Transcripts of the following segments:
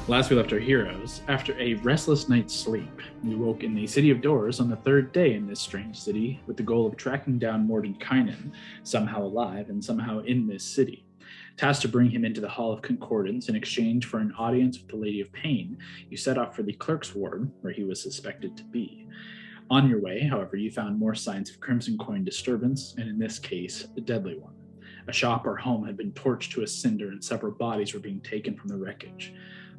Last we left our heroes, after a restless night's sleep, we woke in the City of Doors on the third day in this strange city with the goal of tracking down Mordenkainen, somehow alive and somehow in this city. Tasked to bring him into the Hall of Concordance in exchange for an audience with the Lady of Pain, you set off for the clerk's ward, where he was suspected to be. On your way, however, you found more signs of Crimson Coin disturbance, and in this case, a deadly one. A shop or home had been torched to a cinder and several bodies were being taken from the wreckage.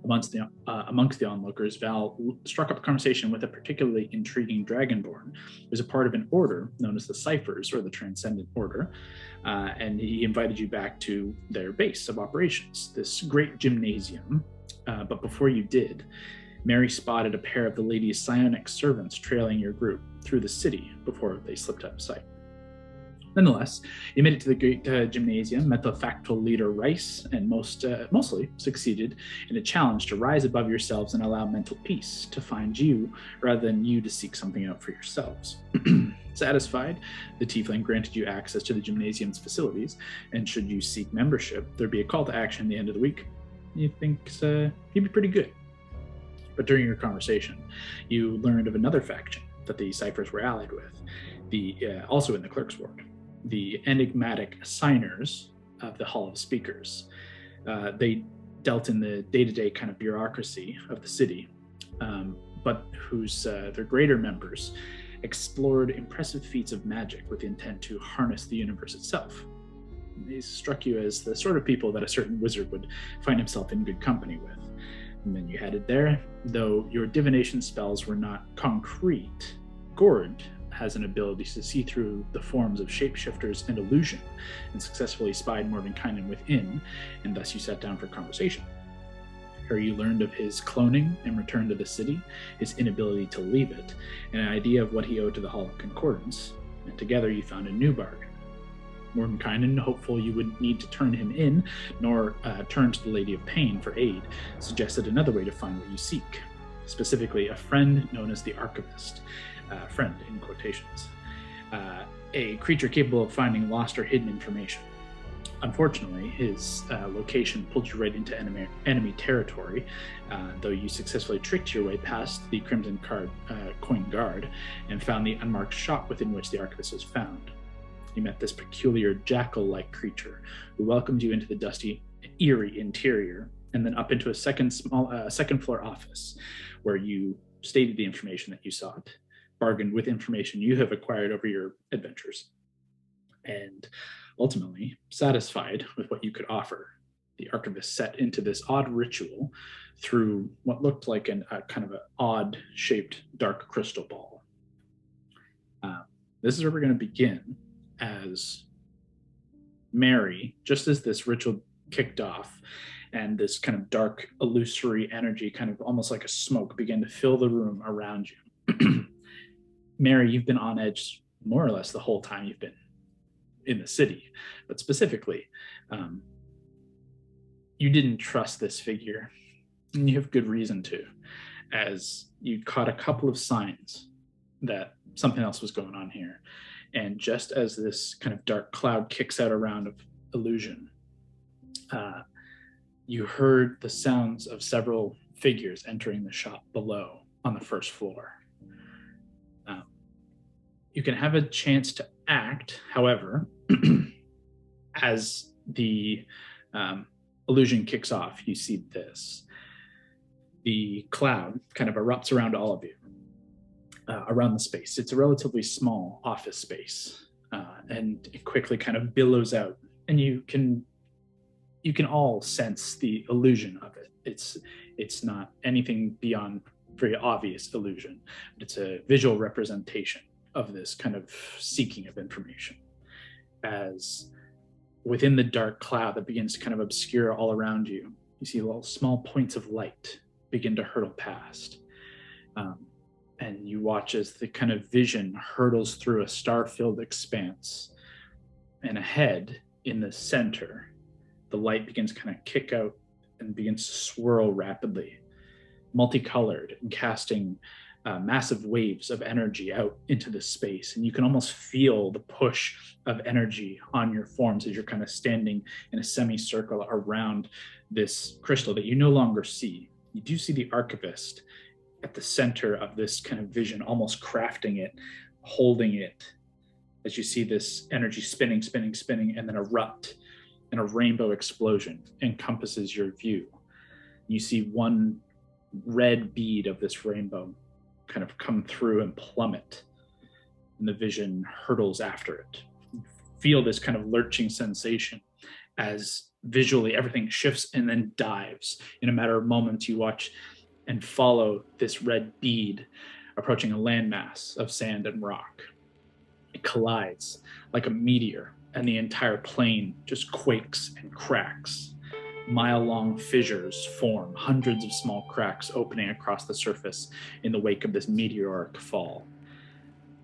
Amongst the onlookers, Val struck up a conversation with a particularly intriguing dragonborn who was a part of an order known as the Ciphers, or the Transcendent Order, and he invited you back to their base of operations, this great gymnasium. But before you did, Mary spotted a pair of the lady's psionic servants trailing your group through the city before they slipped out of sight. Nonetheless, you made it to the great gymnasium, met the factual leader Rice, and mostly succeeded in a challenge to rise above yourselves and allow mental peace to find you, rather than you to seek something out for yourselves. Satisfied, the tiefling granted you access to the gymnasium's facilities, and should you seek membership, there'd be a call to action at the end of the week. You think he'd be pretty good. But during your conversation, you learned of another faction that the Ciphers were allied with, also in the clerk's ward. The enigmatic signers of the Hall of Speakers. They dealt in the day-to-day kind of bureaucracy of the city, but whose their greater members explored impressive feats of magic with the intent to harness the universe itself. These struck you as the sort of people that a certain wizard would find himself in good company with. And then you headed there, though your divination spells were not concrete. Gord has an ability to see through the forms of shapeshifters and illusion, and successfully spied Mordenkainen within, and thus you sat down for conversation. Here you learned of his cloning and return to the city, his inability to leave it, and an idea of what he owed to the Hall of Concordance, and together you found a new bargain. Mordenkainen, hopeful you wouldn't need to turn him in, nor turn to the Lady of Pain for aid, suggested another way to find what you seek, specifically a friend known as the Archivist. Friend in quotations, a creature capable of finding lost or hidden information. Unfortunately, his location pulled you right into enemy territory, though you successfully tricked your way past the Crimson Coin Guard and found the unmarked shop within which the Archivist was found. You met this peculiar jackal-like creature who welcomed you into the dusty, eerie interior, and then up into a second floor office where you stated the information that you sought, bargained with information you have acquired over your adventures, and ultimately, satisfied with what you could offer, the Archivist set into this odd ritual through what looked like a kind of an odd-shaped dark crystal ball. This is where we're going to begin, as Mary, just as this ritual kicked off, and this kind of dark, illusory energy, kind of almost like a smoke, began to fill the room around you. Mary, you've been on edge more or less the whole time you've been in the city, but specifically, you didn't trust this figure, and you have good reason to, as you caught a couple of signs that something else was going on here. And just as this kind of dark cloud kicks out around of illusion, you heard the sounds of several figures entering the shop below on the first floor. You can have a chance to act, however, as the illusion kicks off, you see this. The cloud kind of erupts around all of you, around the space. It's a relatively small office space, and it quickly kind of billows out, and you can all sense the illusion of it. It's not anything beyond very obvious illusion, but it's a visual representation of this kind of seeking of information. As within the dark cloud that begins to kind of obscure all around you, you see little small points of light begin to hurtle past. And you watch as the kind of vision hurtles through a star-filled expanse. And ahead, in the center, the light begins to kind of kick out and begins to swirl rapidly, multicolored and casting massive waves of energy out into the space. And you can almost feel the push of energy on your forms as you're kind of standing in a semicircle around this crystal that you no longer see. you do see the Archivist at the center of this kind of vision, almost crafting it, holding it, as you see this energy spinning, and then erupt, and a rainbow explosion encompasses your view. You see one red bead of this rainbow kind of come through and plummet, and the vision hurtles after it. You feel this kind of lurching sensation as visually everything shifts and then dives. In a matter of moments, you watch and follow this red bead approaching a landmass of sand and rock. It collides like a meteor, and the entire plane just quakes and cracks. Mile-long fissures form, hundreds of small cracks opening across the surface in the wake of this meteoric fall.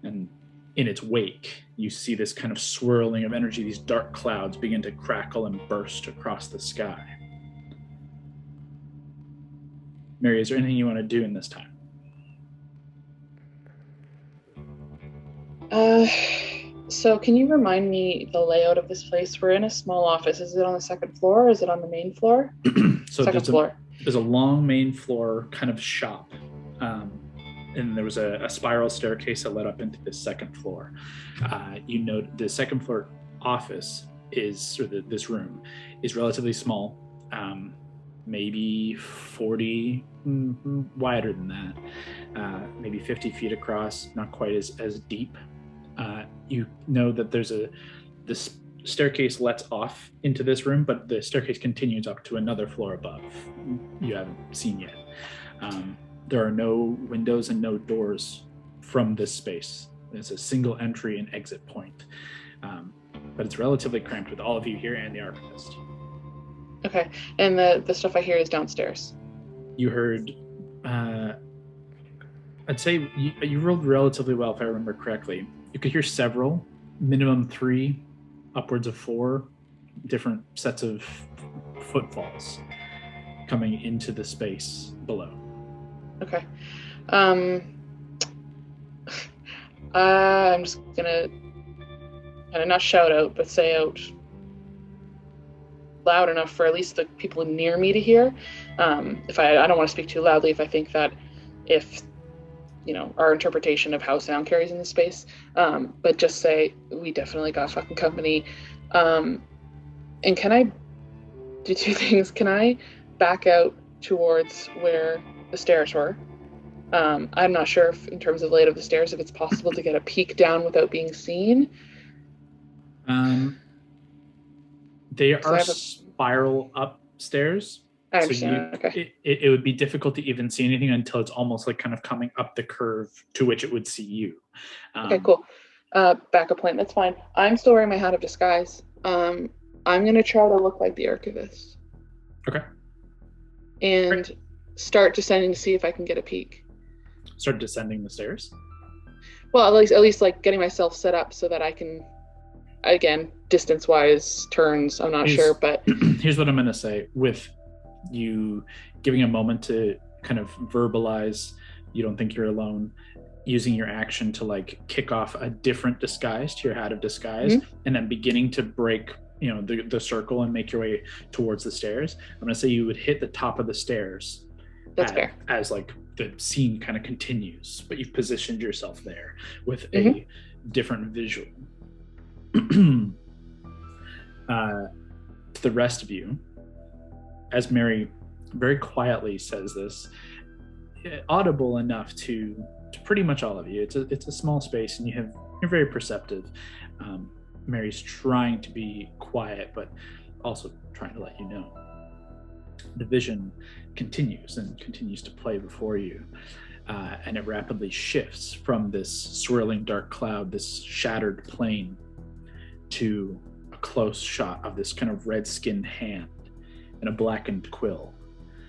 And in its wake, you see this kind of swirling of energy. These dark clouds begin to crackle and burst across the sky. Mary, is there anything you want to do in this time? So can you remind me the layout of this place? We're in a small office. Is it on the second floor or is it on the main floor? So second floor. There's a long main floor kind of shop. And there was a spiral staircase that led up into the second floor. You note the second floor office this room is relatively small, maybe 40 wider than that, maybe 50 feet across, not quite as deep. You know that this staircase lets off into this room, but the staircase continues up to another floor above you haven't seen yet. There are no windows and no doors from this space. It's a single entry and exit point. But it's relatively cramped with all of you here and the Archivist. Okay, and the stuff I hear is downstairs. You heard, I'd say you rolled relatively well if I remember correctly. You could hear several, minimum 3, upwards of 4 different sets of footfalls coming into the space below. Okay. I'm just gonna kind of not shout out, but say out loud enough for at least the people near me to hear. If I don't want to speak too loudly if I think that if our interpretation of how sound carries in the space, but just say we definitely got fucking company. And can I do 2 things? Can I back out towards where the stairs were? I'm not sure if, in terms of layout of the stairs, if it's possible to get a peek down without being seen. They are spiral upstairs. I understand. Okay. It would be difficult to even see anything until it's almost like kind of coming up the curve to which it would see you. Okay, cool. Backup plan. That's fine. I'm still wearing my hat of disguise. I'm going to try to look like the Archivist. Okay. And start descending to see if I can get a peek. Start descending the stairs? Well, at least like getting myself set up so that I can, again, distance-wise, turns, I'm not sure, but... Here's what I'm going to say. With you giving a moment to kind of verbalize you don't think you're alone, using your action to like kick off a different disguise to your hat of disguise, and then beginning to break the circle and make your way towards the stairs. I'm going to say you would hit the top of the stairs. That's fair. As like the scene kind of continues, but you've positioned yourself there with a different visual. To the rest of you, as Mary very quietly says this, audible enough to pretty much all of you. It's a small space, and you're very perceptive. Mary's trying to be quiet, but also trying to let you know. The vision continues to play before you, and it rapidly shifts from this swirling dark cloud, this shattered plane, to a close shot of this kind of red-skinned hand and a blackened quill.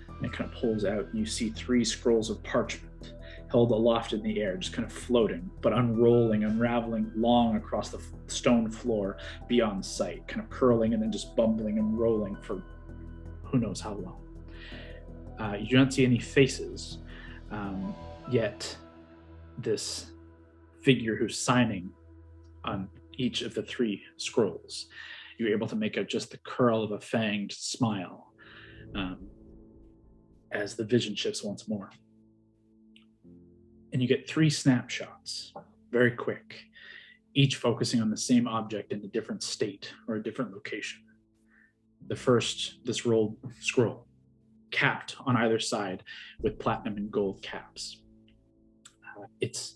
And it kind of pulls out, and you see 3 scrolls of parchment held aloft in the air, just kind of floating, but unraveling long across the stone floor beyond sight, kind of curling and then just bumbling and rolling for who knows how long. You do not see any faces, yet this figure who's signing on each of the 3 scrolls, you're able to make out just the curl of a fanged smile. as the vision shifts once more. And you get 3 snapshots, very quick, each focusing on the same object in a different state or a different location. The first, this rolled scroll, capped on either side with platinum and gold caps. It's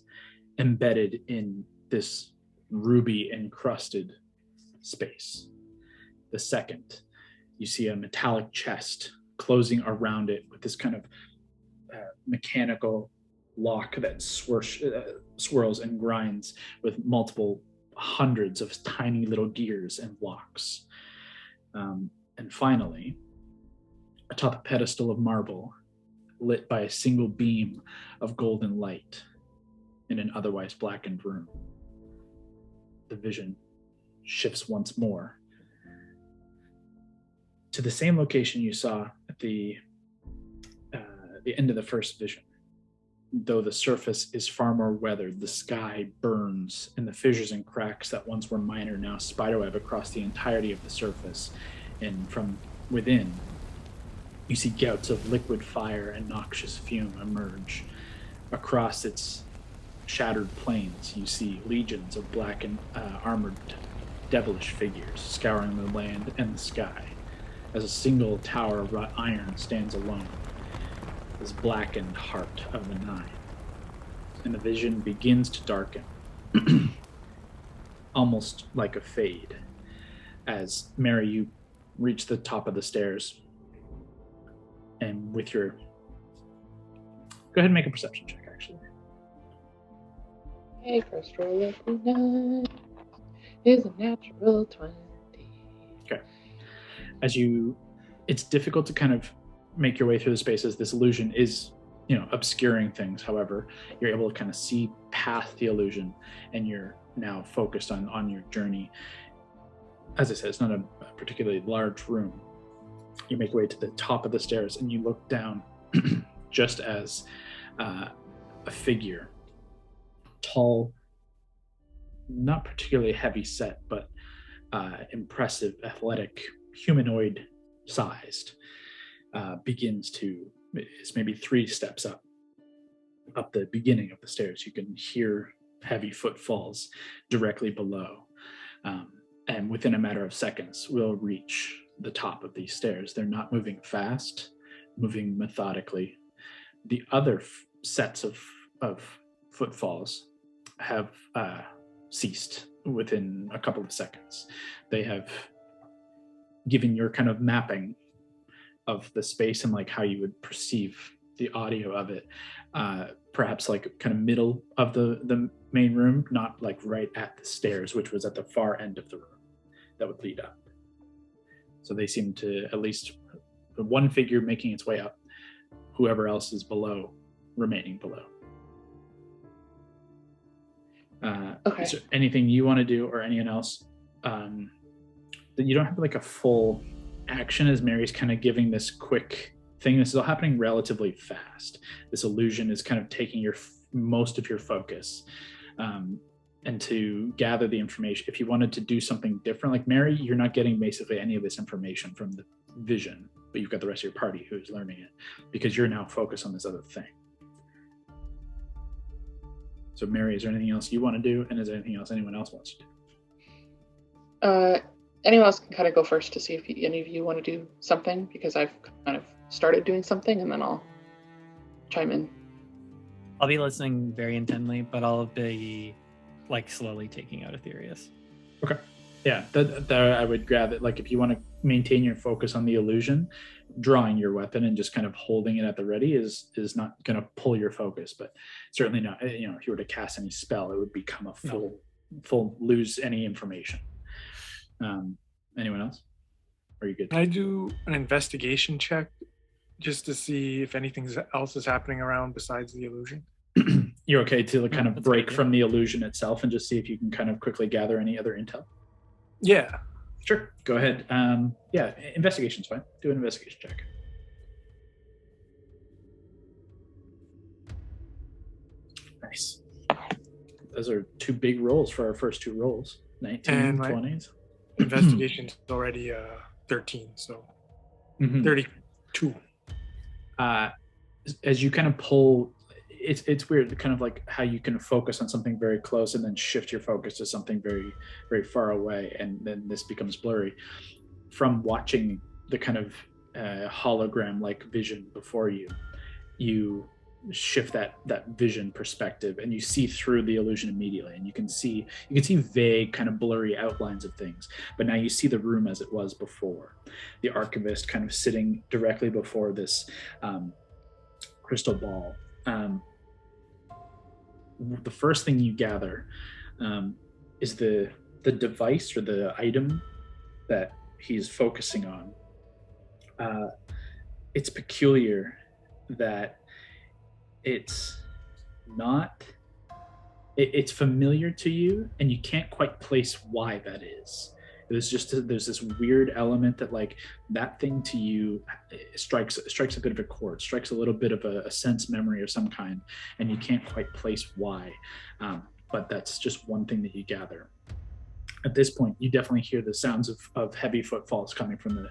embedded in this ruby encrusted space. The second, you see a metallic chest closing around it with this kind of mechanical lock that swirls and grinds with multiple hundreds of tiny little gears and locks. And finally, atop a pedestal of marble, lit by a single beam of golden light in an otherwise blackened room, the vision shifts once more to the same location you saw at the end of the first vision. Though the surface is far more weathered, the sky burns, and the fissures and cracks that once were minor now spiderweb across the entirety of the surface. And from within, you see gouts of liquid fire and noxious fume emerge. Across its shattered plains, you see legions of black and armored devilish figures scouring the land and the sky, as a single tower of wrought iron stands alone, this blackened heart of the Nine. And the vision begins to darken, almost like a fade, as Mary, you reach the top of the stairs, and with your... Go ahead and make a perception check, actually. Hey, first roll of the night is a natural 20. Okay. It's difficult to kind of make your way through the spaces. This illusion is, obscuring things. However, you're able to kind of see past the illusion, and you're now focused on your journey. As I said, it's not a particularly large room. You make your way to the top of the stairs, and you look down just as a figure, tall, not particularly heavy set, but impressive, athletic, humanoid sized, is maybe 3 steps up the beginning of the stairs. You can hear heavy footfalls directly below, and within a matter of seconds we'll reach the top of these stairs. They're not moving fast, moving methodically. The other sets of footfalls have ceased within a couple of seconds. They have given your kind of mapping of the space and like how you would perceive the audio of it, perhaps like kind of middle of the main room, not like right at the stairs, which was at the far end of the room that would lead up. So they seem to, at least the one figure making its way up, whoever else is below, remaining below. Okay. Is there anything you want to do, or anyone else? That you don't have like a full action, as Mary's kind of giving this quick thing. This is all happening relatively fast. This illusion is kind of taking most of your focus. And to gather the information, if you wanted to do something different, like Mary, you're not getting basically any of this information from the vision, but you've got the rest of your party who's learning it, because you're now focused on this other thing. So Mary, is there anything else you want to do? And is there anything else anyone else wants to do? Anyone else can kind of go first to see if any of you want to do something, because I've kind of started doing something, and then I'll chime in. I'll be listening very intently, but I'll be like slowly taking out Aetherius. Okay. Yeah, that I would grab it. Like if you want to maintain your focus on the illusion, drawing your weapon and just kind of holding it at the ready is not going to pull your focus, but certainly not. If you were to cast any spell, it would become a full lose any information. Anyone else? Are you good? Can I do an investigation check just to see if anything else is happening around besides the illusion? You're okay to kind of break good, yeah. from the illusion itself and just see if you can kind of quickly gather any other intel? Yeah. Sure. Go ahead. Yeah, investigation's fine. Do an investigation check. Nice. Those are 2 big rolls for our first 2 rolls. 19, And 20s. Investigation's already 13, so 32. as you kind of pull, it's weird, kind of like how you can focus on something very close and then shift your focus to something very, very far away, and then this becomes blurry. From watching the kind of hologram-like vision before you, you shift that vision perspective, and you see through the illusion immediately, and you can see vague kind of blurry outlines of things, but now you see the room as it was before. The Archivist kind of sitting directly before this crystal ball. The first thing you gather is the device or the item that he's focusing on. It's peculiar that it's familiar to you, and you can't quite place why that is. There's this weird element that, like, that thing to you strikes a bit of a chord, strikes a little bit of a sense memory of some kind, and you can't quite place why. But that's just one thing that you gather. At this point, you definitely hear the sounds of heavy footfalls coming from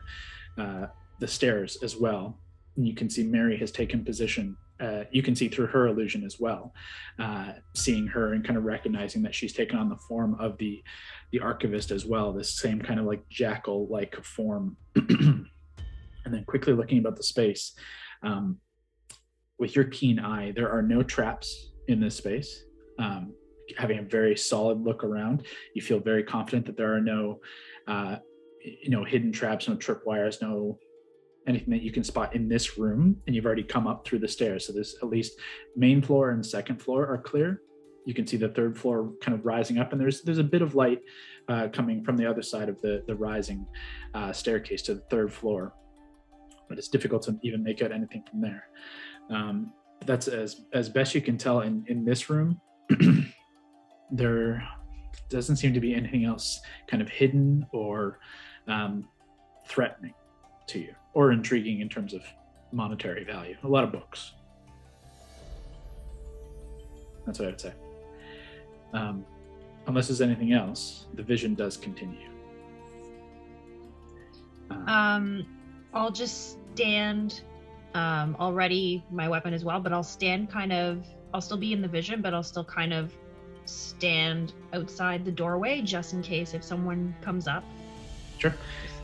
the stairs as well. And you can see Mary has taken position. You can see through her illusion as well, seeing her and kind of recognizing that she's taken on the form of the Archivist as well, this same kind of like jackal-like form. And then quickly looking about the space, with your keen eye, there are no traps in this space. Having a very solid look around, you feel very confident that there are no hidden traps, no tripwires, no anything that you can spot in this room, and you've already come up through the stairs. So there's at least main floor and second floor are clear. You can see the third floor kind of rising up, and there's a bit of light coming from the other side of the rising staircase to the third floor, but it's difficult to even make out anything from there. But that's as best you can tell in this room. There doesn't seem to be anything else kind of hidden or threatening to you, or intriguing in terms of monetary value. A lot of books. That's what I would say. Unless there's anything else, the vision does continue. I'll just stand. I'll ready my weapon as well, but I'll stand I'll still be in the vision, but I'll still kind of stand outside the doorway just in case if someone comes up. Sure.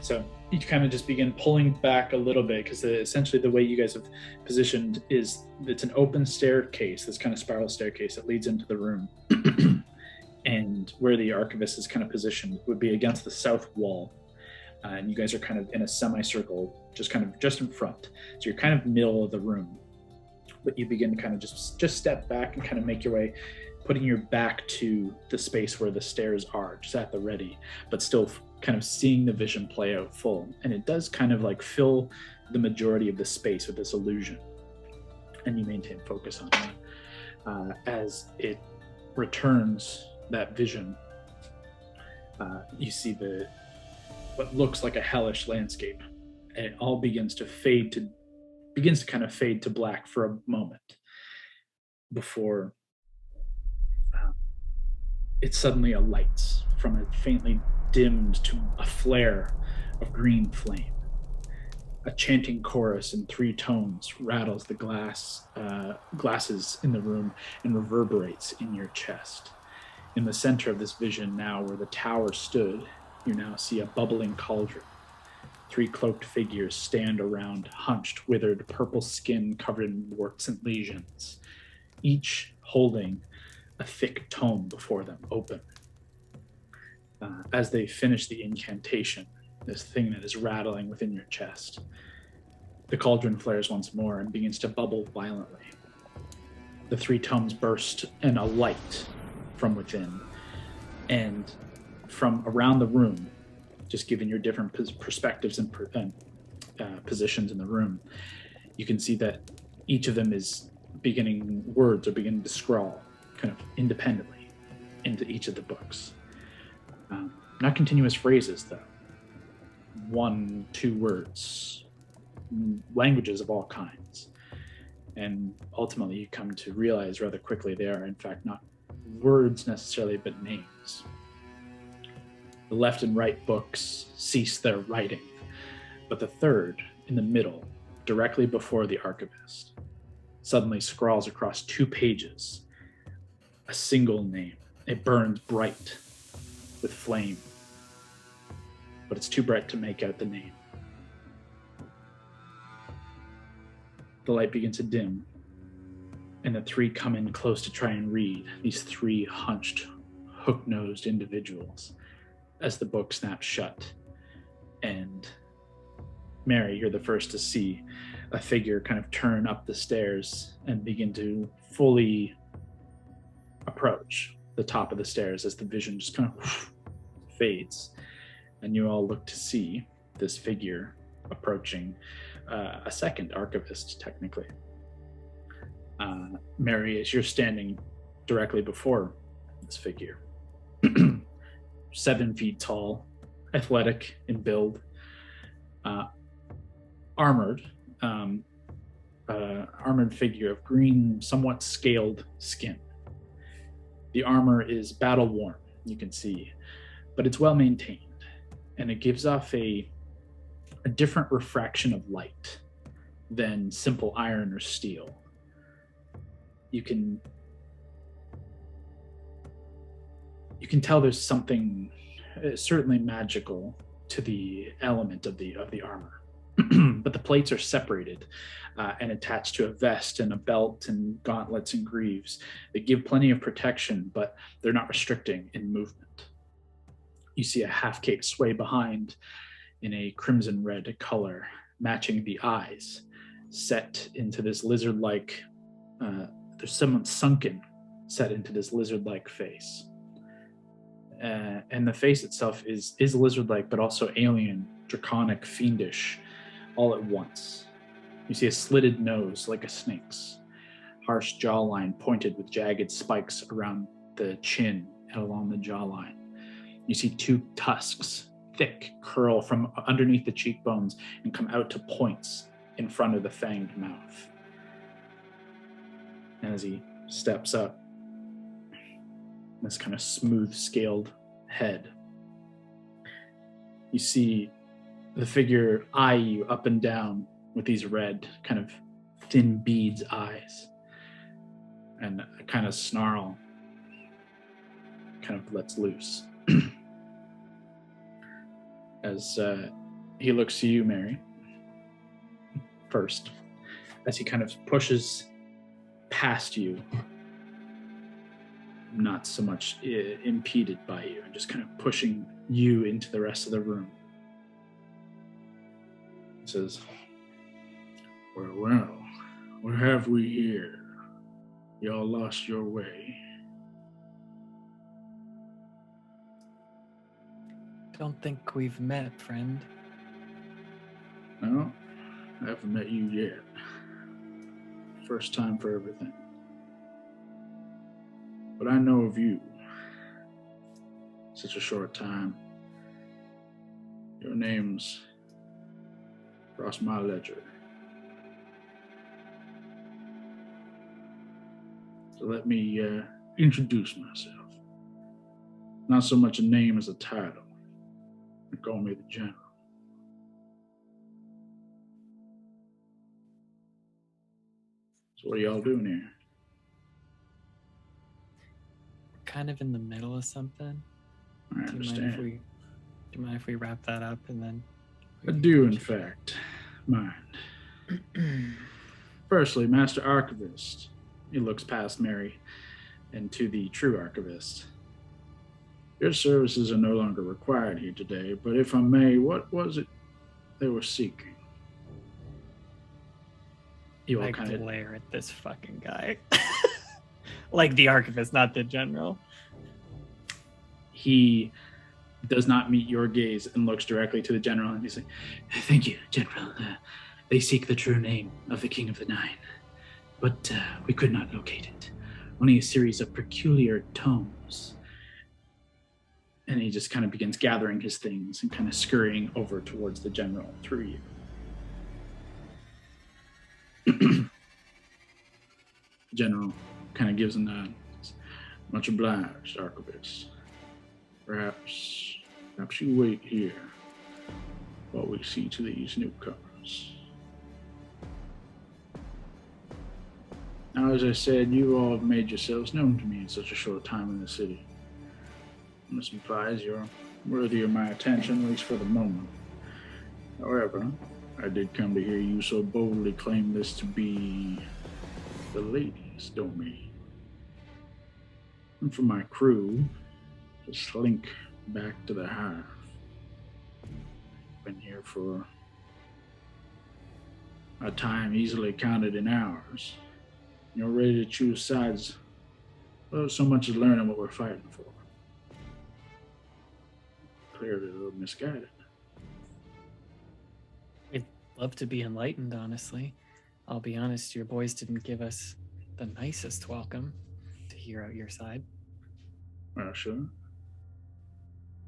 So you kind of just begin pulling back a little bit, because essentially the way you guys have positioned is it's an open staircase, this kind of spiral staircase that leads into the room. And where the Archivist is kind of positioned would be against the south wall. And you guys are kind of in a semicircle, just in front. So you're kind of middle of the room. But you begin to kind of just step back and kind of make your way, putting your back to the space where the stairs are, just at the ready, but still kind of seeing the vision play out full. And it does kind of like fill the majority of the space with this illusion. And you maintain focus on it. As it returns that vision, you see what looks like a hellish landscape, and it all begins to kind of fade to black for a moment before it suddenly alights from a faintly dimmed to a flare of green flame. A chanting chorus in 3 tones rattles the glasses in the room and reverberates in your chest. In the center of this vision now, where the tower stood, you now see a bubbling cauldron. 3 cloaked figures stand around, hunched, withered, purple skin covered in warts and lesions, each holding a thick tome before them, open. As they finish the incantation, this thing that is rattling within your chest, the cauldron flares once more and begins to bubble violently. The 3 tomes burst and a light from within, and from around the room, just given your different perspectives and positions in the room, you can see that each of them is beginning to scrawl kind of independently into each of the books. Not continuous phrases, though. 1, 2 words, languages of all kinds. And ultimately you come to realize rather quickly they are in fact not words necessarily, but names. The left and right books cease their writing, but the third, in the middle, directly before the Archivist, suddenly scrawls across 2 pages a single name. It burns bright with flame, but it's too bright to make out the name. The light begins to dim, and the 3 come in close to try and read, these 3 hunched, hook-nosed individuals, as the book snaps shut. And Mary, you're the first to see a figure kind of turn up the stairs and begin to fully approach the top of the stairs as the vision just kind of fades. And you all look to see this figure approaching a second Archivist, technically. Mary, as you're standing directly before this figure, 7 feet tall, athletic in build, armored figure of green, somewhat scaled skin. The armor is battle worn, you can see, but it's well maintained, and it gives off a different refraction of light than simple iron or steel. You can tell there's something certainly magical to the element of the armor. But the plates are separated and attached to a vest and a belt and gauntlets and greaves. They give plenty of protection, but they're not restricting in movement. You see a half-cape sway behind in a crimson red color, matching the eyes set into this lizard-like, there's someone sunken set into this lizard-like face. And the face itself is lizard-like, but also alien, draconic, fiendish, all at once. You see a slitted nose like a snake's, harsh jawline pointed with jagged spikes around the chin and along the jawline. You see 2 tusks, thick, curl from underneath the cheekbones and come out to points in front of the fanged mouth. And as he steps up, this kind of smooth scaled head, you see the figure eye you up and down with these red kind of thin beads eyes, and a kind of snarl kind of lets loose as he looks to you, Mary, first, as he kind of pushes past you, not so much impeded by you, and just kind of pushing you into the rest of the room. He says, well, what have we here? Y'all lost your way. Don't think we've met, friend. No, I haven't met you yet. First time for everything. But I know of you. Such a short time. Your name's across my ledger. So let me introduce myself. Not so much a name as a title. They call me the General. So what are y'all doing here? Kind of in the middle of something. I understand. Do you mind if we wrap that up and then? I do, in fact, mind. Firstly, Master Archivist. He looks past Mary and to the true Archivist. Your services are no longer required here today, but if I may, what was it they were seeking? You all I kind of glare at this fucking guy. Like the Archivist, not the General. He does not meet your gaze and looks directly to the General, and he's like, thank you, General. They seek the true name of the King of the Nine, but we could not locate it. Only a series of peculiar tomes. And he just kind of begins gathering his things and kind of scurrying over towards the General through you. General kind of gives a nod. Much obliged, Archivist. Perhaps you wait here while we see to these newcomers. Now, as I said, you all have made yourselves known to me in such a short time in the city. This implies you're worthy of my attention, at least for the moment. However, I did come to hear you so boldly claim this to be the lady's domain. And for my crew to slink back to the hive. Been here for a time easily counted in hours. You're ready to choose sides. Well, so much as learning what we're fighting for. Clearly a little misguided. We'd love to be enlightened, honestly. I'll be honest, your boys didn't give us the nicest welcome to hear out your side. Well, sure.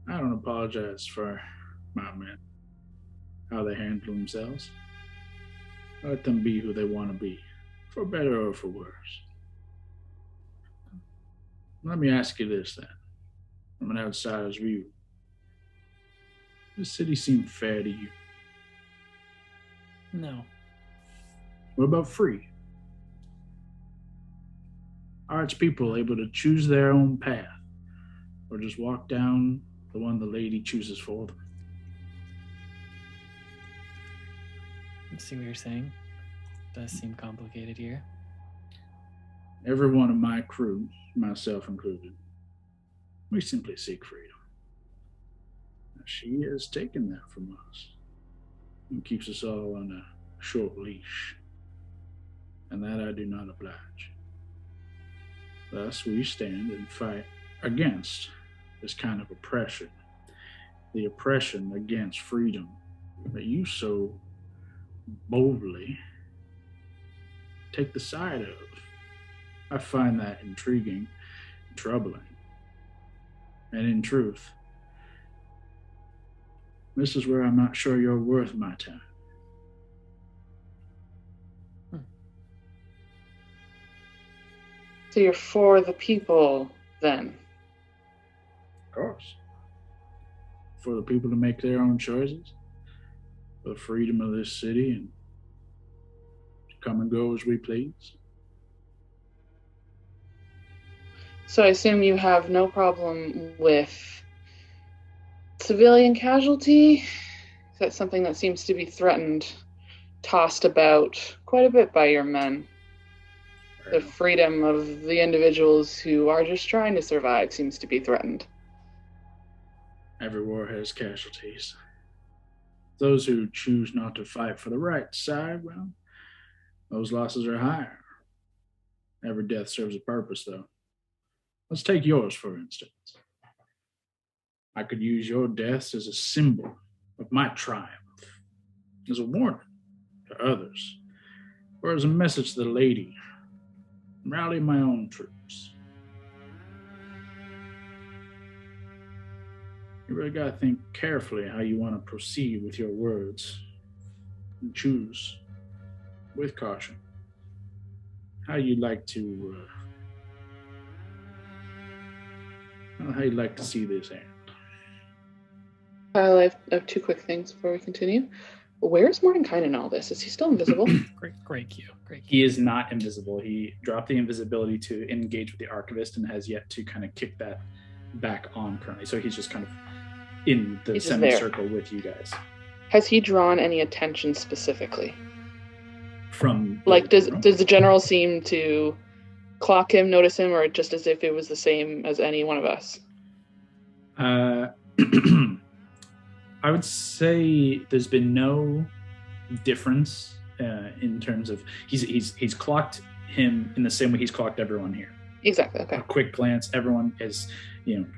I don't apologize for my men, how they handle themselves. Let them be who they want to be, for better or for worse. Let me ask you this then, from an outsider's view. Does the city seem fair to you? No. What about free? Are its people able to choose their own path, or just walk down the one the lady chooses for them? I see what you're saying. Does seem complicated here. Every one of my crew, myself included, we simply seek freedom. She has taken that from us and keeps us all on a short leash, and that I do not oblige. Thus, we stand and fight against this kind of oppression, the oppression against freedom that you so boldly take the side of. I find that intriguing, troubling, and in truth, this is where I'm not sure you're worth my time. So you're for the people, then? Of course. For the people to make their own choices, for the freedom of this city, and to come and go as we please. So I assume you have no problem with civilian casualty? That's something that seems to be threatened, tossed about quite a bit by your men. The freedom of the individuals who are just trying to survive seems to be threatened. Every war has casualties. Those who choose not to fight for the right side, well, those losses are higher. Every death serves a purpose, though. Let's take yours, for instance. I could use your deaths as a symbol of my triumph, as a warning to others, or as a message to the lady. Rally my own troops. You really got to think carefully how you want to proceed with your words, and choose with caution how you'd like to see this end. I have two quick things before we continue. Where's Mordenkainen in all this? Is he still invisible? Great cue. He is not invisible. He dropped the invisibility to engage with the Archivist and has yet to kind of kick that back on currently. So he's just kind of in the semicircle with you guys. Has he drawn any attention specifically? From does the general seem to clock him, notice him, or just as if it was the same as any one of us? I would say there's been no difference in terms of he's clocked him in the same way he's clocked everyone here. Exactly. Okay. A quick glance, everyone is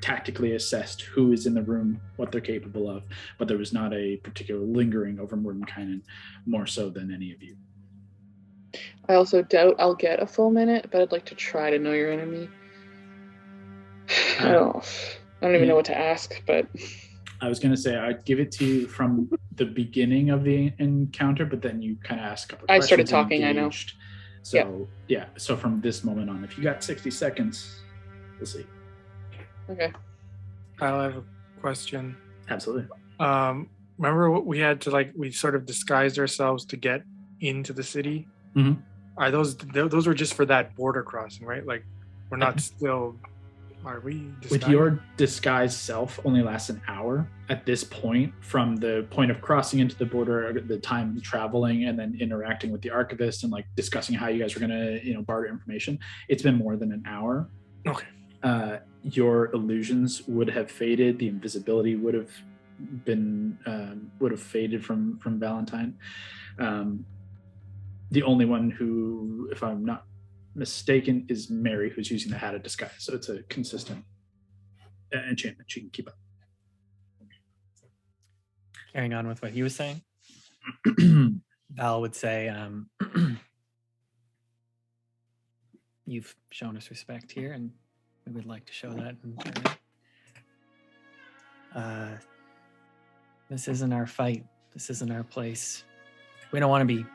tactically assessed who is in the room, what they're capable of, but there was not a particular lingering over Mordenkainen more so than any of you. I also doubt I'll get a full minute, but I'd like to try to know your enemy. I don't even know what to ask, but I was going to say I'd give it to you from the beginning of the encounter, but then you kind of asked a couple of questions. I started talking, I know. So, yeah. So from this moment on, if you got 60 seconds, we'll see. Okay. Kyle, I have a question. Absolutely. Remember what we had to we sort of disguised ourselves to get into the city? Mm-hmm. Are those were just for that border crossing, right? Like, we're not still. Are we? With disguised? your disguised self only lasts an hour at this point, from the point of crossing into the border, the time traveling, and then interacting with the Archivist and like discussing how you guys were gonna, barter information. It's been more than an hour. Okay. Your illusions would have faded. The invisibility would have faded from Valentine. The only one who, if I'm not mistaken, is Mary, who's using the hat of disguise. So it's a consistent enchantment she can keep up. Carrying on with what he was saying, Val would say, you've shown us respect here, and we would like to show that in return. This isn't our fight. This isn't our place. We don't want to be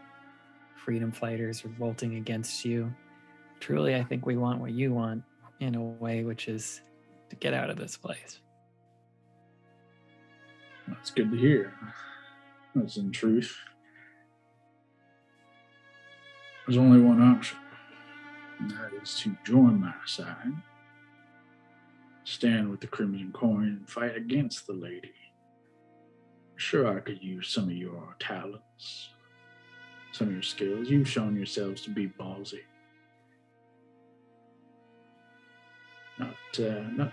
freedom fighters revolting against you. Truly, I think we want what you want in a way, which is to get out of this place. That's good to hear. That's in truth. There's only one option, and that is to join my side, stand with the Crimson Coin, and fight against the lady. Sure, I could use some of your talents, some of your skills. You've shown yourselves to be ballsy. Not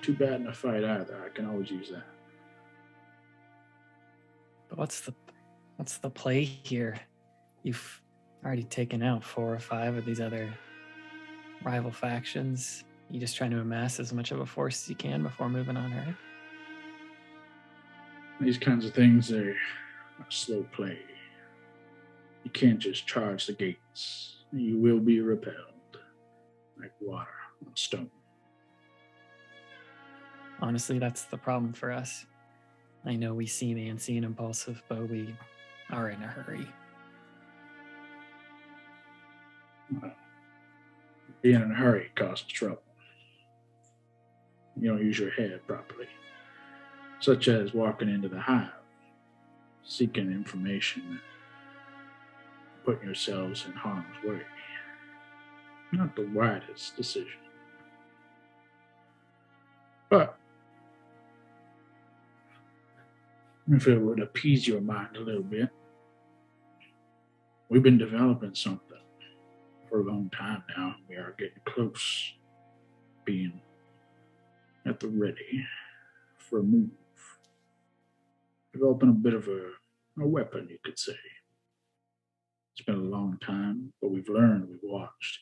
too bad in a fight either. I can always use that. But what's the play here? You've already taken out 4 or 5 of these other rival factions. You just trying to amass as much of a force as you can before moving on her? These kinds of things are slow play. You can't just charge the gates. You will be repelled, like water on stone. Honestly, that's the problem for us. I know we seem antsy and impulsive, but we are in a hurry. Well, being in a hurry causes trouble. You don't use your head properly, such as walking into the hive, seeking information, putting yourselves in harm's way. Not the wisest decision. But if it would appease your mind a little bit, we've been developing something for a long time now. We are getting close, being at the ready for a move. Developing a bit of a weapon, you could say. It's been a long time, but we've learned, we've watched,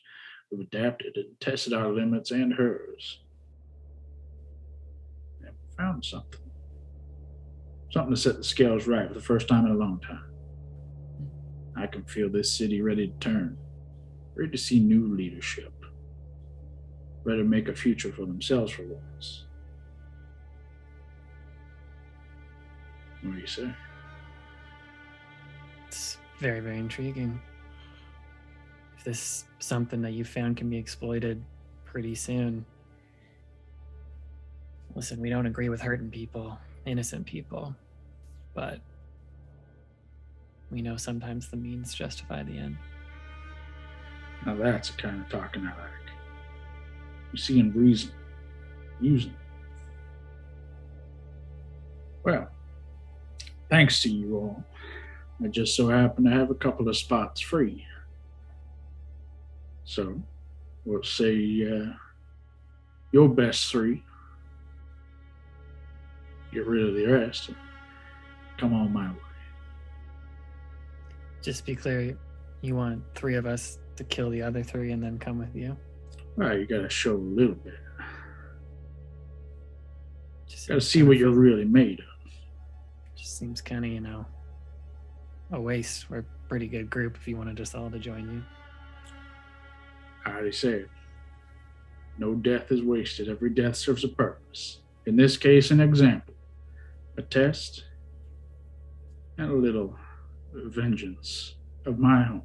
we've adapted and tested our limits and hers. And we found something. Something to set the scales right for the first time in a long time. I can feel this city ready to turn, ready to see new leadership, ready to make a future for themselves for once. What do you say? It's very, very intriguing. If this something that you found can be exploited pretty soon. Listen, we don't agree with hurting people, innocent people, but we know sometimes the means justify the end. Now that's the kind of talking I like. You see in reason, using. Well, thanks to you all. I just so happen to have a couple of spots free. So, we'll say your best 3. Get rid of the rest. And come on my way. Just to be clear, you want 3 of us to kill the other 3 and then come with you? Well, you gotta show a little bit. Just Gotta see what you're really made of. Just seems kind of, a waste. We're a pretty good group if you wanted us all to join you. I already said, no death is wasted. Every death serves a purpose. In this case, an example, a test, and a little vengeance of my own.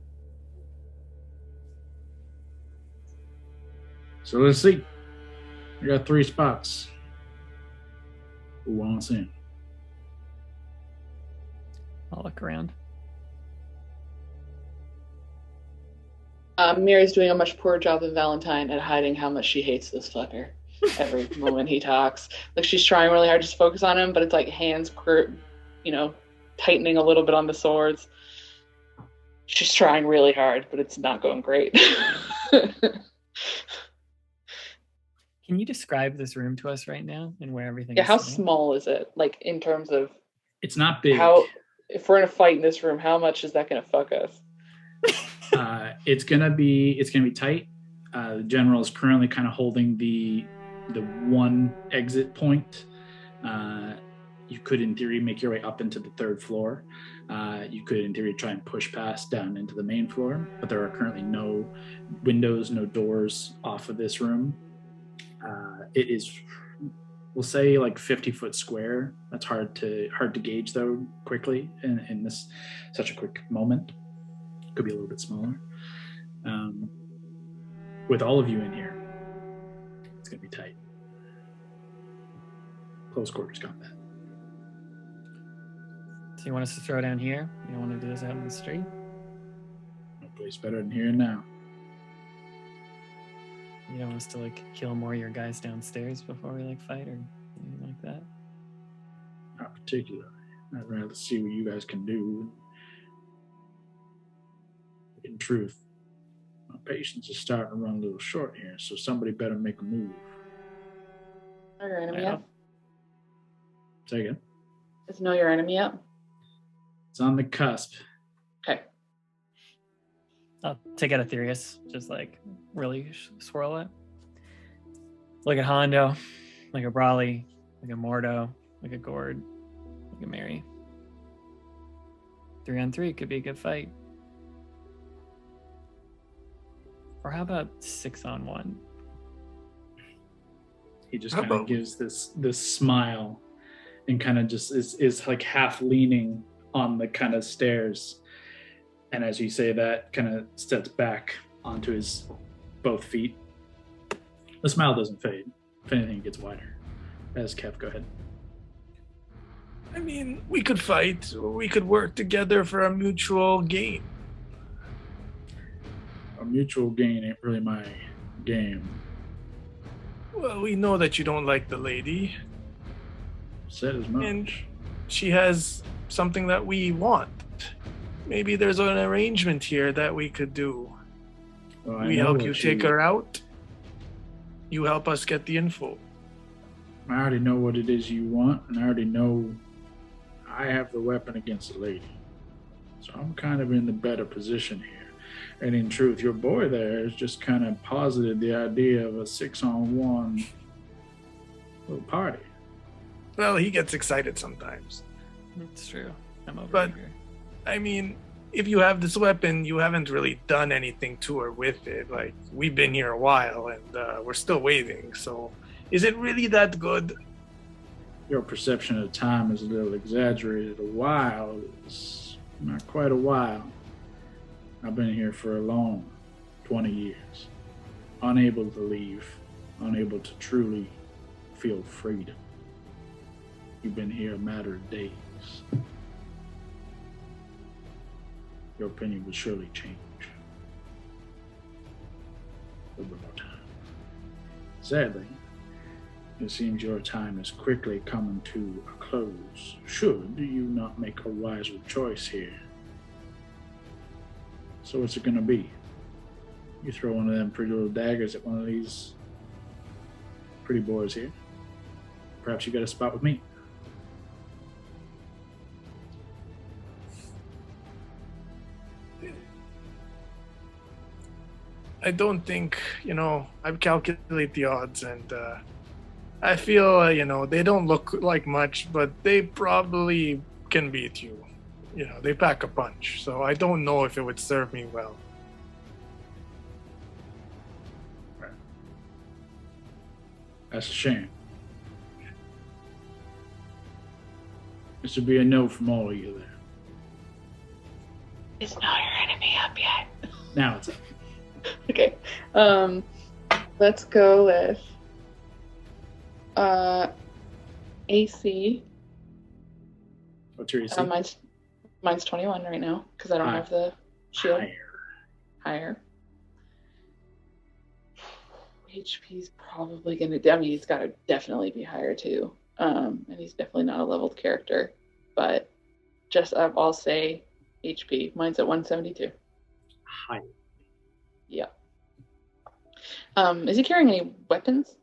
So let's see. I got 3 spots. Who wants in? I'll look around. Mary's doing a much poorer job than Valentine at hiding how much she hates this fucker. Every moment he talks, like she's trying really hard to focus on him, but it's like hands, tightening a little bit on the swords. She's trying really hard, but it's not going great. Can you describe this room to us right now and where everything Yeah, is how sitting? small is it? Like in terms of It's not big. if we're in a fight in this room, how much is that going to fuck us? It's gonna be tight. The general is currently kind of holding the one exit point. You could, in theory, make your way up into the third floor. You could, in theory, try and push past down into the main floor, but there are currently no windows, no doors off of this room. It is, we'll say, like 50-foot square. That's hard to gauge though quickly in this such a quick moment. Could be a little bit smaller. With all of you in here, it's gonna be tight. Close quarters combat. So you want us to throw down here? You don't want to do this out in the street? No place better than here and now. You don't want us to like kill more of your guys downstairs before we like fight or anything like that? Not particularly. I'd rather see what you guys can do. In truth, my patience is starting to run a little short here, so somebody better make a move. Know your enemy Yeah. up? Say again. Is know your enemy up? It's on the cusp. Okay. I'll take out Aetherius, just like really swirl it. Like a Hondo, like a Brawley, like a Mordo, like a Gord, like a Mary. 3-on-3 could be a good fight. Or how about 6-on-1? He just kind of gives this smile and kind of just is like half leaning on the kind of stairs. And as you say that, kind of steps back onto his both feet. The smile doesn't fade. If anything, it gets wider. As Kev, go ahead. I mean, we could fight, or we could work together for a mutual gain. A mutual gain ain't really my game. Well, we know that you don't like the lady, Said as much. and she has something that we want. Maybe there's an arrangement here that we could do. Well, I We know help what you take her out. You help us get the info. I already know what it is you want, and I already know I have the weapon against the lady. So I'm kind of in the better position here. And in truth, your boy there has just kind of posited the idea of a 6-on-1 little party. Well, he gets excited sometimes. It's true. I'm over But- here. I mean, if you have this weapon, you haven't really done anything to her with it. Like, we've been here a while, and we're still waiting. So, is it really that good? Your perception of time is a little exaggerated. A while is not quite a while. I've been here for a long 20 years. Unable to leave, unable to truly feel freedom. You've been here a matter of days. Your opinion would surely change. A little bit more time. Sadly, it seems your time is quickly coming to a close. Should you not make a wiser choice here? So what's it gonna be? You throw one of them pretty little daggers at one of these pretty boys here. Perhaps you got a spot with me. I don't think, I've calculated the odds, and I feel, they don't look like much, but they probably can beat you. They pack a punch, so I don't know if it would serve me well. That's a shame. This would be a no from all of you there. Is know your enemy up yet? Now it's up. Okay. Let's go with AC. What's your AC? Mine's 21 right now because I don't have the shield Higher. higher. HP's probably going to... I mean, he's got to definitely be higher, too. And he's definitely not a leveled character. But just, I'll say HP. Mine's at 172. High. Yeah. Is he carrying any weapons?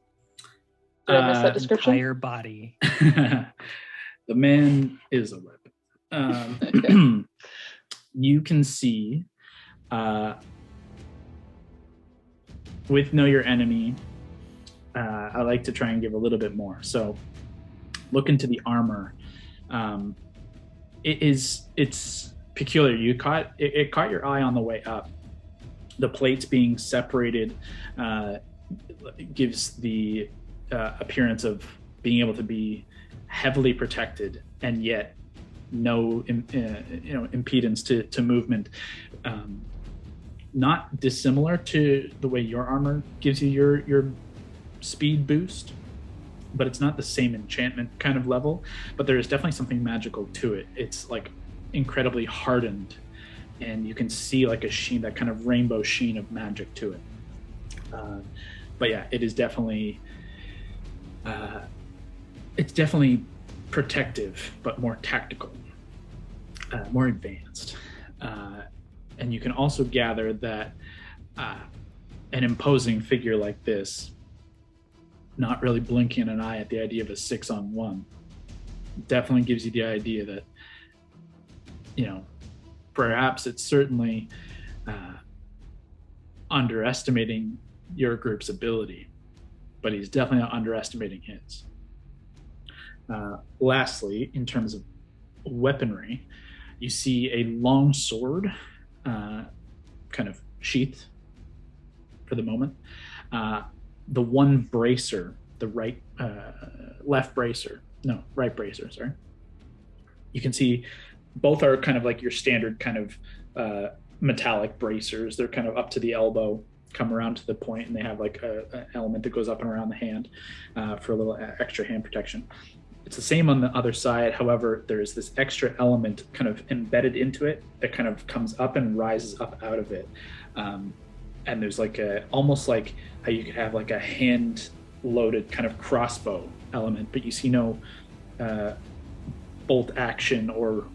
Did I miss that description? Entire body. The man is a weapon. Okay. You can see, with Know Your Enemy, I like to try and give a little bit more. So look into the armor. It's peculiar. It caught your eye on the way up. The plates being separated gives the appearance of being able to be heavily protected, and yet no impedance to movement. Not dissimilar to the way your armor gives you your speed boost, but it's not the same enchantment kind of level. But there is definitely something magical to it. It's like incredibly hardened, and you can see like a sheen, that kind of rainbow sheen of magic to it. But yeah, it is definitely protective, but more tactical, more advanced. And you can also gather that an imposing figure like this, not really blinking an eye at the idea of a 6-on-1, definitely gives you the idea that, perhaps it's certainly underestimating your group's ability, but he's definitely not underestimating his. Lastly, in terms of weaponry, you see a long sword, kind of sheath for the moment. The one bracer, the right bracer, sorry. You can see both are kind of like your standard kind of metallic bracers. They're kind of up to the elbow, come around to the point, and they have like an element that goes up and around the hand for a little extra hand protection. It's the same on the other side. However, there's this extra element kind of embedded into it that kind of comes up and rises up out of it. And there's like almost like how you could have like a hand loaded kind of crossbow element, but you see no bolt action or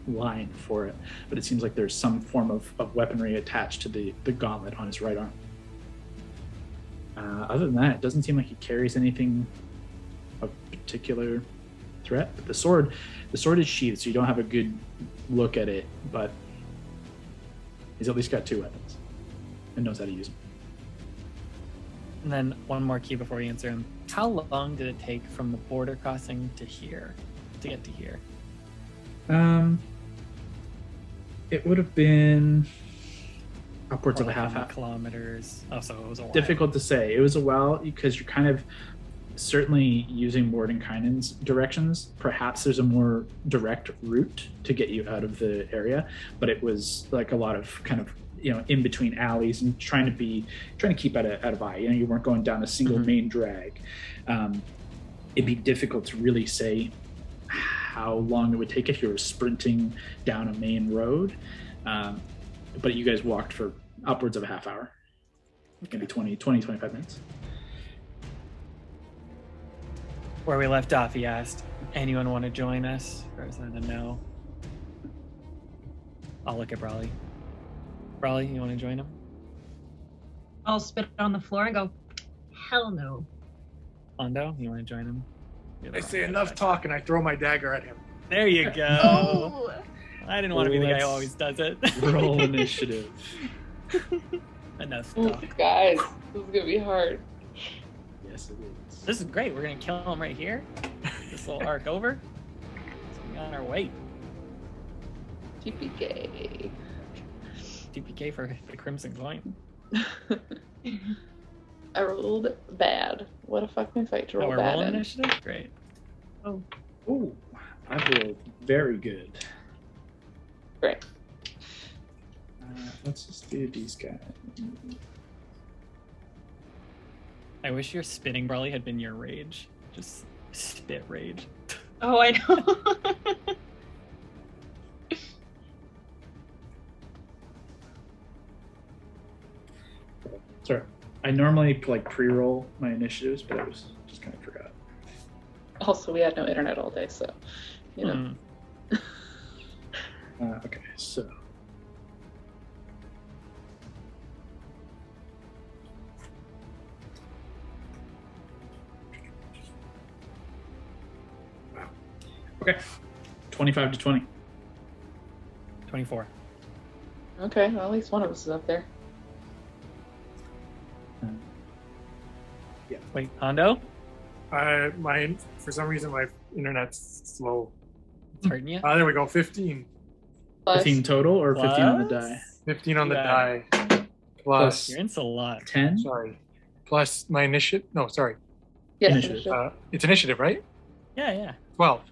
line for it. But it seems like there's some form of weaponry attached to the gauntlet on his right arm. Other than that, it doesn't seem like he carries anything of particular threat. But the sword is sheathed, so you don't have a good look at it, but he's at least got 2 weapons and knows how to use them. And then one more key before we answer him. How long did it take from the border crossing to get to here? It would have been upwards of a half hour. Kilometers. Oh, so it was a while. Difficult to say. It was a while because you're kind of certainly using Mordenkainen's directions. Perhaps there's a more direct route to get you out of the area, but it was like a lot of kind of in between alleys and trying to keep out of eye. You weren't going down a single main drag. It'd be difficult to really say how long it would take if you were sprinting down a main road, but you guys walked for upwards of a half hour, maybe 25 minutes. Where we left off, he asked, anyone want to join us? Or is that a no? I'll look at Brawley. Brawley, you want to join him? I'll spit on the floor and go, hell no. Londo, you want to join him? I say enough talk and I throw my dagger at him. There you go. Oh! I didn't want to be the guy who always does it. Roll initiative. Enough Ooh, talk. guys, this is going to be hard. Yes, it is. This is great. We're going to kill him right here. This little arc over. So we're on our way. TPK. TPK for the Crimson Coin. I rolled bad. What a fucking fight to roll we're bad rolling in. initiative? Great. Oh, Ooh, I rolled very good. great. Let's just do these guys. I wish your spitting Brawley had been your rage. Just spit rage. Oh, I know. Sorry. I normally like pre-roll my initiatives, but I was just kind of forgot. Also, we had no internet all day, so you know. Okay, so. Wow. Okay. 25 to 20. 24. Okay, well, at least one of us is up there. Yeah. Wait, Hondo? For some reason, my internet's slow. It's hurting you? There we go. 15. Plus, 15 total or 15 on the die? 15 on the Yeah. die. Plus, Your int's a lot. 10? sorry. Plus my initiative. No, sorry. yes, initiative. initiative. It's initiative, right? Yeah. 12.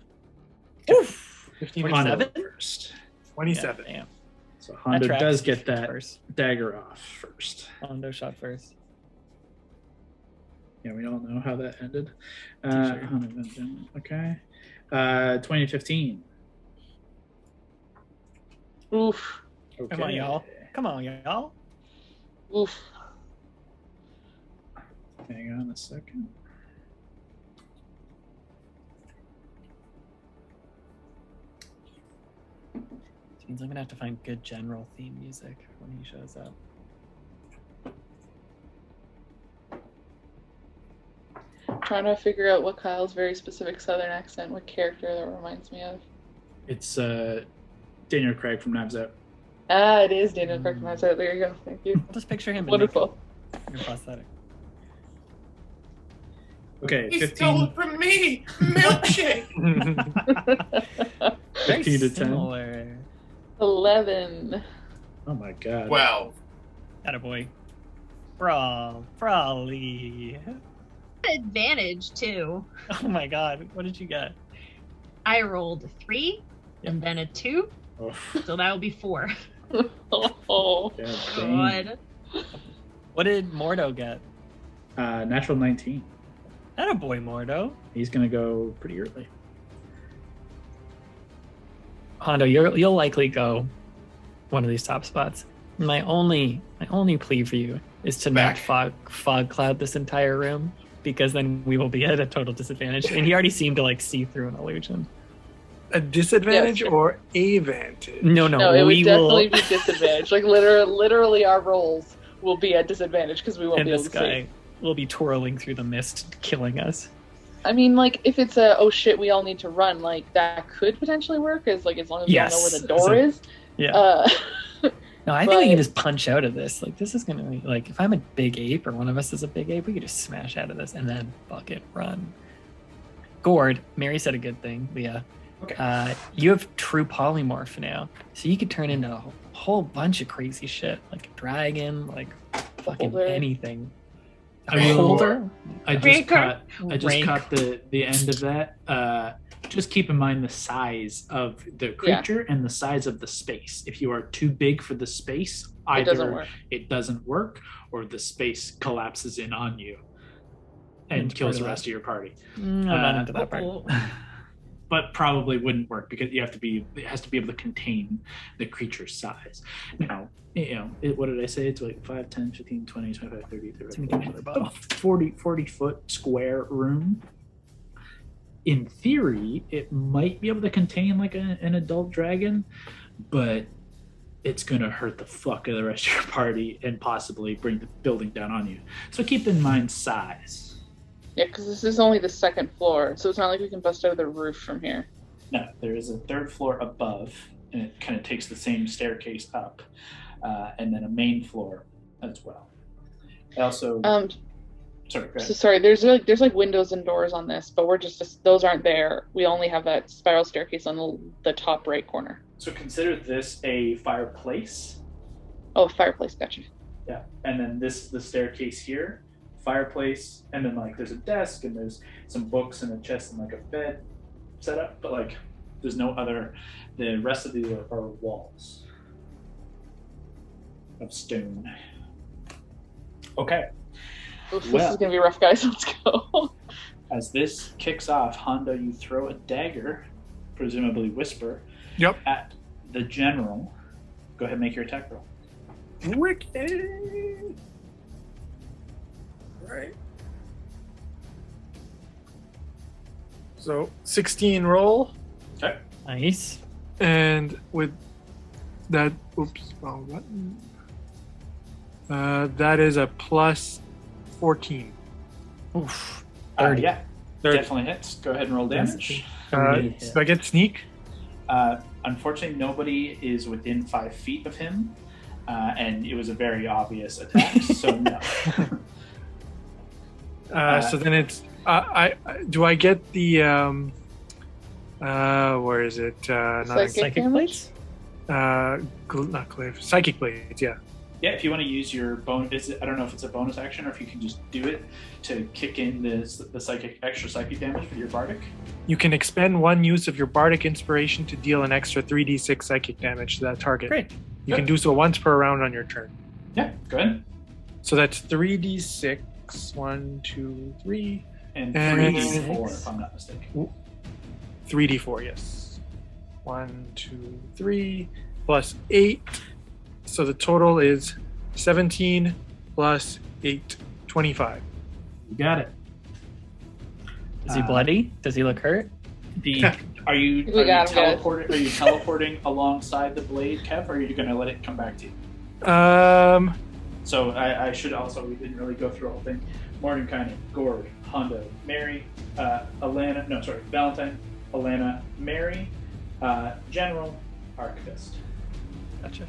Oof. 15 Hondo 27? first. 27. Yeah, damn. So Hondo tracks. does get that First. dagger off first. Hondo shot first. Yeah, we all know how that ended. T-shirt. Hondo went down. Okay. 2015. Oof. Okay. Come on, y'all. Come on, y'all. Oof. Hang on a second. Means I'm gonna have to find good general theme music when he shows up. Trying to figure out what Kyle's very specific Southern accent, what character that reminds me of. It's Daniel Craig from Knives Out. Ah, it is Daniel Craig from Vesaria. There you go. Thank you. I'll just picture him in Wonderful. makeup. Your prosthetic. Okay, He 15. stole it from me! Milkshake! 15 to 10. Similar. 11. Oh my god. 12. Attaboy. Brawly. Advantage too. Oh my god, what did you get? I rolled a 3 and then a 2, Oh, so that would be 4. Oh. god dang. God. What did Mordo get? Natural 19. Attaboy, Mordo. He's gonna go pretty early. Hondo, you'll likely go one of these top spots. My only plea for you is to not fog cloud this entire room, because then we will be at a total disadvantage. And he already seemed to like see through an illusion. A disadvantage Yes. or a vantage? No, No, it would we definitely will. be disadvantage. Like literally, our rolls will be at disadvantage because we won't And be able this to guy see. will be twirling through the mist, killing us. I mean, like if it's a oh shit, we all need to run, like that could potentially work. As long as we all know where the door is. Yeah. No, I think we but- can just punch out of this. Like, this is gonna be like, if I'm a big ape or one of us is a big ape, we could just smash out of this and then fucking run. Gord, Mary said a good thing, Leah. Okay. You have true polymorph now, so you could turn into a whole bunch of crazy shit, like a dragon, like fucking Holder. anything. I will- Holder? I just Raker. caught the end of that. Just keep in mind the size of the creature and the size of the space. If you are too big for the space, It doesn't either work. it doesn't work or the space collapses in on you and Into kills part the of rest of your party. I'm not into that part. Oh, But probably wouldn't work because it has to be able to contain the creature's size. Now, what did I say? It's like 5, 10, 15, 20, 25, 30, It's gonna be another bottle. 40 foot square room. In theory, it might be able to contain like an adult dragon, but it's going to hurt the fuck out of the rest of your party and possibly bring the building down on you. So keep in mind size. Yeah, because this is only the second floor, so it's not like we can bust out of the roof from here. No, there is a third floor above, and it kind of takes the same staircase up, and then a main floor as well. I also, sorry, go So ahead. sorry, there's like windows and doors on this, but we're just those aren't there. We only have that spiral staircase on the top right corner. So consider this a fireplace. Oh, fireplace, gotcha. Yeah, and then the staircase here, fireplace, and then like there's a desk and there's some books and a chest and like a bed set up, but like there's no other. The rest of these are walls of stone. Okay. Oof, this Well. is gonna be rough, guys. Let's go. As this kicks off, Hondo, you throw a dagger, presumably Whisper, Yep. at the general. Go ahead and make your attack roll. Wicked. right. So 16 roll, Okay. Nice. and with that, oops, wrong button. That is a plus 14. Oof. 30. 30. Yeah, 30. definitely hits. Go ahead and roll damage. Do I get sneak? Unfortunately, nobody is within 5 feet of him, and it was a very obvious attack, so no. So then it's do I get the where is it? Not Psychic damage? Blades? not Glyph. Psychic blades, yeah. Yeah, if you want to use your bonus, I don't know if it's a bonus action or if you can just do it to kick in the extra psychic damage for your bardic. You can expend one use of your bardic inspiration to deal an extra 3d6 psychic damage to that target. Great. You can do so once per round on your turn. Yeah, go ahead. So that's 3d6. 1, 2, 3. And And 3d4, if I'm not mistaken. 3d4, yes. 1, 2, 3 plus 8. So the total is 17 plus 8, 25. You got it. Is he bloody? Does he look hurt? Are you got him, guys. teleporting alongside the blade, Kev, or are you going to let it come back to you? So I should also, we didn't really go through the whole thing. Mordenkainen, Gord, Hondo, Mary, Valentine, Alana, Mary, General, Archivist. Gotcha.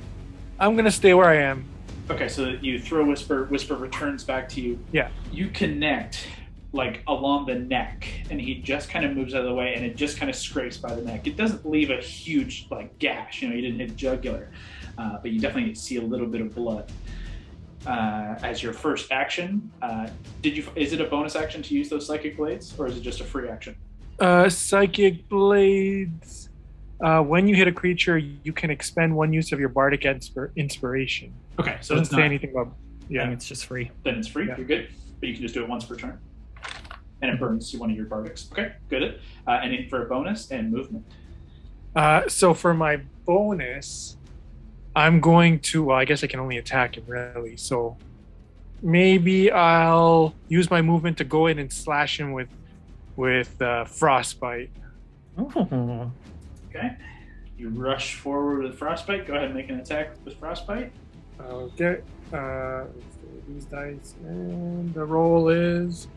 I'm going to stay where I am. Okay, so you throw Whisper returns back to you. Yeah. You connect like along the neck, and he just kind of moves out of the way, and it just kind of scrapes by the neck. It doesn't leave a huge like gash, you didn't hit jugular, but you definitely see a little bit of blood. As your first action, is it a bonus action to use those psychic blades, or is it just a free action? Psychic blades. When you hit a creature, you can expend one use of your bardic inspiration. Okay, so Doesn't it's say not anything about. I Yeah. think it's just free. then it's free. Yeah. You're good, but you can just do it once per turn, and it burns one of your bardics. Okay, good. And for a bonus and movement. So for my bonus, I'm going to. Well, I guess I can only attack him really. So maybe I'll use my movement to go in and slash him with frostbite. Oh. Okay. You rush forward with frostbite. Go ahead and make an attack with frostbite. Okay. These dice, and the roll is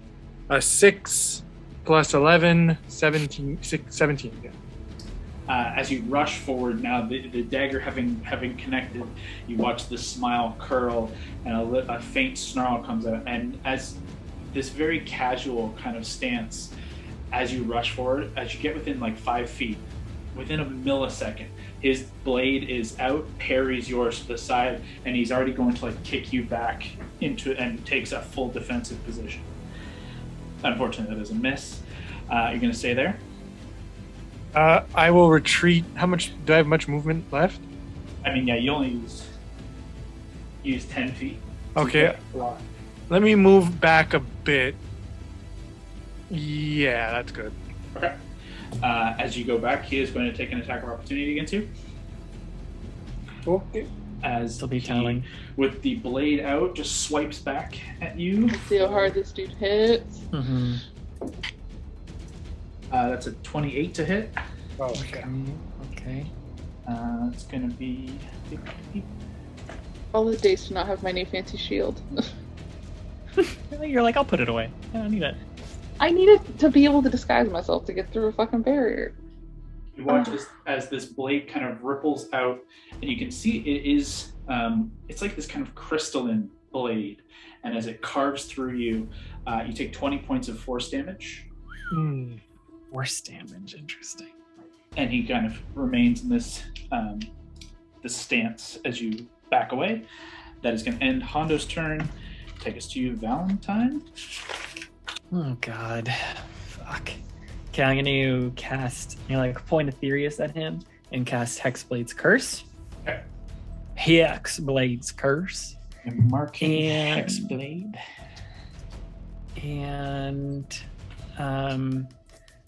a 6 plus 11, 17. 17. Yeah. As you rush forward now, the dagger having connected, you watch the smile curl, and a faint snarl comes out. And as this very casual kind of stance, as you rush forward, as you get within like 5 feet, within a millisecond, his blade is out, parries yours to the side, and he's already going to like kick you back into it and takes a full defensive position. Unfortunately, that is a miss. You're going to stay there? I will retreat. How much do I have? Much movement left? I mean, yeah, you only use 10 feet. Okay. Fly. Let me move back a bit. Yeah, that's good. Okay. As you go back, he is going to take an attack of opportunity against you. Okay. As Still be he, telling. with the blade out, just swipes back at you. Let's see how hard this dude hits. Mm-hmm. That's a 28 to hit. Oh, okay. Okay. It's going to be... All the days to not have my new fancy shield. You're like, I'll put it away. I don't need it. I needed to be able to disguise myself to get through a fucking barrier. You watch as this blade kind of ripples out, and you can see it is... it's like this kind of crystalline blade. And as it carves through you, you take 20 points of force damage. Force damage, interesting. And he kind of remains in this stance as you back away. That is going to end Hondo's turn. Take us to you, Valentine. Oh god, fuck. Okay, I'm gonna cast, point Aetherius at him and cast Hexblade's Curse. Okay. Hexblade's Curse. And marking And- Hexblade. And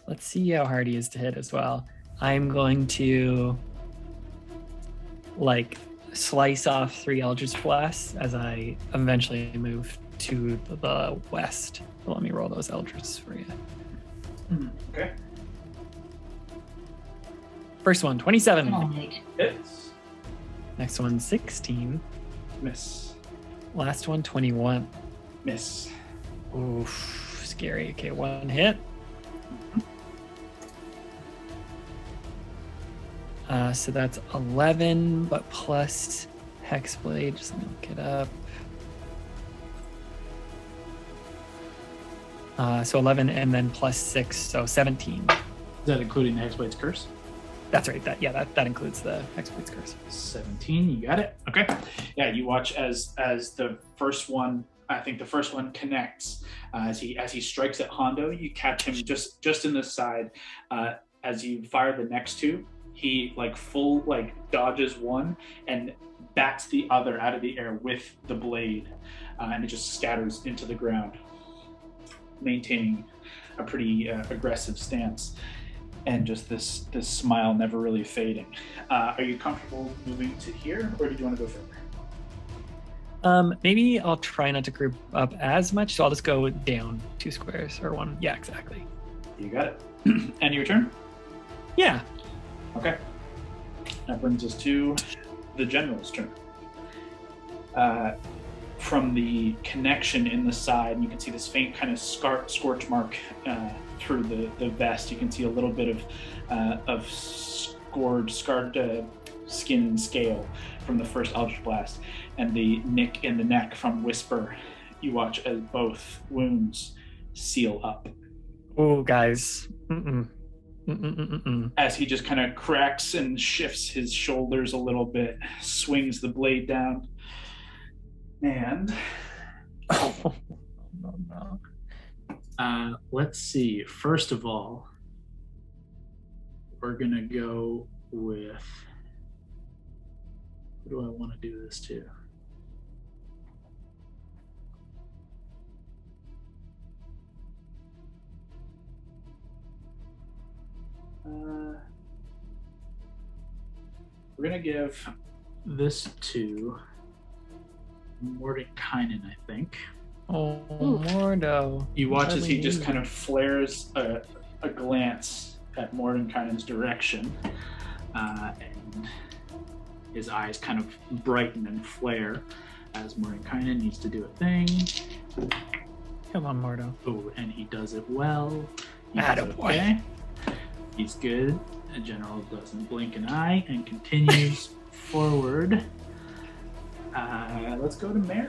let's see how hard he is to hit as well. I'm going to slice off 3 Eldritch Blasts as I eventually move to the west. So let me roll those Eldritch for you. Okay. First one, 27. Hits. Next one, 16. Miss. Last one, 21. Miss. Oof, scary. Okay, 1 hit. So that's 11, but plus Hexblade. Just let me look it up. So 11 and then plus 6, so 17. Is that including the Hexblade's curse? That's right. That includes the Hexblade's curse. 17, you got it. Okay. Yeah, you watch as the first one, I think the first one connects. As he strikes at Hondo, you catch him just in the side. As you fire the next 2, he dodges one and bats the other out of the air with the blade, and it just scatters into the ground, maintaining a pretty aggressive stance, and just this smile never really fading. Are you comfortable moving to here, or did you want to go further? Maybe I'll try not to group up as much, so I'll just go down 2 squares or 1. Yeah, exactly. You got it. And your turn? Yeah. Okay. That brings us to the general's turn. From the connection in the side, you can see this faint kind of scorch mark through the vest. You can see a little bit of scarred skin and scale from the first Eldritch Blast, and the nick in the neck from Whisper. You watch as both wounds seal up. Oh, guys. As he just kind of cracks and shifts his shoulders a little bit, swings the blade down, and let's see. First of all, we're gonna go with, who do I want to do this to? We're gonna give this to Mordenkainen, I think. Oh, Mordo. You watch as he just kind of flares a glance at Mordenkainen's direction, and his eyes kind of brighten and flare as Mordenkainen needs to do a thing. Come on, Mordo. Oh, and he does it well. He's Attaboy. okay. He's good. The general doesn't blink an eye and continues forward. Let's go to Mary.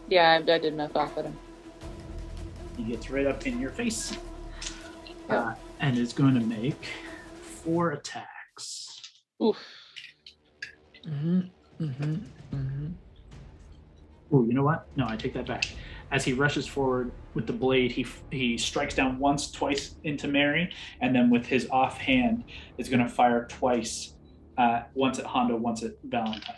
Yeah, I did mouth off at him. He gets right up in your face, Yep. and is going to make 4 attacks. Oof. Oh, you know what? No, I take that back. As he rushes forward with the blade, he strikes down once, twice into Mary, and then with his offhand is going to fire twice, once at Hondo, once at Valentine,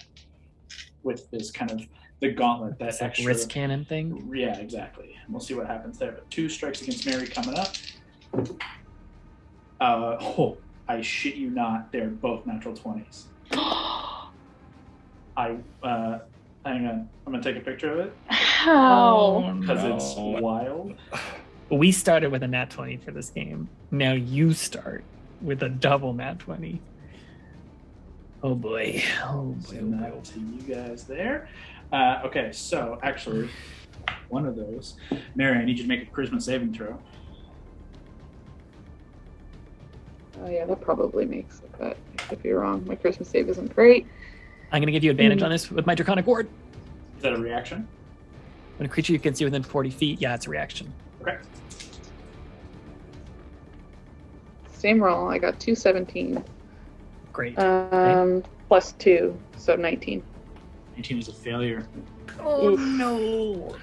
with this kind of the gauntlet, that extra wrist cannon thing. Yeah, exactly. We'll see what happens there. But 2 strikes against Mary coming up. I shit you not, they're both natural 20s. Hang on, I'm gonna take a picture of it How? because it's wild. We started with a nat 20 for this game. Now you start with a double nat 20. Oh boy. Send that to you guys there. Okay, so actually, one of those. Mary, I need you to make a charisma saving throw. Oh yeah, that probably makes it, but I could be wrong. My Christmas save isn't great. I'm going to give you advantage on this with my Draconic Ward. Is that a reaction? When a creature you can see within 40 feet, yeah, it's a reaction. Okay. Same roll. I got 217. Great. Plus 2, so 19. 19 is a failure. Oh, Oof. no.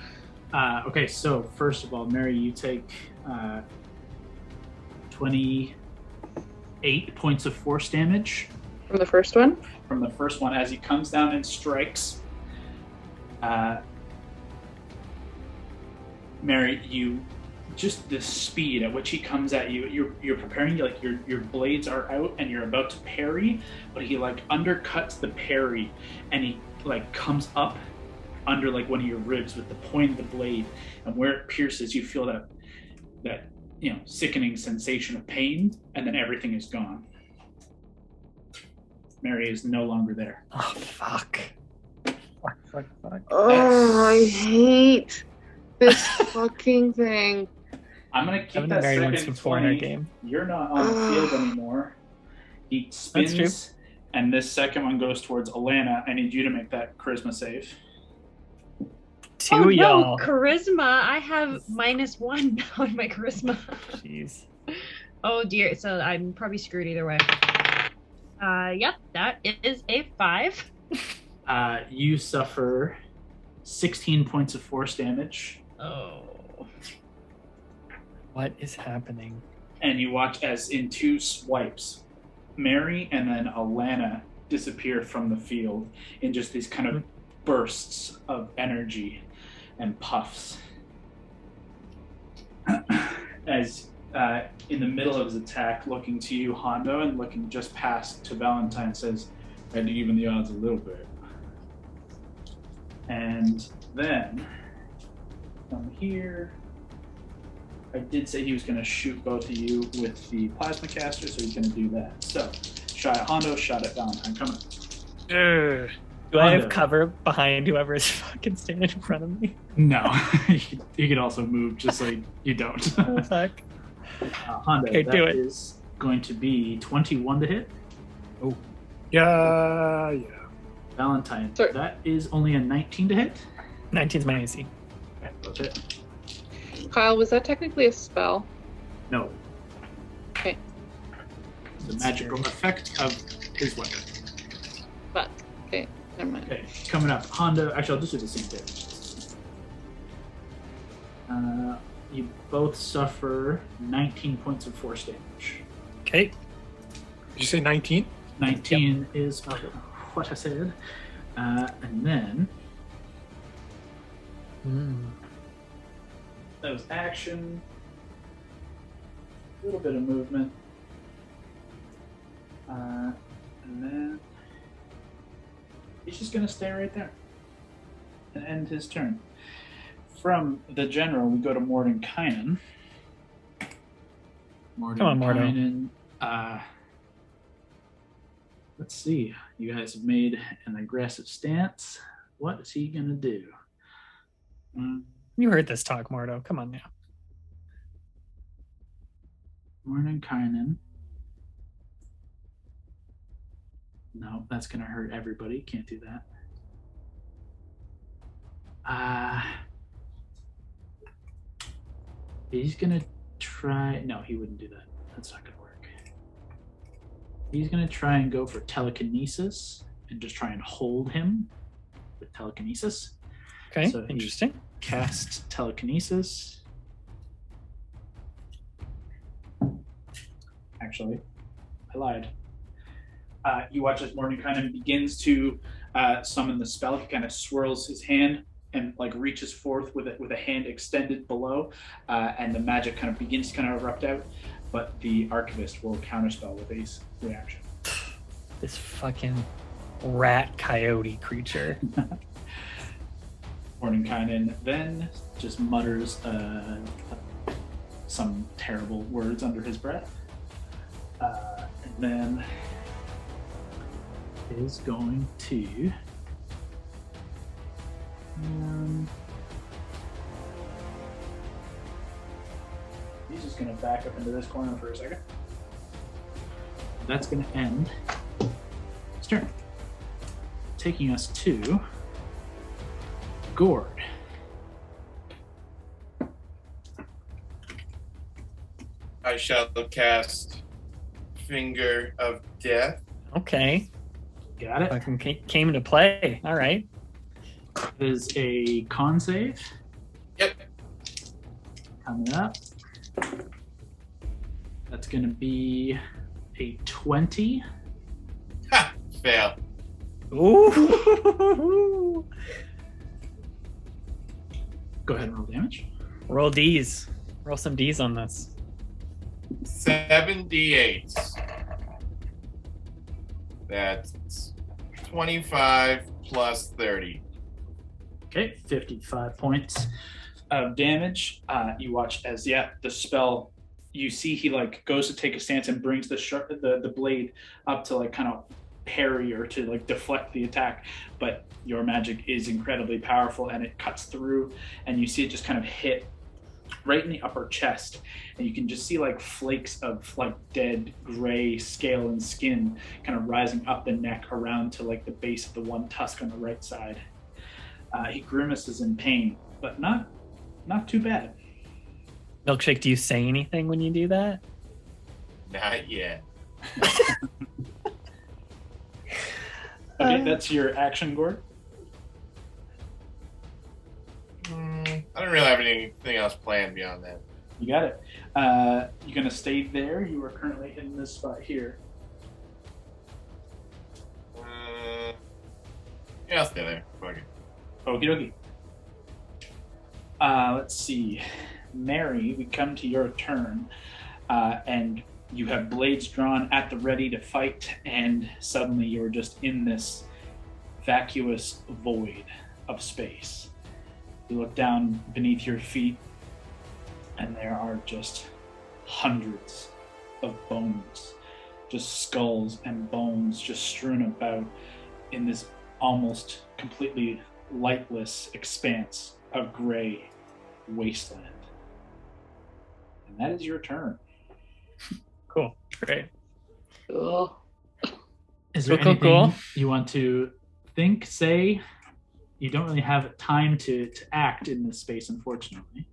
Okay, so first of all, Mary, you take 28 points of force damage. From the first one? From the first one, as he comes down and strikes. Mary, you just the speed at which he comes at you. You're preparing, like your blades are out and you're about to parry, but he like undercuts the parry and he like comes up under like one of your ribs with the point of the blade, and where it pierces, you feel that sickening sensation of pain, and then everything is gone. Mary is no longer there. Oh, fuck. Fuck. Oh, I hate this fucking thing. I'm going to keep Haven't that Mary once second before in our 20. game. You're not on the field anymore. He spins, and this second one goes towards Alana. I need you to make that charisma save. Two y'all. No, charisma. I have -1 now in my charisma. Jeez. Oh dear. So I'm probably screwed either way. Yep, that is a 5. You suffer 16 points of force damage. Oh. What is happening? And you watch as in 2 swipes, Mary and then Alana disappear from the field in just these kind of bursts of energy and puffs. As in the middle of his attack, looking to you, Hondo, and looking just past to Valentine, says, "I had to even the odds a little bit." And then from here, I did say he was going to shoot both of you with the plasma caster, so he's going to do that. So, shot at Hondo, shot at Valentine. Coming. Do I have cover behind whoever is fucking standing in front of me? No. You could also move just so you don't. Oh, fuck. Hondo, Okay, do it. Is going to be 21 to hit. Oh. Yeah. Valentine, Sorry. that is only a 19 to hit. 19's my AC. Okay, that's it. Kyle, was that technically a spell? No. Okay. The magical effect of his weapon. But, okay, never mind. Okay, coming up. Hondo, actually, I'll just do the same damage. You both suffer 19 points of force damage. Okay. Did you say 19? 19 is what I said. And then that was action. A little bit of movement. And then he's just going to stay right there and end his turn. From the general, we go to Mordenkainen. Come on, Mordo. Let's see. You guys have made an aggressive stance. What is he going to do? You heard this talk, Mordo. Come on now. Mordenkainen. No, that's going to hurt everybody. Can't do that. He's going to try... No, he wouldn't do that. That's not going to work. He's going to try and go for telekinesis and just try and hold him with telekinesis. Okay, So he interesting. Cast telekinesis. Actually, I lied. You watch as Mordenkainen begins to summon the spell. He kind of swirls his hand and like reaches forth with a hand extended below, and the magic kind of begins to kind of erupt out. But the Archivist will counterspell with a reaction. This fucking rat coyote creature. Mordenkainen then just mutters some terrible words under his breath, and then is going to he's just going to back up into this corner for a second. That's going to end his turn, taking us to Gord. I shall cast Finger of Death. Okay. Got it. Fucking came into play. All right. It is a con save. Yep. Coming up. That's going to be a 20. Ha! Fail. Ooh. Go ahead and roll damage. Roll D's. Roll some D's on this. 7d8s. That's 25 plus 30. Okay, 55 points of damage. You watch as the spell. You see he like goes to take a stance and brings the blade up to like kind of parry or to like deflect the attack, but your magic is incredibly powerful and it cuts through, and you see it just kind of hit right in the upper chest, and you can just see like flakes of like dead gray scale and skin kind of rising up the neck around to like the base of the one tusk on the right side. He grimaces in pain, but not too bad. Milkshake, do you say anything when you do that? Not yet. Okay, that's your action, Gord. I don't really have anything else planned beyond that. You got it. You're going to stay there. You are currently in this spot here. Yeah, I'll stay there. Fuck it. Okie dokie. Let's see. Mary, we come to your turn, and you have blades drawn at the ready to fight, and suddenly you're just in this vacuous void of space. You look down beneath your feet, and there are just hundreds of bones, just skulls and bones just strewn about in this almost completely lightless expanse of gray wasteland. And that is your turn. Cool. Great. Cool. Is there anything you want to think, say? You don't really have time to act in this space, unfortunately.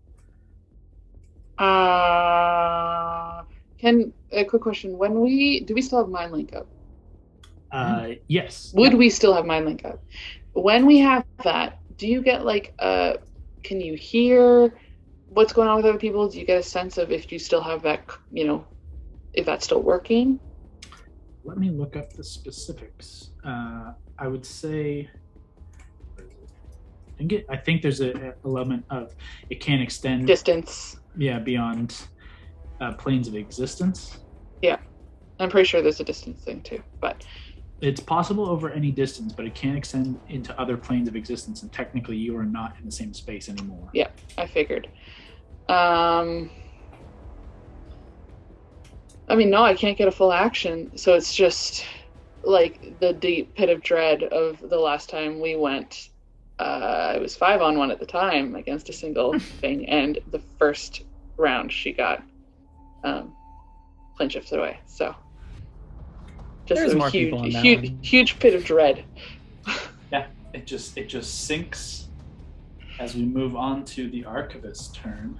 A quick question. Do we still have Mind Link up? Yes. Would we still have Mind Link up? When we have that, do you get like can you hear what's going on with other people? Do you get a sense of if you still have that, if that's still working? Let me look up the specifics. I would say, I think there's an element of it can extend distance. Yeah, beyond planes of existence. Yeah, I'm pretty sure there's a distance thing too, but it's possible over any distance, but it can extend into other planes of existence, and technically you are not in the same space anymore. Yeah, I figured. No, I can't get a full action, so it's just like the deep pit of dread of the last time we went. It was 5-on-1 at the time against a single thing, and the first round she got plane shifted away. So just There's a more people on that one. huge pit of dread. Yeah, it just sinks as we move on to the Archivist's turn.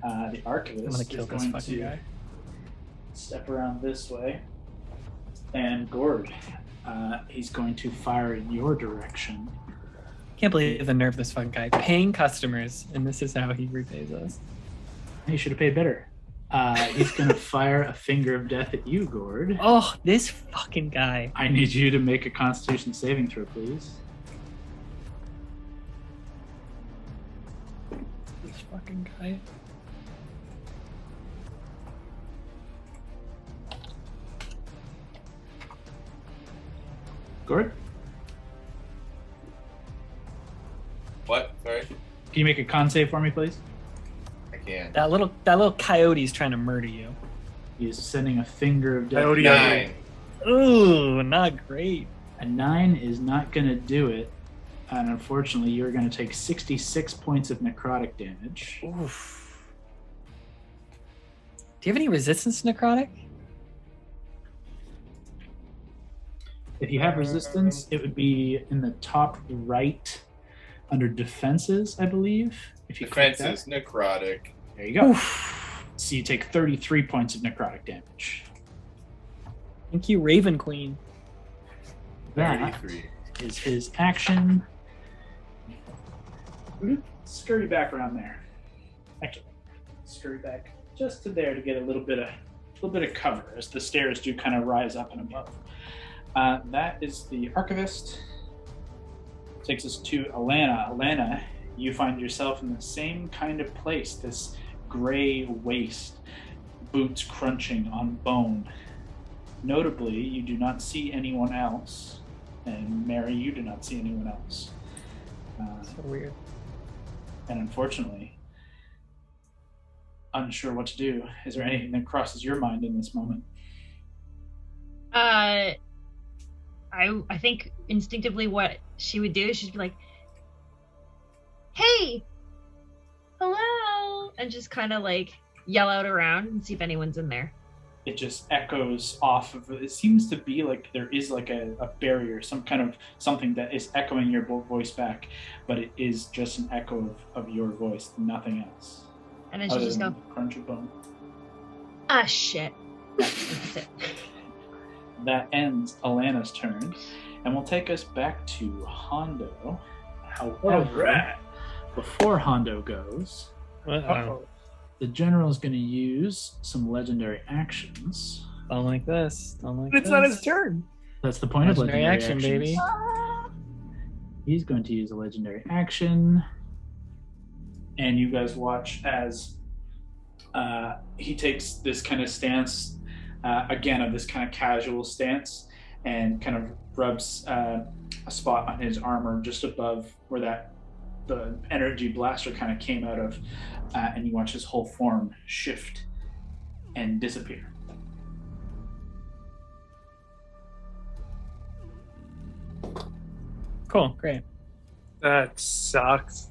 The Archivist is going to step around this way, and Gord, he's going to fire in your direction. Can't believe the nerve of this fucking guy. Paying customers, and this is how he repays us. He should have paid better. He's going to fire a finger of death at you, Gord. Oh, this fucking guy. I need you to make a Constitution saving throw, please. This fucking guy. Gord? What? Sorry? Can you make a con save for me, please? I can. That little coyote's trying to murder you. He is sending a finger of death. Coyote. 9. Ooh, not great. A 9 is not going to do it. And unfortunately, you're going to take 66 points of necrotic damage. Oof. Do you have any resistance to necrotic? If you have resistance, it would be in the top right under defenses, I believe. If you click that. Defenses, necrotic. There you go. Oof. So you take 33 points of necrotic damage. Thank you, Raven Queen. That 33. is his action. Scurry back around there. Actually, scurry back just to there to get a little bit of cover as the stairs do kind of rise up and above. That is the Archivist. Takes us to Alana. Alana, you find yourself in the same kind of place, this gray waste, boots crunching on bone. Notably, you do not see anyone else, and Mary, you do not see anyone else. So weird. And unfortunately, unsure what to do. Is there anything that crosses your mind in this moment? I think instinctively what she would do is she'd be like, "Hey, hello," and just kind of like yell out around and see if anyone's in there. It just echoes off of it. Seems to be like there is like a barrier, some kind of something that is echoing your voice back, but it is just an echo of your voice, nothing else. And then she just go, crunch of bone. "Ah, shit." That's it. That ends Alana's turn, and will take us back to Hondo. However, before Hondo goes, the general is going to use some legendary actions. Don't like this. Don't like But it's this. not his turn. That's the point Legendary of action, legendary actions. baby. He's going to use a legendary action, and you guys watch as he takes this kind of stance, again, of this kind of casual stance, and kind of rubs a spot on his armor just above where the energy blaster kind of came out of, and you watch his whole form shift and disappear. Cool, great. That sucks.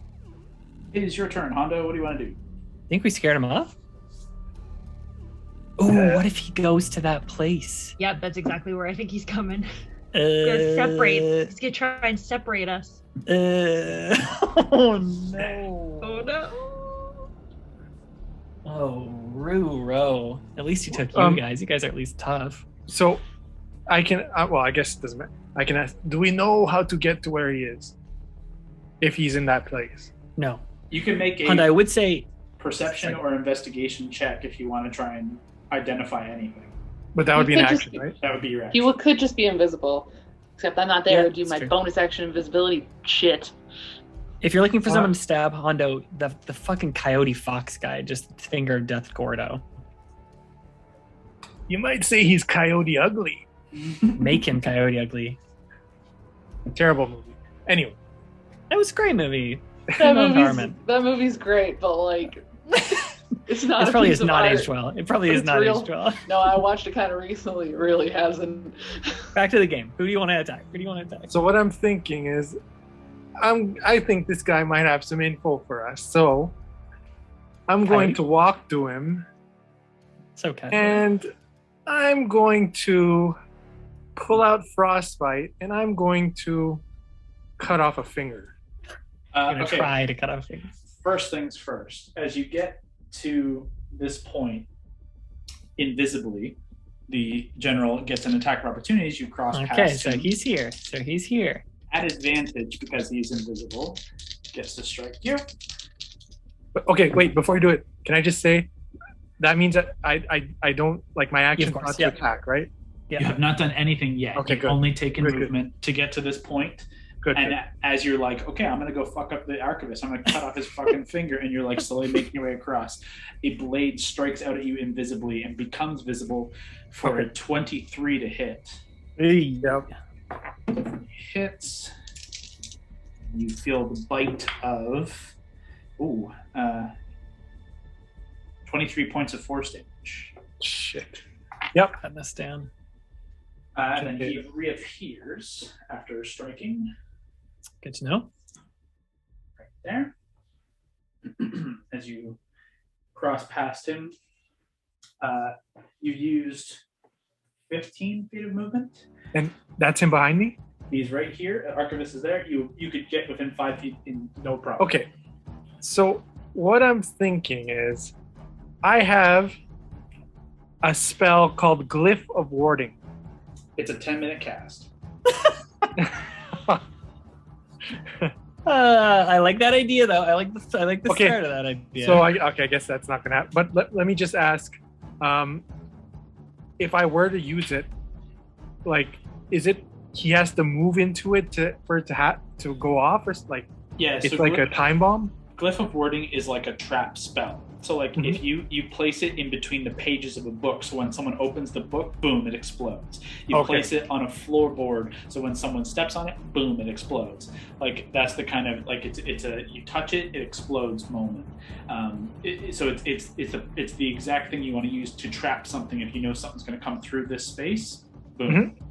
It is your turn, Hondo. What do you want to do? Think we scared him off? Oh, what if he goes to that place? Yep, that's exactly where I think he's coming. He's gonna separate. He's gonna try and separate us. Oh no. Oh no. Oh, Roo. At least he took you guys. You guys are at least tough. So, I can. Well, I guess it doesn't matter. I can ask. Do we know how to get to where he is? If he's in that place. No. You can make And I would say perception or investigation check if you want to try and identify anything. But that would be an could just action, be- right? That would be your action. You could just be invisible. Except I'm not there Yeah, to do it's my true. bonus action invisibility shit. if you're looking for someone to stab, Hondo, the fucking coyote fox guy just fingered Death Gordo. You might say he's Coyote Ugly. Make him coyote ugly. Terrible movie. Anyway, That was a great movie. That movie's great, but like, it's not. It probably is is not aged well. It probably But is it's not real. aged well. No, I watched it kind of recently. It really hasn't. Back to the game. Who do you want to attack? so what I'm thinking is, I think this guy might have some info for us. So I'm going to walk to him, So casual. and I'm going to pull out Frostbite, and I'm going to cut off a finger. I'm gonna Okay. try to cut off things. First things first. As you get to this point, invisibly, the general gets an attack of opportunity as you cross Okay, past so him. he's here. At advantage, because he's invisible, gets to strike you. But, okay, wait, before you do it, can I just say, that means that I don't, like, my action course, not yeah. to attack, right? Yeah. You have not done anything yet. Okay, You've good. only taken Good, good. movement to get to this point. Good. And as you're like, okay, I'm going to go fuck up the Archivist. I'm going to cut off his fucking finger. And you're like slowly making your way across. A blade strikes out at you invisibly and becomes visible for a 23 to hit. Yep. Hits. You feel the bite of 23 points of force damage. Shit. Cutting this down. And then he reappears after striking Good to know. right there. As you cross past him, you used 15 feet of movement. And that's him behind me? He's right here. Archivist is there. You could get within 5 feet in no problem. Okay. So what I'm thinking is, I have a spell called Glyph of Warding. It's a 10-minute cast. I like that idea though. I like the Okay. start of that idea. So I guess that's not gonna happen. But let me just ask, if I were to use it, like, is it he has to move into it for it to go off, or like Yeah, it's so like a time bomb? Glyph of Warding is like a trap spell. So like if you place it in between the pages of a book, so when someone opens the book, boom, it explodes. You place it on a floorboard, so when someone steps on it, boom, it explodes. Like that's the kind of like it's a you touch it, it explodes moment. So it's the exact thing you want to use to trap something. If you know something's going to come through this space, boom. Mm-hmm.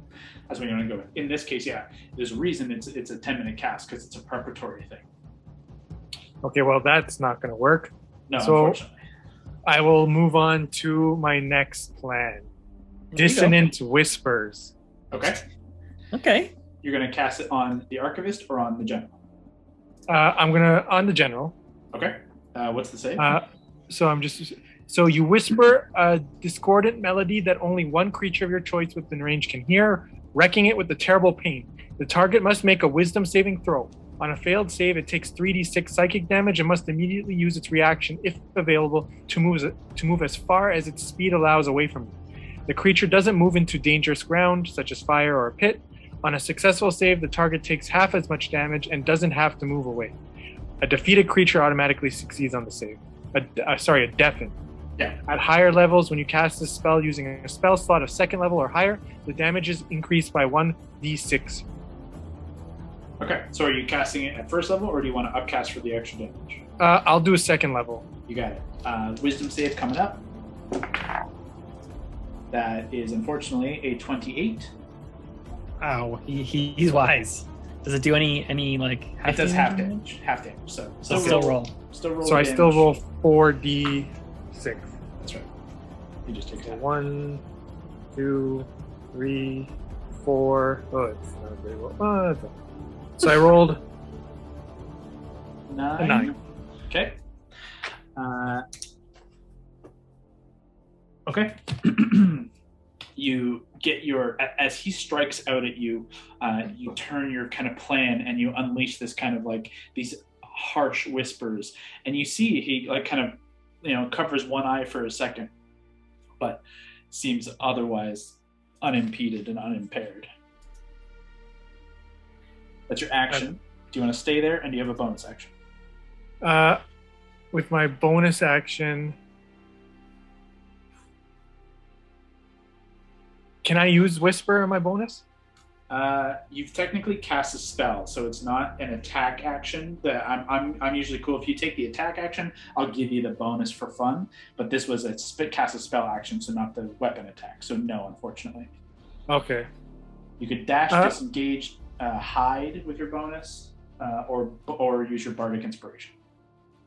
That's what you want to go with. In this case, yeah, there's a reason it's a 10-minute cast because it's a preparatory thing. Okay, well that's not going to work. No, so unfortunately. I will move on to my next plan. Dissonant Whispers. Okay. Okay. You're going to cast it on the Archivist or on the General? I'm going to on the General. Okay. What's the save? So you whisper a discordant melody that only one creature of your choice within range can hear, wrecking it with a terrible pain. The target must make a wisdom saving throw. On a failed save, it takes 3d6 psychic damage and must immediately use its reaction, if available, to move as far as its speed allows away from you. The creature doesn't move into dangerous ground, such as fire or a pit. On a successful save, the target takes half as much damage and doesn't have to move away. A defeated creature automatically succeeds on the save. A deafen. Yeah. At higher levels, when you cast this spell using a spell slot of 2nd level or higher, the damage is increased by 1d6. Okay, so are you casting it at 1st level, or do you want to upcast for the extra damage? I'll do a 2nd level. You got it. Wisdom save coming up. That is unfortunately a 28. Oh, he's wise. Does it do any like? It does half damage. Half damage. So still roll. Still roll. So I still roll 4d6. That's right. You just take that. 1, 2, 3, 4. Oh, it's not very well. So I rolled 9. A 9. Okay. Okay. You get as he strikes out at you, you turn your kind of plan and you unleash this kind of like these harsh whispers, and you see he like kind of covers one eye for a second, but seems otherwise unimpeded and unimpaired. That's your action. Do you want to stay there, and do you have a bonus action? With my bonus action, can I use Whisper on my bonus? You've technically cast a spell, so it's not an attack action. I'm usually cool if you take the attack action, I'll give you the bonus for fun. But this was cast a spell action, so not the weapon attack. So no, unfortunately. Okay. You could dash, disengage, hide with your bonus, or use your bardic inspiration.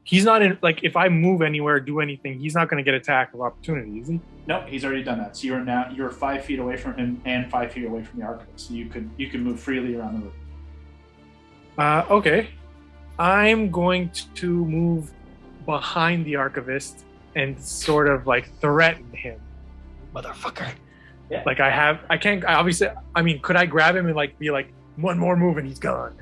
He's not in, like, if I move anywhere, do anything, he's not going to get attack of opportunity, is he? No, he's already done that. So you're 5 feet away from him and 5 feet away from the Archivist. So you can move freely around the room. Okay. I'm going to move behind the Archivist and sort of like threaten him. Motherfucker. Yeah. Like could I grab him and like be like, one more move and he's gone?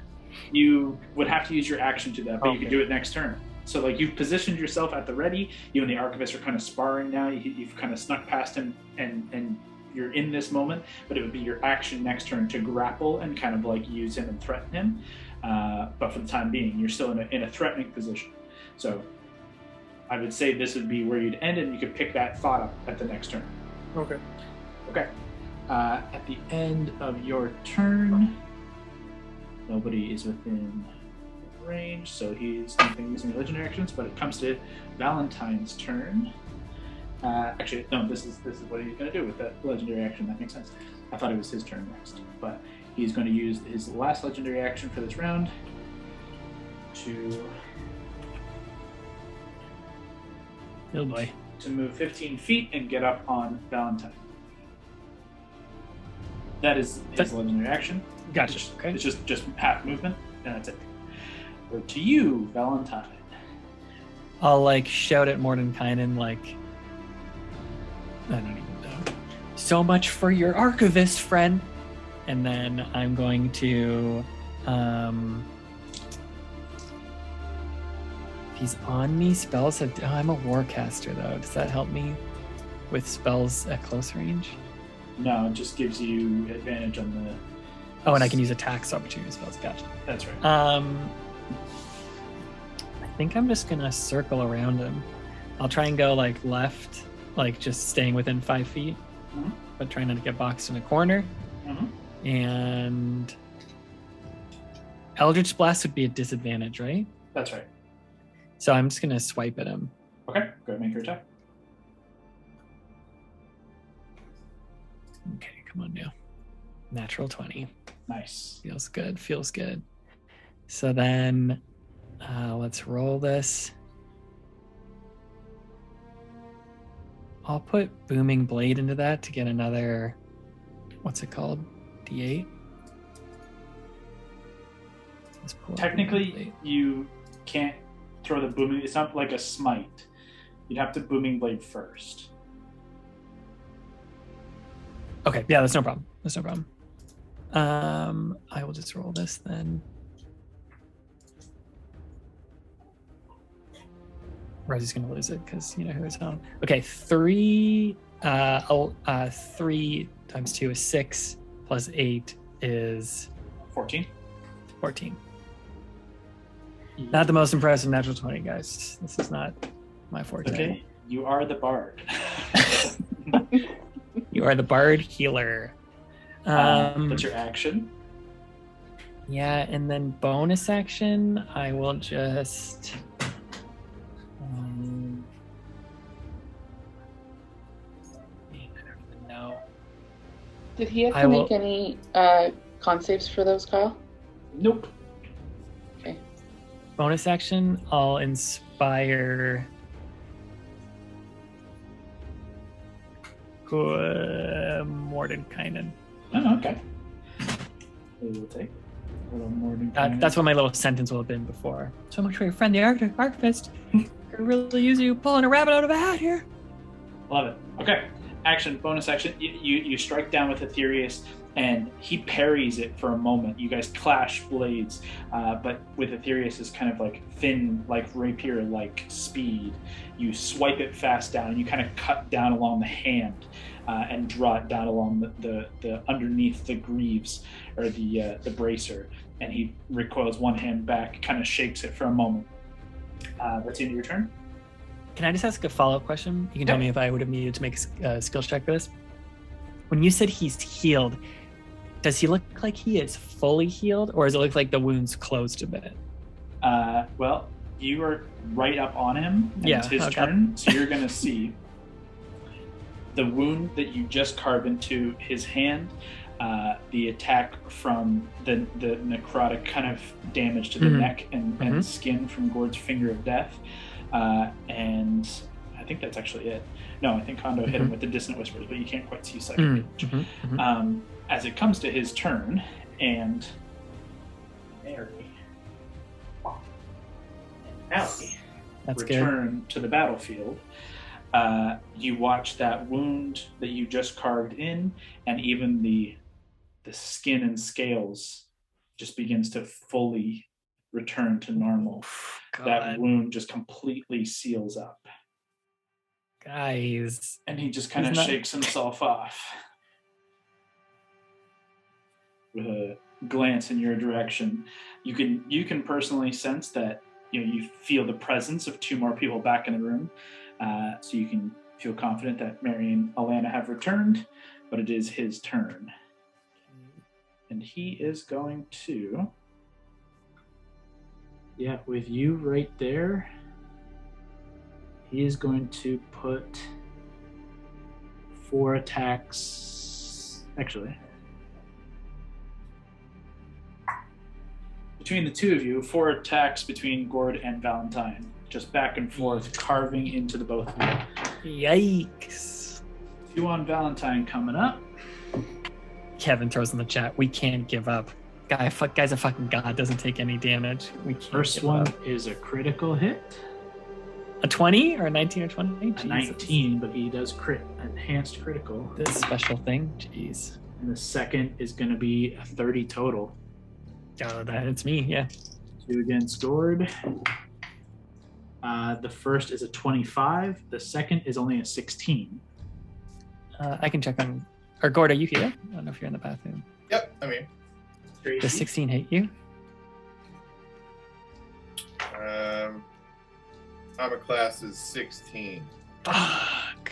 You would have to use your action to that, but you Okay. can do it next turn. So like you've positioned yourself at the ready. You and the Archivist are kind of sparring now. You've kind of snuck past him and you're in this moment, but it would be your action next turn to grapple and kind of like use him and threaten him. But for the time being, you're still in a threatening position. So I would say this would be where you'd end it, and you could pick that thought up at the next turn. Okay. Okay. At the end of your turn, nobody is within range, so he's not using legendary actions, but it comes to Valentine's turn. Actually, no, this is what he's going to do with that legendary action. That makes sense. I thought it was his turn next, but he's going to use his last legendary action for this round to Oh boy. move 15 feet and get up on Valentine. That is his legendary action. Gotcha. Okay. It's just half movement, and that's it. Or to you, Valentine. I'll like shout at Mordenkainen like, I don't even know. So much for your Archivist, friend. And then I'm going to, if he's on me, spells have, I'm a warcaster though. Does that help me with spells at close range? No, it just gives you advantage on the... Oh, and I can use attacks, opportunity spells. Gotcha. That's right. I think I'm just gonna circle around him. I'll try and go like left, like just staying within 5 feet, but trying not to get boxed in a corner. And Eldritch Blast would be a disadvantage, right? That's right. So I'm just gonna swipe at him. Okay, go ahead and make your attack. Okay, come on now. Natural 20. Nice. Feels good. Feels good. So then, let's roll this. I'll put Booming Blade into that to get another, what's it called? D8? Let's pull up Technically, Booming Blade. you can't throw the booming. It's not like a smite. You'd have to Booming Blade first. Okay, yeah, that's no problem. That's no problem. I will just roll this then. Rosie's gonna lose it because you know who it's on. Okay, 3 times 2 is 6, plus 8 is 14. 14. Not the most impressive natural 20, guys. This is not my forte. Okay, you are the bard. You are the bard healer. That's your action. Yeah, and then bonus action, I will just. I don't even know. Did he have I to will- make any con saves for those, Kyle? Nope. Okay. Bonus action, I'll inspire. Mordenkainen. Oh, okay. We will take a little more than That's what my little sentence will have been before. So much for your friend, the Archivist. Could really use you pulling a rabbit out of a hat here. Love it. Okay. Action, bonus action. You strike down with Aetherius, and he parries it for a moment. You guys clash blades, but with Aetherius' kind of like thin, like rapier-like speed, you swipe it fast down, and you kind of cut down along the hand and draw it down along the underneath the greaves or the bracer, and he recoils one hand back, kind of shakes it for a moment. That's the end of your turn. Can I just ask a follow-up question? You can tell me if I would have needed to make a skills check for this. When you said he's healed, does he look like he is fully healed, or does it look like the wound's closed a bit? Well, you are right up on him, and it's his okay. turn, so you're going to see the wound that you just carved into his hand, the attack from the necrotic kind of damage to the neck and skin from Gord's Finger of Death, and I think that's actually it. No, I think Kondo hit him with the Dissonant Whispers, but you can't quite see second damage. As it comes to his turn, and Mary and Allie return to the battlefield, you watch that wound that you just carved in, and even the skin and scales just begins to fully return to normal. That wound just completely seals up. Guys. And he just kind of shakes himself off with a glance in your direction. You can personally sense that you feel the presence of 2 more people back in the room, so you can feel confident that Mary and Alana have returned, but it is his turn. And he is going to... Yeah, with you right there, he is going to put 4 attacks... Actually, between the two of you, 4 attacks between Gord and Valentine. Just back and forth, carving into the both of you. Yikes. 2 on Valentine coming up. Kevin throws in the chat, we can't give up. Guy's a fucking god, doesn't take any damage. We can't First give one up. is a critical hit. A 20 or a 19 or 20? A 19, but he does crit. Enhanced critical. This special thing? Jeez. And the second is going to be a 30 total. Oh, it's me, yeah. 2 against Gord. The first is a 25. The second is only a 16. I can check on... Or Gord, are you here? I don't know if you're in the bathroom. Yep, I mean, Does 16 hit you? armor class is 16. Fuck.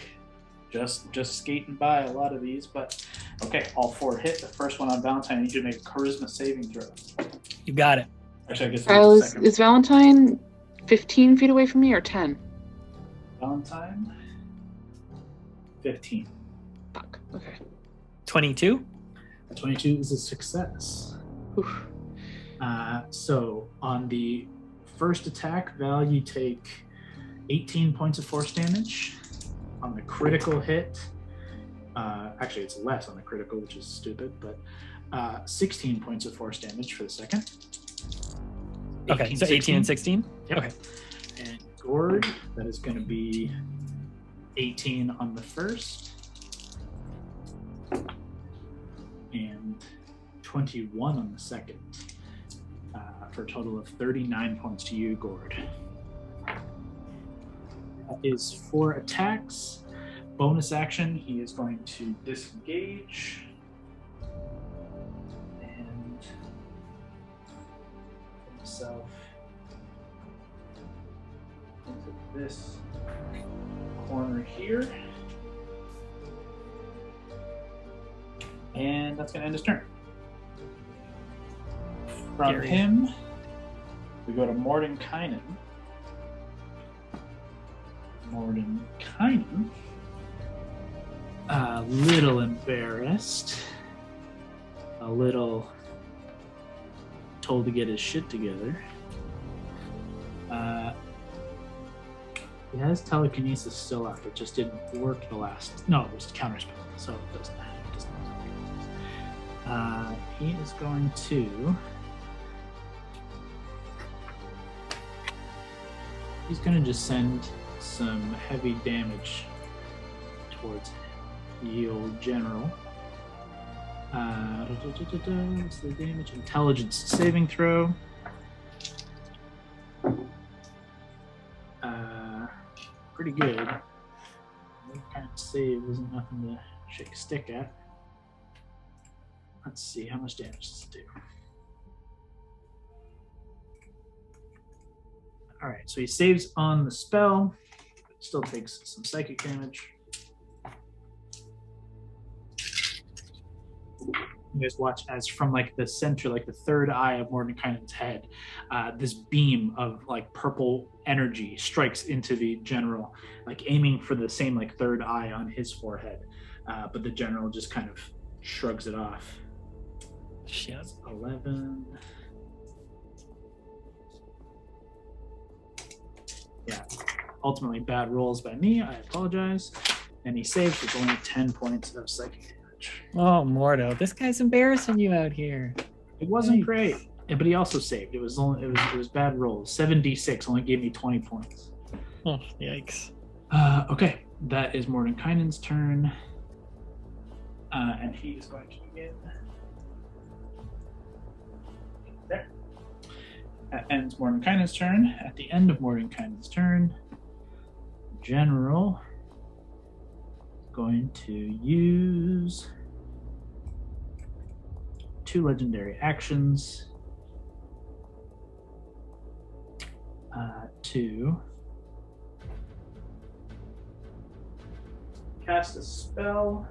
Just skating by a lot of these, but okay, all 4 hit. The first one on Valentine, I need you to make a charisma saving throw. You got it. Actually, I guess the second. Is Valentine 15 feet away from me or 10? Valentine 15. Fuck. Okay. 22. A 22 is a success. Oof. So on the first attack, Val, you take 18 points of force damage. On the critical hit, actually it's less on the critical, which is stupid, but 16 points of force damage for the second. Okay, so 18 and 16? Yep. Okay. And Gord, that is going to be 18 on the first. And 21 on the second. For a total of 39 points to you, Gord. That is 4 attacks. Bonus action, he is going to disengage. And put himself into this corner here. And that's going to end his turn. From him, we go to Mordenkainen. Mordenkainen, a little embarrassed, a little told to get his shit together. He has telekinesis still up. It just didn't work the last. No, it was counterspell, so it doesn't. He is going to. He's going to just send some heavy damage towards the old general. What's the damage? Intelligence saving throw. Pretty good. That kind of save isn't nothing to shake a stick at. Let's see, how much damage does it do? Alright, so he saves on the spell, but still takes some psychic damage. You guys watch as from like the center, like the third eye of Mordenkainen's head, this beam of like purple energy strikes into the general, like aiming for the same like third eye on his forehead. But the general just kind of shrugs it off. Shit. 11. Yeah, ultimately bad rolls by me. I apologize. And he saves with only 10 points of psychic damage. Oh, Mordo, this guy's embarrassing you out here. It wasn't great, but he also saved. It was bad rolls. 7d6 only gave me 20 points. Oh, yikes. Okay, that is Mordenkainen's turn, and he is going to begin. There. That ends Mordenkainen's turn. At the end of Mordenkainen's turn, General is going to use 2 legendary actions to cast a spell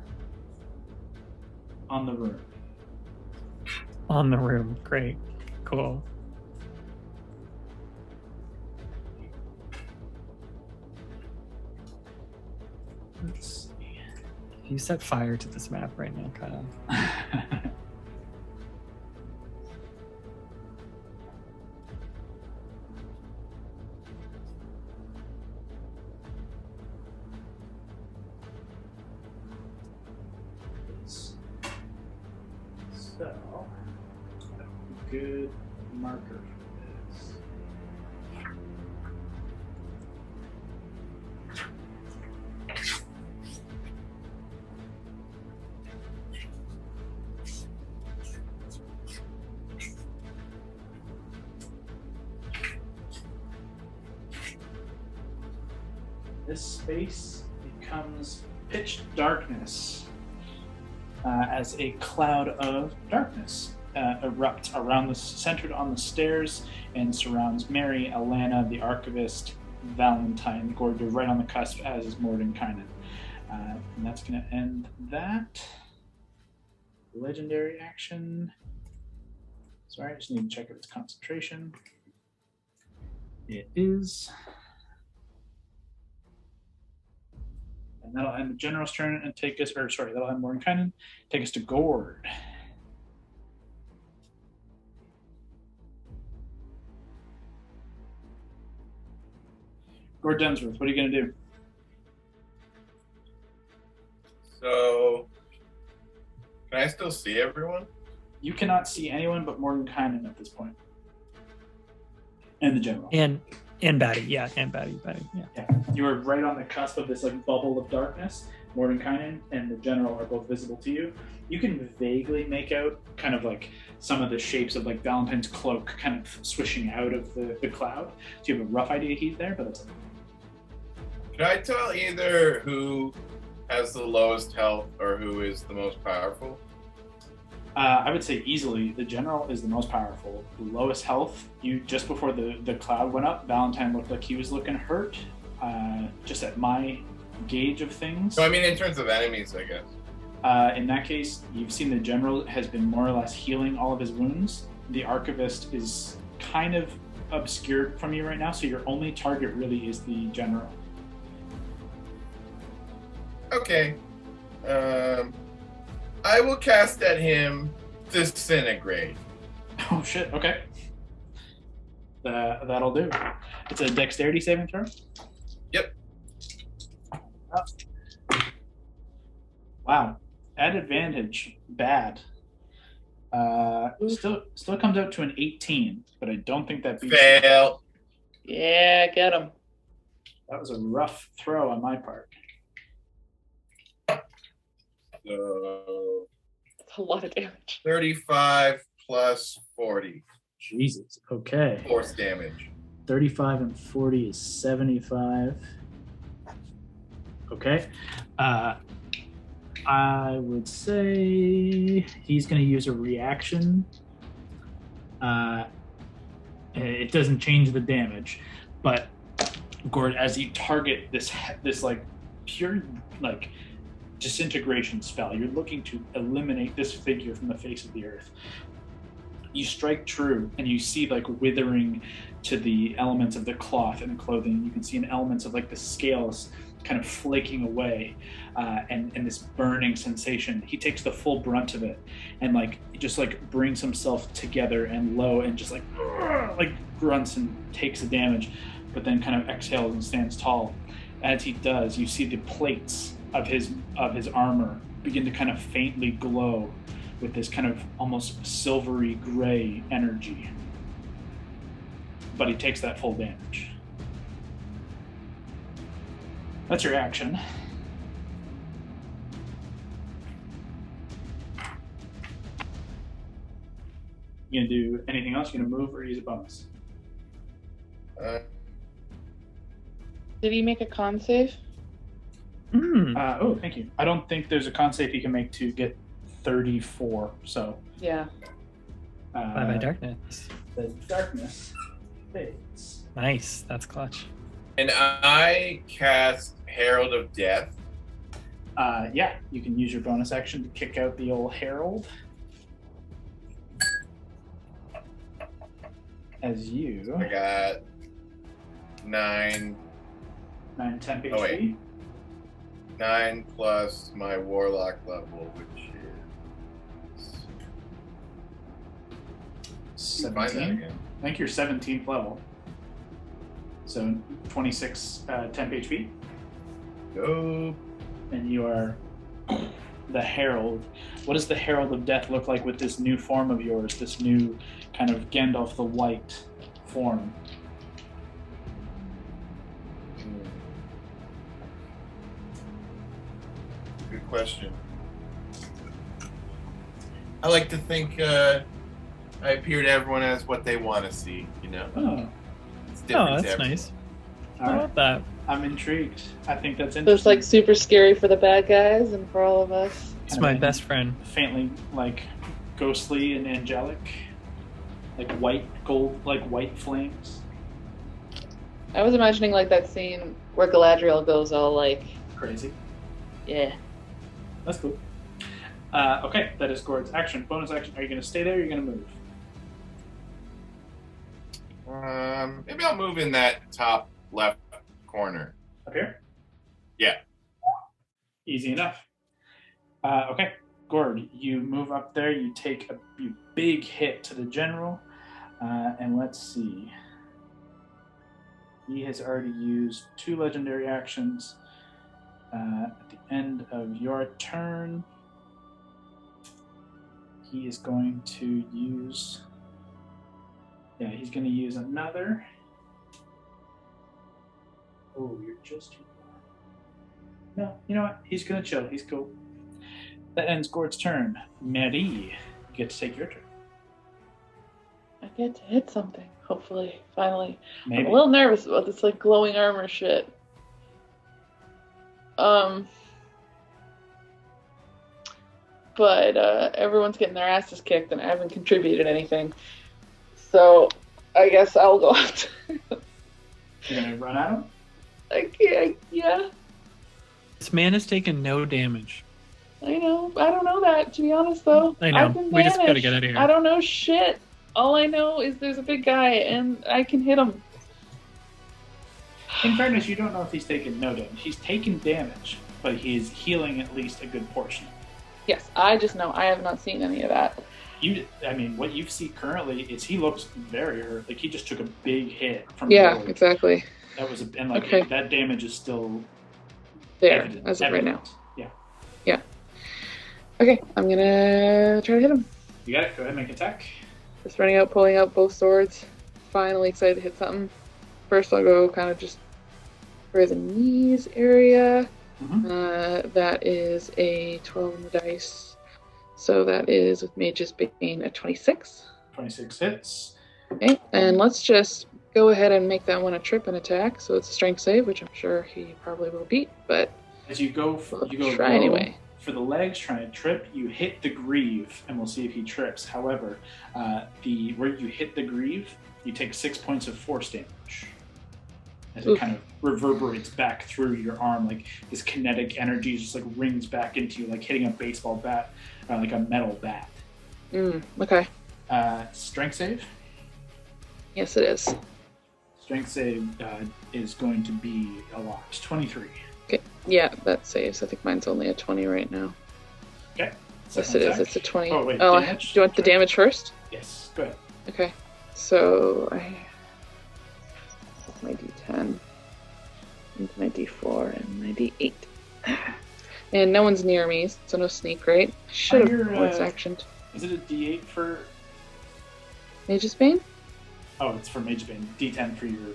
on the room. On the room, great, cool. Let's see. You set fire to this map right now, Kyle. So, a good marker for this. This space becomes pitch darkness as a cloud of darkness erupts around centered on the stairs and surrounds Mary, Alana, the Archivist, Valentine. Gord, you're right on the cusp, as is Mordenkainen. And that's going to end that. Legendary action. Sorry, I just need to check if it's concentration. It is. And that'll end the general's turn and take us, that'll end Mordenkainen. Take us to Gord. Gord Dunsworth, what are you going to do? So, can I still see everyone? You cannot see anyone but Mordenkainen at this point. And the general. And Batty, yeah, and Batty, yeah. Yeah, you are right on the cusp of this like bubble of darkness. Mordenkainen and the general are both visible to you. You can vaguely make out kind of like some of the shapes of like Valentine's cloak kind of swishing out of the cloud. So you have a rough idea he's there, but that's Can I tell either who has the lowest health or who is the most powerful? I would say easily the general is the most powerful. The lowest health, just before the cloud went up, Valentine looked like he was looking hurt. Just at my gauge of things. So I mean in terms of enemies, I guess. In that case, you've seen the general has been more or less healing all of his wounds. The Archivist is kind of obscured from you right now, so your only target really is the general. Okay. I will cast at him Disintegrate. Oh shit, okay. That'll do. It's a dexterity saving throw? Yep. Wow. At advantage. Bad. Still comes out to an 18, but I don't think that beats it. Fail. Yeah, get him. That was a rough throw on my part. So That's a lot of damage. 35 plus 40. Jesus. Okay. Force damage. 35 and 40 is 75. Okay. I would say he's going to use a reaction. It doesn't change the damage, but Gord, as you target this like pure like disintegration spell, you're looking to eliminate this figure from the face of the earth. You strike true, and you see like withering to the elements of the cloth and the clothing. You can see in elements of like the scales kind of flaking away, and this burning sensation. He takes the full brunt of it, and like just like brings himself together and low, and just like grunts and takes the damage, but then kind of exhales and stands tall. As he does, you see the plates of his armor begin to kind of faintly glow with this kind of almost silvery gray energy. But he takes that full damage. That's your action. You gonna do anything else? You gonna move or use a bonus? Did he make a con save? Oh, thank you. I don't think there's a con save he can make to get 34, so... Yeah. Bye bye darkness. The darkness fades. Nice, that's clutch. And I cast Herald of Death. Yeah, you can use your bonus action to kick out the old Herald. As you... I got 9 10 HP. Oh, wait. 9 plus my Warlock level, which is... Find that 17. again. I think you're 17th level. So 26 temp HP. Go. And you are the Herald. What does the Herald of Death look like with this new form of yours? This new kind of Gandalf the White form? Good question. I like to think I appear to everyone as what they want to see, you know? Oh, It's different to That's everyone. nice. all I right. love that. I'm intrigued. I think that's So interesting. it's like super scary for the bad guys and for all of us. It's Kind my of best friend. faintly like ghostly and angelic, like white gold, like white flames. I was imagining like that scene where Galadriel goes all like, Crazy. yeah. That's cool. Okay, that is Gord's action. Bonus action. Are you going to stay there or are you going to move? Maybe I'll move in that top left corner. Up here? Yeah. Easy enough. Okay, Gord, you move up there. You take a big hit to the general. And let's see. He has already used 2 legendary actions. At the end of your turn, he is going to use... Yeah, he's going to use another. Oh, you're just too far. No, you know what? He's going to chill. He's cool. That ends Gord's turn. Marie, you get to take your turn. I get to hit something, hopefully, finally. Maybe. I'm a little nervous about this like glowing armor shit. But everyone's getting their asses kicked and I haven't contributed anything. So I guess I'll go after. You're going to run at him? Yeah. This man has taken no damage. I know. I don't know that, to be honest, though. I know. I've been We just gotta banished. get out of here. I don't know shit. All I know is there's a big guy and I can hit him. In fairness, you don't know if he's taken no damage. He's taken damage, but he's healing at least a good portion. Yes, I just know. I have not seen any of that. What you see currently is he looks very hurt. Like he just took a big hit from Yeah, Gord. exactly. That was Okay. that damage is still There, evident, as of right now. Yeah. Yeah. Okay, I'm gonna try to hit him. You got it. Go ahead and make an attack. Just running out, pulling out both swords. Finally excited to hit something. First I'll go kind of just for the knees area. Mm-hmm. That is a 12 on the dice. So that is with Mage's Bane a 26. 26 hits. Okay, and let's just go ahead and make that one a trip and attack. So it's a strength save, which I'm sure he probably will beat, but As you go, try low anyway. For the legs, trying to trip, you hit the greave, and we'll see if he trips. However, where you hit the greave, you take 6 points of force damage. As it Oof. kind of reverberates back through your arm, like this kinetic energy just like rings back into you, like hitting a baseball bat, like a metal bat. Okay. Strength save. Yes, it is. Strength save is going to be a lot. 23. Okay. Yeah, that saves. I think mine's only a 20 right now. Okay. Yes, Second it is. attack. It's a 20. Oh, wait, do damage? you want the damage first? Yes. Go ahead. Okay. So I my D10 into my D4 and my D8. And no one's near me, so no sneak, right? Should On your, have voice actioned. Is it a D8 for? Mage's Bane? Oh, it's for Mage Bane. D10 for your.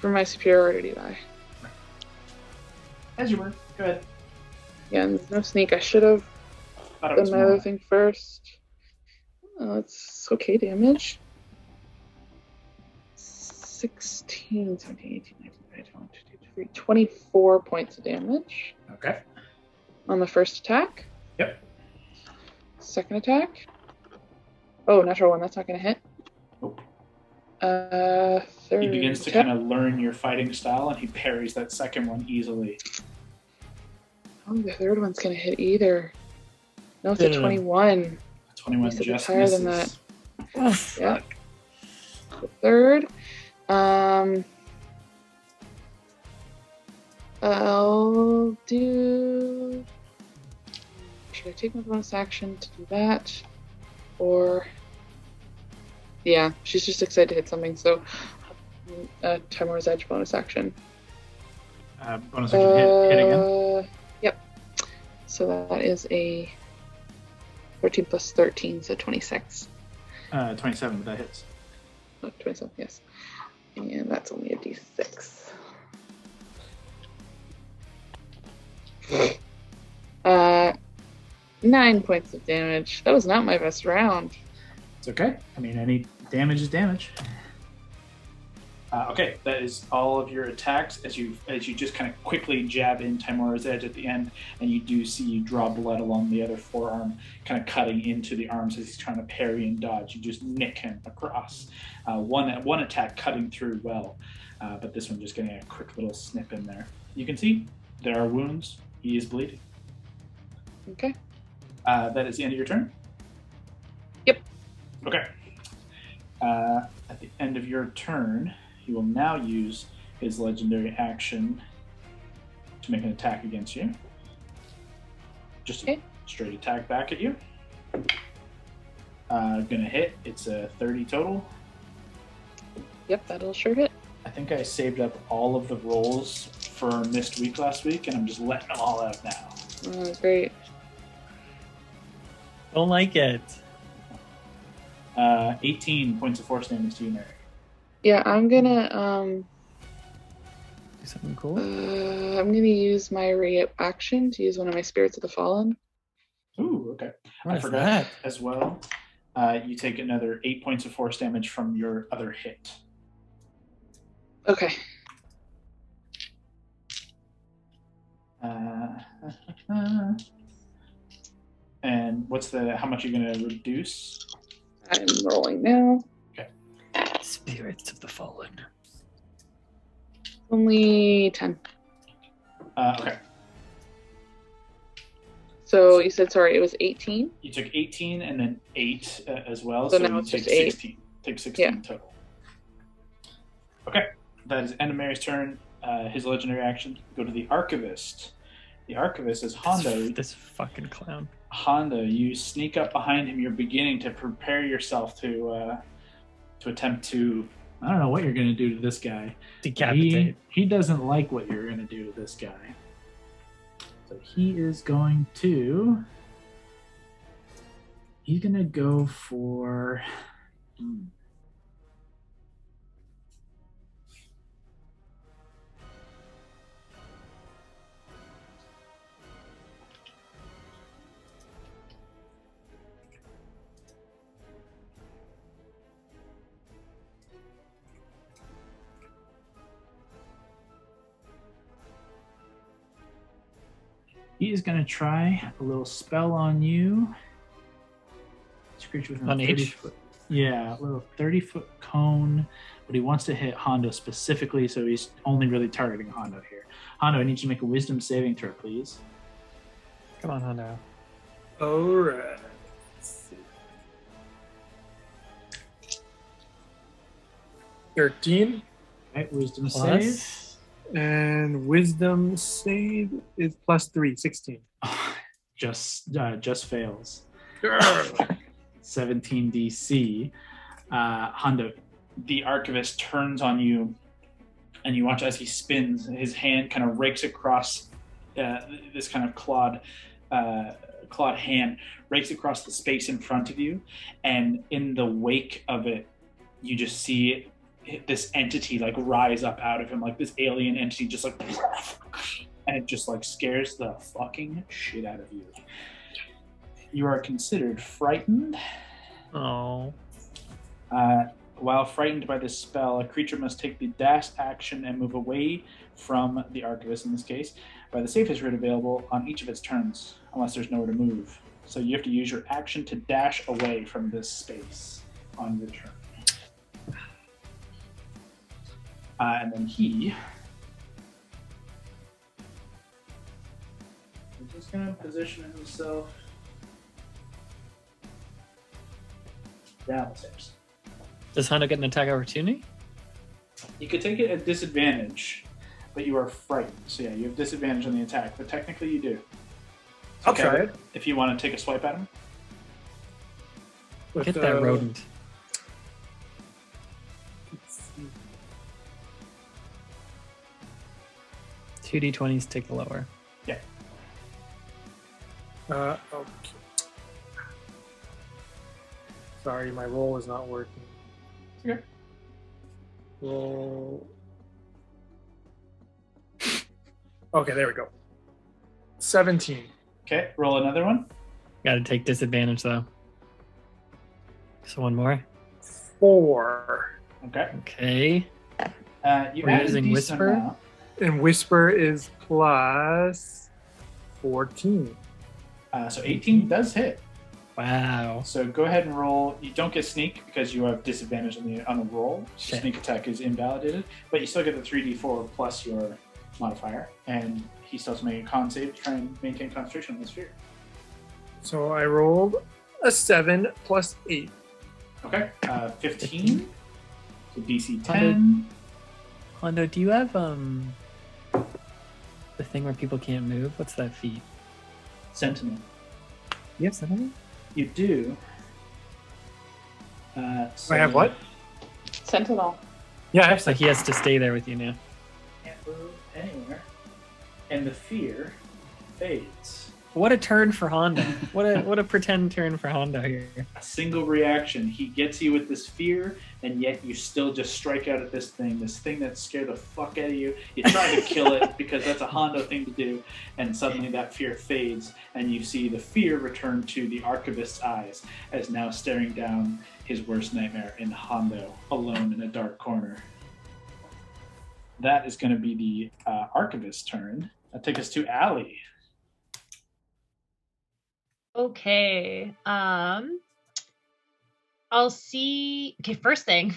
For my superiority die. As you were. Go ahead. Yeah, and there's no sneak. I should have Thought it done was my more. other thing first. Oh, it's okay damage. 16, 17, 18, 19, 20, 21, 24 points of damage Okay. on the first attack. Yep. Second attack. Oh, natural one. That's not going to hit. Nope. Third He begins to attack. kind of learn your fighting style, and he parries that second one easily. Oh, the third one's going to hit either. No, it's a Yeah. 21. 21 You said just it's higher than misses. Yeah. The third. I'll do. Should I take my bonus action to do that? Or. Yeah, she's just excited to hit something, so. Timor's Edge bonus action. Bonus action hit again. Yep. So that is a 13 plus 13, so 26. 27, but that hits. Oh, 27, yes. And that's only a d6. 9 points of damage. That was not my best round. It's okay. I mean, any damage is damage. Okay, that is all of your attacks as you just kind of quickly jab in Timora's edge at the end, and you do see you draw blood along the other forearm, kind of cutting into the arms as he's trying to parry and dodge. You just nick him across. One attack cutting through well, but this one just getting a quick little snip in there. You can see there are wounds. He is bleeding. Okay. That is the end of your turn? Yep. Okay. At the end of your turn, he will now use his legendary action to make an attack against you. Just a straight attack back at you. Gonna hit. It's a 30 total. Yep, that'll sure hit. I think I saved up all of the rolls for missed week last week, and I'm just letting them all out now. Oh, great. Don't like it. 18 points of force damage to you, Mary. Yeah, I'm gonna Do something cool. I'm gonna use my reaction to use one of my spirits of the fallen. Ooh, okay. What I is forgot that? as well. You take another 8 points of force damage from your other hit. Okay. And how much are you going to reduce? I'm rolling now. Spirits of the Fallen. Only 10. Okay. So you said, sorry, it was 18? You took 18 and then 8 as well. So So now you it's take just 8. 16. Take 16 total. Okay. That is end of Mary's turn. His legendary action. Go to the Archivist. The Archivist is Hondo. This fucking clown. Hondo, you sneak up behind him. You're beginning to prepare yourself to attempt to. I don't know what you're going to do to this guy. Decapitate. He doesn't like what you're going to do to this guy. So he is going to. He's going to go for. He is going to try a little spell on you. This creature within On 30 each? foot. Yeah, a little 30-foot cone. But he wants to hit Hondo specifically, so he's only really targeting Hondo here. Hondo, I need you to make a wisdom saving throw, please. Come on, Hondo. All right. Let's see. 13. Right, wisdom Plus? save. And wisdom save is +3, 16. Just fails. Grr. 17 DC. Hondo, the Archivist turns on you, and you watch as he spins. His hand kind of rakes across this kind of clawed hand, rakes across the space in front of you, and in the wake of it, you just see this entity like rise up out of him, like this alien entity, just like, and it just like scares the fucking shit out of you. You are considered frightened. Oh. While frightened by this spell, a creature must take the dash action and move away from the Archivist, in this case, by the safest route available on each of its turns, unless there's nowhere to move. So you have to use your action to dash away from this space on your turn. And then he is just going to position himself downstairs. Does Hondo get an attack opportunity? You could take it at disadvantage, but you are frightened. So yeah, you have disadvantage on the attack, but technically you do. I'll try it. If you want to take a swipe at him. With, Get that rodent. let's see. 2d20s, take the lower. Yeah. Okay. Sorry, my roll is not working. Okay. Roll. Okay, there we go. 17. Okay, roll another one. Gotta take disadvantage, though. So one more. 4. Okay. Okay. You We're added using a decent Whisper? amount. And Whisper is plus 14. So 18 does hit. Wow. So go ahead and roll. You don't get sneak because you have disadvantage on the roll. Shit. Sneak attack is invalidated, but you still get the 3d4 plus your modifier, and he still has to make a con save to try and maintain concentration on this fear. So I rolled a 7 plus 8. Okay, 15. So DC 10. Hondo, do you have the thing where people can't move? What's that feat? Sentinel. You have something? You do. So I have what? Sentinel. Yeah, I have So he has to stay there with you now. Can't move anywhere, and the fear fades. What a turn for Hondo. What a pretend turn for Hondo here. A single reaction. He gets you with this fear, and yet you still just strike out at this thing that scared the fuck out of you. You try to kill it because that's a Hondo thing to do, and suddenly that fear fades, and you see the fear return to the Archivist's eyes as now staring down his worst nightmare in Hondo, alone in a dark corner. That is going to be the Archivist's turn. That takes us to Allie. Okay. I'll see. Okay, first thing.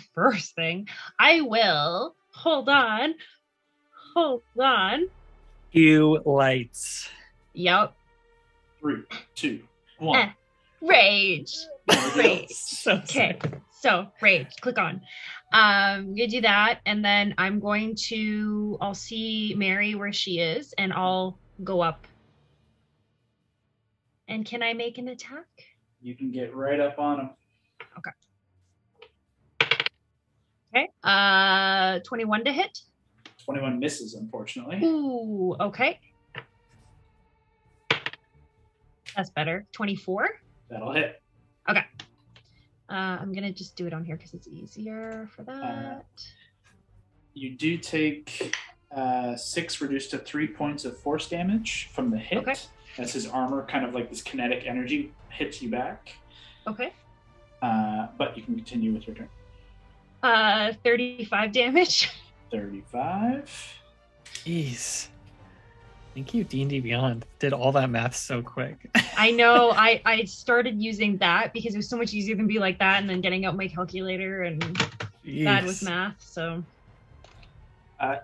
I will hold on. Cue lights. Yep. 3, 2, 1. Rage. So Okay. So rage. Click on. I'm gonna do that, and then I'll see Mary where she is, and I'll go up. And can I make an attack? You can get right up on him. Okay. 21 to hit. 21 misses, unfortunately. Ooh, okay. That's better. 24. That'll hit. Okay. I'm gonna just do it on here because it's easier for that. You do take 6 reduced to 3 points of force damage from the hit. Okay. As his armor, kind of like this kinetic energy, hits you back. Okay. But you can continue with your turn. 35 damage. 35. Jeez. Thank you, D&D Beyond. Did all that math so quick. I know. I started using that because it was so much easier than be like that and then getting out my calculator and bad with math. So.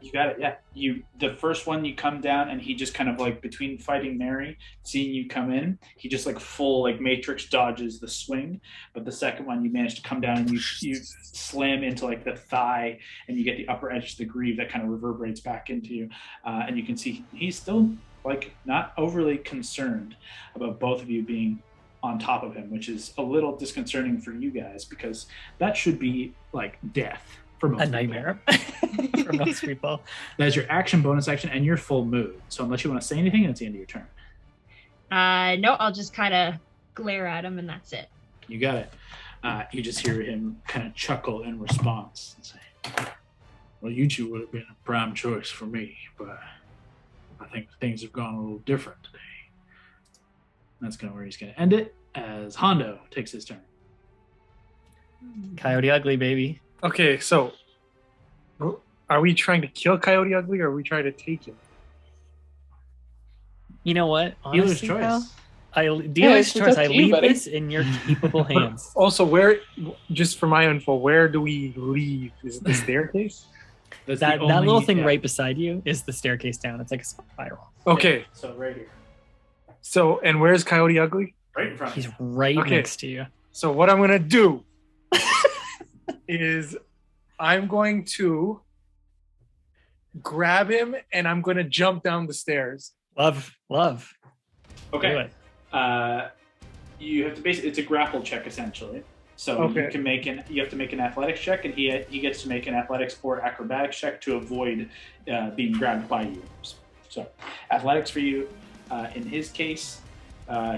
You got it, yeah. The first one you come down and he just kind of like between fighting Mary, seeing you come in, he just like full like matrix dodges the swing. But the second one you manage to come down and you slam into like the thigh and you get the upper edge of the greave that kind of reverberates back into you. And you can see he's still like not overly concerned about both of you being on top of him, which is a little disconcerting for you guys because that should be like death. For most A nightmare for most people. That is your action, bonus action, and your full mood. So unless you want to say anything, it's the end of your turn. No, I'll just kind of glare at him and that's it. You got it. You just hear him kind of chuckle in response and say, well, you two would have been a prime choice for me, but I think things have gone a little different today. That's kind of where he's going to end it as Hondo takes his turn. Coyote Ugly, baby. Okay, so are we trying to kill Coyote Ugly or are we trying to take him? You know what? Dealer's Honestly, choice. pal, it's choice. up I to you, leave buddy. this in your capable hands. Also, where, just for my info, where do we leave? Is it the staircase? That's That the little only- thing yeah. right beside you is the staircase down. It's like a spiral. Okay, Yeah, so right here. so, and where's Coyote Ugly? Right in front of He's you. right Okay. next to you. So what I'm going to do is I'm going to grab him and I'm going to jump down the stairs. Love. Do Okay. it. You have to basically, it's a grapple check essentially. So Okay. you have to make an athletics check, and he gets to make an athletics or acrobatics check to avoid being grabbed by you. So athletics for you. In his case,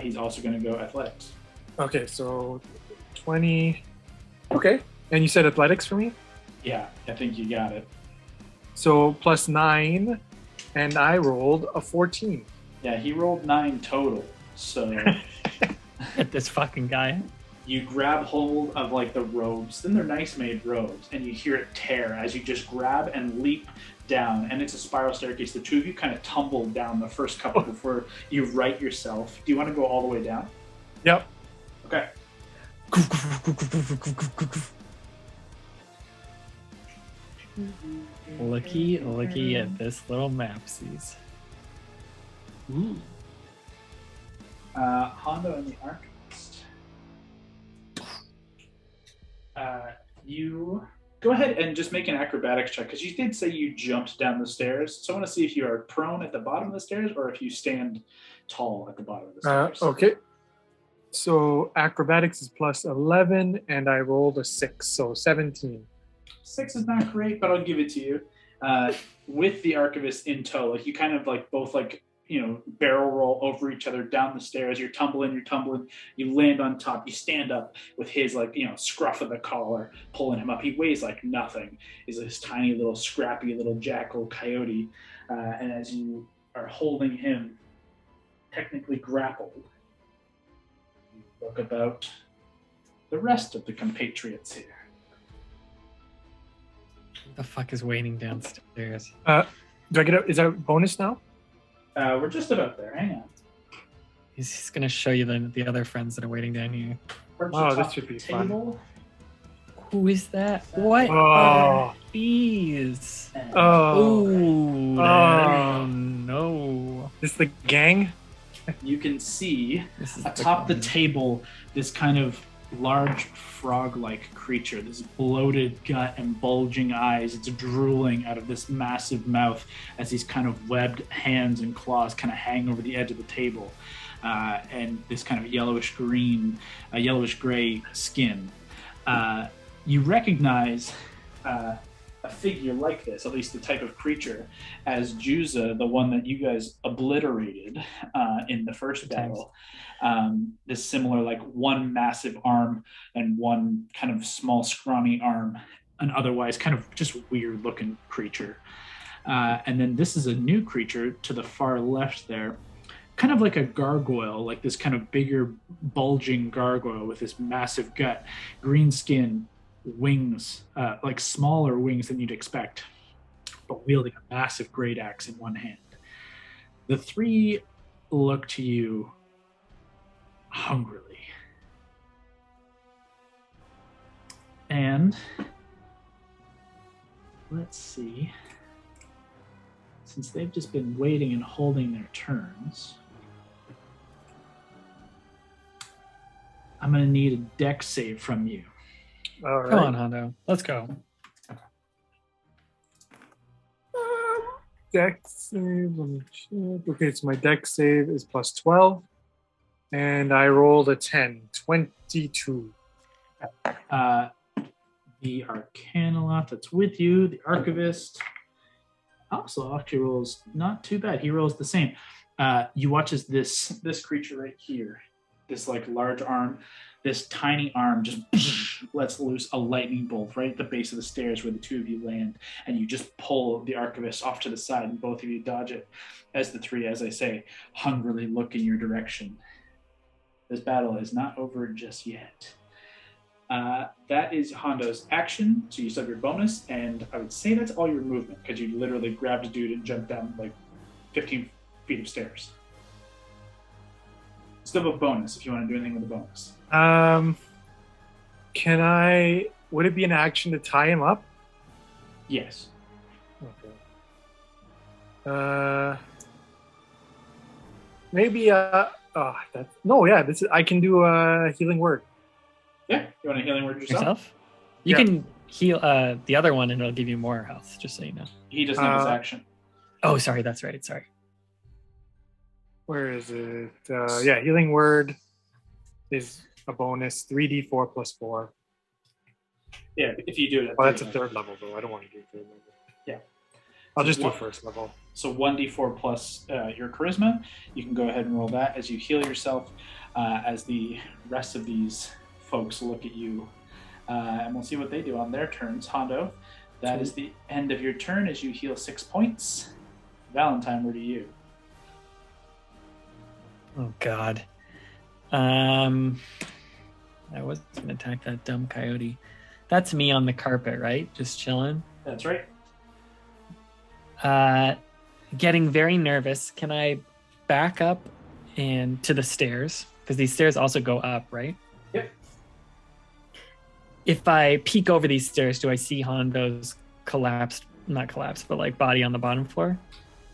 he's also going to go athletics. Okay, so 20. Okay. And you said athletics for me? Yeah, I think you got it. So plus 9, and I rolled a 14. Yeah, he rolled 9 total. So At this fucking guy. You grab hold of like the robes, then they're nice made robes, and you hear it tear as you just grab and leap down, and it's a spiral staircase. The two of you kind of tumble down the first couple before you right yourself. Do you want to go all the way down? Yep. Okay. Looky at this little mapsies. Ooh. Hondo and the Archivist. You go ahead and just make an acrobatics check, because you did say you jumped down the stairs. So I want to see if you are prone at the bottom of the stairs or if you stand tall at the bottom of the stairs. Okay. So acrobatics is plus 11, and I rolled a 6, so 17. 6 is not great, but I'll give it to you. With the Archivist in tow, like you kind of like both like, you know, barrel roll over each other down the stairs. You're tumbling, you land on top, you stand up with his like, you know, scruff of the collar, pulling him up. He weighs like nothing. He's this tiny little scrappy little jackal coyote. And as you are holding him technically grappled, you look about the rest of the compatriots here. What the fuck is waiting downstairs? Do I get is that a bonus now? We're just about there. Hang on. He's gonna show you the other friends that are waiting down here. Oh, this should be fun. Who is that? What Oh. are these? Oh. No. This the gang? You can see This is atop the table this kind of large frog-like creature, this bloated gut and bulging eyes. It's drooling out of this massive mouth as these kind of webbed hands and claws kind of hang over the edge of the table, and this kind of yellowish gray skin. You recognize a figure like this, at least the type of creature, as Juza, the one that you guys obliterated in the first battle. This similar, like one massive arm and one kind of small scrawny arm, an otherwise kind of just weird looking creature. And then this is a new creature to the far left there, kind of like a gargoyle, like this kind of bigger bulging gargoyle with this massive gut, green skin, wings, like smaller wings than you'd expect, but wielding a massive great axe in one hand. The three look to you hungrily. And let's see, since they've just been waiting and holding their turns, I'm going to need a dex save from you. All right. Come on, Hondo. Let's go. Dex save. Let me check. Okay, so my dex save is plus 12. And I rolled a 10. 22. The Arcanalot that's with you, the Archivist, also actually rolls not too bad. He rolls the same. You watch as this creature right here, this like large arm, this tiny arm just lets loose a lightning bolt right at the base of the stairs where the two of you land, and you just pull the Archivist off to the side, and both of you dodge it as the three, as I say, hungrily look in your direction. This battle is not over just yet. That is Hondo's action, so you still have your bonus, and I would say that's all your movement, because you literally grabbed a dude and jumped down like 15 feet of stairs. Still have a bonus if you want to do anything with the bonus. Would it be an action to tie him up? Yes. Okay. Maybe, I can do a healing word. Yeah, you want a healing word yourself? You can heal the other one and it'll give you more health, just so you know. He doesn't have his action. Oh, sorry, that's right. Sorry. Where is it? Healing word is a bonus, 3d4 plus 4. Yeah, if you do it. Well, that's a third level, though. I don't want to do third level. Yeah. I'll just do first level. So 1d4 plus your charisma. You can go ahead and roll that as you heal yourself, as the rest of these folks look at you. And we'll see what they do on their turns. Hondo, that is the end of your turn as you heal 6 points. Valentine, where do you? Oh, God. I I was going to attack that dumb coyote. That's me on the carpet, right? Just chilling. That's right. Getting very nervous. Can I back up and to the stairs? Because these stairs also go up, right? Yep. If I peek over these stairs, do I see Hondo's not collapsed, but like body on the bottom floor?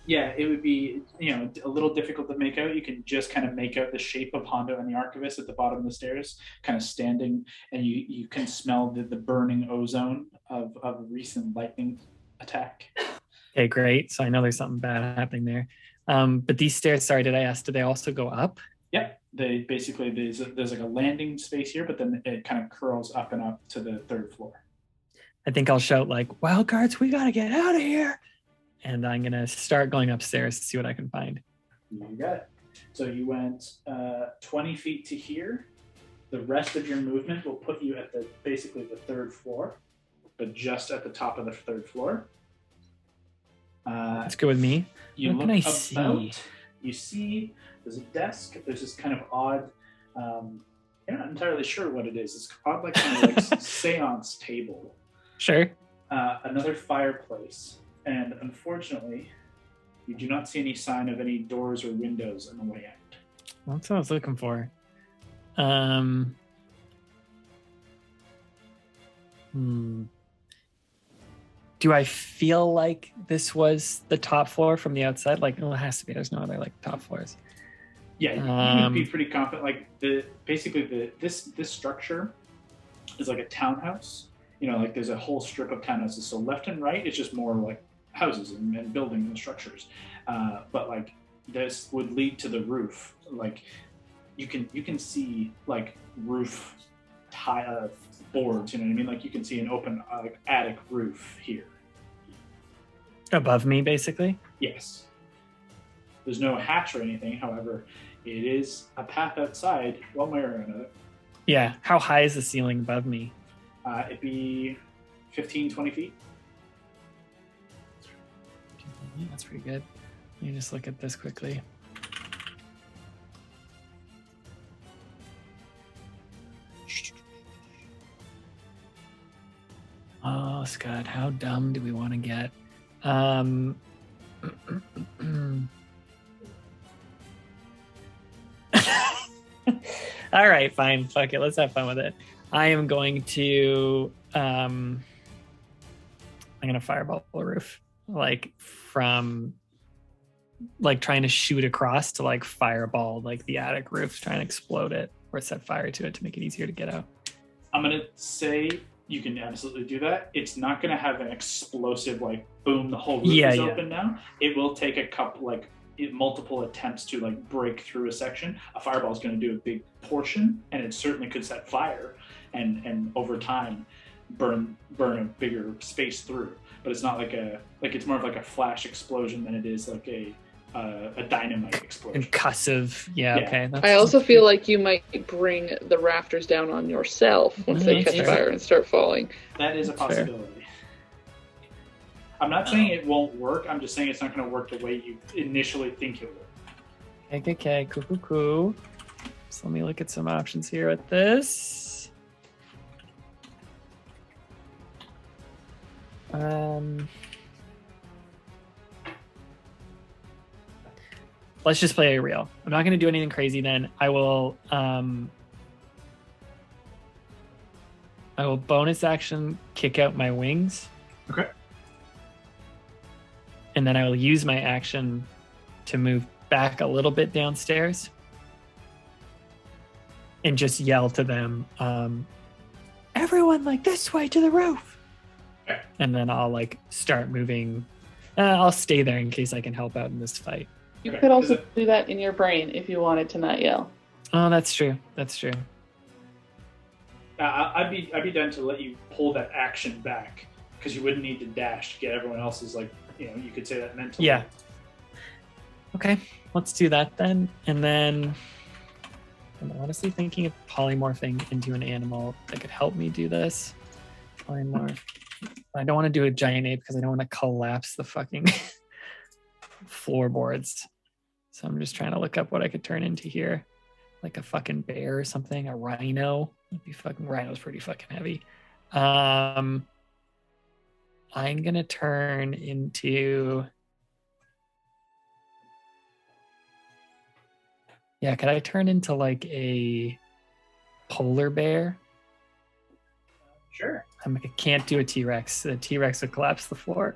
Yeah, it would be, a little difficult to make out. You can just kind of make out the shape of Hondo and the Archivist at the bottom of the stairs, kind of standing, and you can smell the burning ozone of a recent lightning attack. Okay, great. So I know there's something bad happening there. But these stairs, sorry, did I ask, do they also go up? Yep. They basically, there's like a landing space here, but then it kind of curls up and up to the third floor. I think I'll shout like, Wildcards, we got to get out of here. And I'm going to start going upstairs to see what I can find. You got it. So you went 20 feet to here. The rest of your movement will put you at basically the third floor, but just at the top of the third floor. That's good with me. You what look can I about, see? You see there's a desk. There's this kind of odd, you're not entirely sure what it is. It's odd, like kind of like seance table. Sure. Another fireplace. And unfortunately, you do not see any sign of any doors or windows on the way out. That's what I was looking for. Do I feel like this was the top floor from the outside? Like, well, it has to be. There's no other like top floors. Yeah, you can be pretty confident. Like this structure is like a townhouse. Like there's a whole strip of townhouses. So left and right, it's just more like houses and buildings and structures. But like this would lead to the roof. Like you can see like roof boards. You know what I mean? Like you can see an open attic roof here. Above me, basically? Yes. There's no hatch or anything. However, it is a path outside one way or another. Yeah. How high is the ceiling above me? It'd be 15, 20 feet. That's pretty good. Let me just look at this quickly. Oh, Scott, how dumb do we want to get? All right, fine. Fuck it. Let's have fun with it. I am going to I'm going to fireball the roof, like from like trying to shoot across to like fireball like the attic roof, trying to explode it or set fire to it to make it easier to get out. I'm going to say you can absolutely do that. It's not going to have an explosive like boom, the whole roof is open now. It will take a couple like multiple attempts to like break through a section. A fireball is going to do a big portion, and it certainly could set fire and over time burn a bigger space through. But it's not like it's more of like a flash explosion than it is like a dynamite explosion. Concussive, yeah. Okay. I also feel like you might bring the rafters down on yourself once they catch fire and start falling. That is a possibility. Fair. I'm not saying it won't work. I'm just saying it's not going to work the way you initially think it will. Okay. Cool. So let me look at some options here at this. Let's just play a real. I'm not going to do anything crazy then. I will bonus action kick out my wings. Okay. And then I will use my action to move back a little bit downstairs and just yell to them, everyone like this way to the roof. Okay. And then I'll like start moving. I'll stay there in case I can help out in this fight. You could also do that in your brain if you wanted to not yell. Oh, that's true. I'd be done to let you pull that action back because you wouldn't need to dash to get everyone else's like, you could say that mentally. Yeah. Okay, let's do that then. And then I'm honestly thinking of polymorphing into an animal that could help me do this. Polymorph. I don't want to do a giant ape because I don't want to collapse the fucking floorboards. So I'm just trying to look up what I could turn into here. Like a fucking bear or something, a rhino. It'd be fucking Rhino's pretty fucking heavy. I'm gonna turn into. Yeah, could I turn into like a polar bear? Sure. I can't do a T-Rex. The T-Rex would collapse the floor.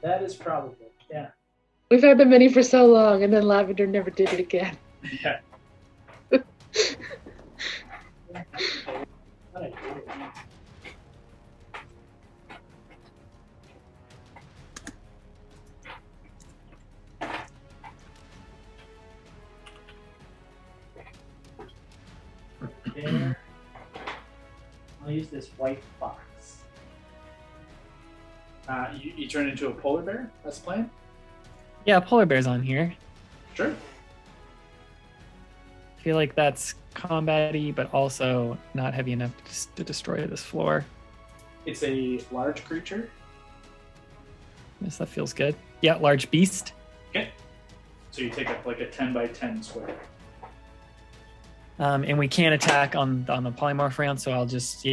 That is probable. Yeah. We've had the mini for so long, and then Lavender never did it again. Yeah. There. I'll use this white fox. You turn into a polar bear? That's the plan? Yeah, polar bear's on here. Sure. I feel like that's combat-y, but also not heavy enough to destroy this floor. It's a large creature. Yes, that feels good. Yeah, large beast. Okay. So you take up like a 10 by 10 square. And we can't attack on the polymorph round, so I'll just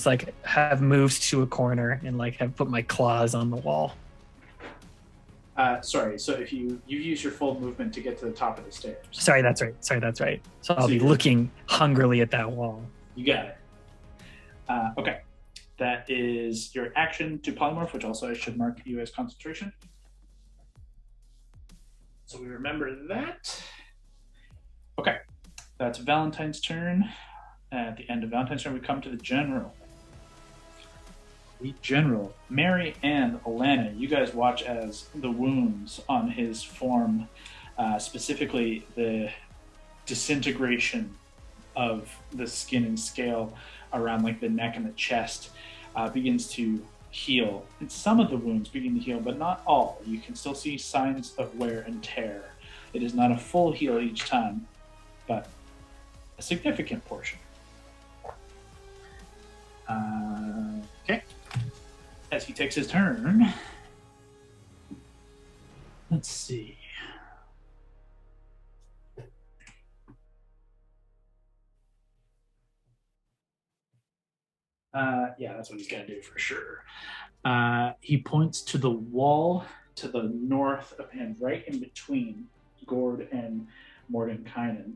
like have moved to a corner and like have put my claws on the wall. Sorry, so if you use your full movement to get to the top of the stairs. Sorry, that's right. So I'll be looking hungrily at that wall. You got it. Okay. That is your action to polymorph, which also I should mark you as concentration. So we remember that. Okay. That's Valentine's turn. At the end of Valentine's turn, we come to the general. The general, Mary and Alana, you guys watch as the wounds on his form, specifically the disintegration of the skin and scale around like the neck and the chest, begins to heal. And some of the wounds begin to heal, but not all. You can still see signs of wear and tear. It is not a full heal each time, but a significant portion. Okay. As he takes his turn, let's see. Yeah, that's what he's gonna do for sure. He points to the wall to the north of him, right in between Gord and Mordenkainen,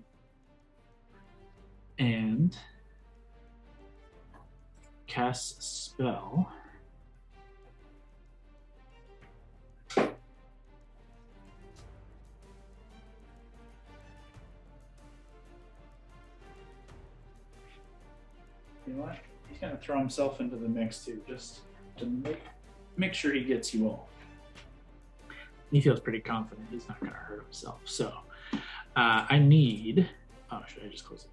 and casts a spell. You know what? He's going to throw himself into the mix too, just to make sure he gets you all. He feels pretty confident he's not going to hurt himself. So I need... Oh, should I just close it?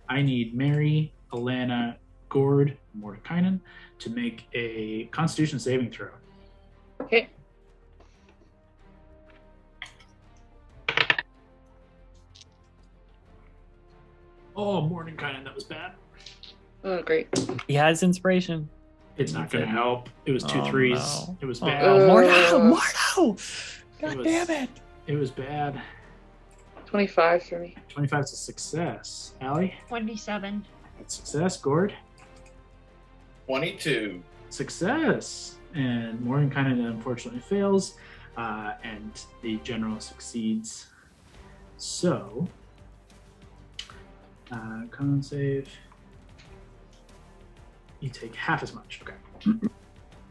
I need Mary, Alana, Gord, Mordenkainen to make a Constitution saving throw. Okay. Oh, Mordenkainen, that was bad. Oh, great. He has inspiration. It's not going to help. It was two threes. No. It was bad. Oh, Mordo! God damn it. It was bad. 25 for me. 25 is a success. Allie? 27. That's success. Gord? 22. Success. And Mordenkainen unfortunately fails, and the general succeeds. So, con save. You take half as much. Okay. You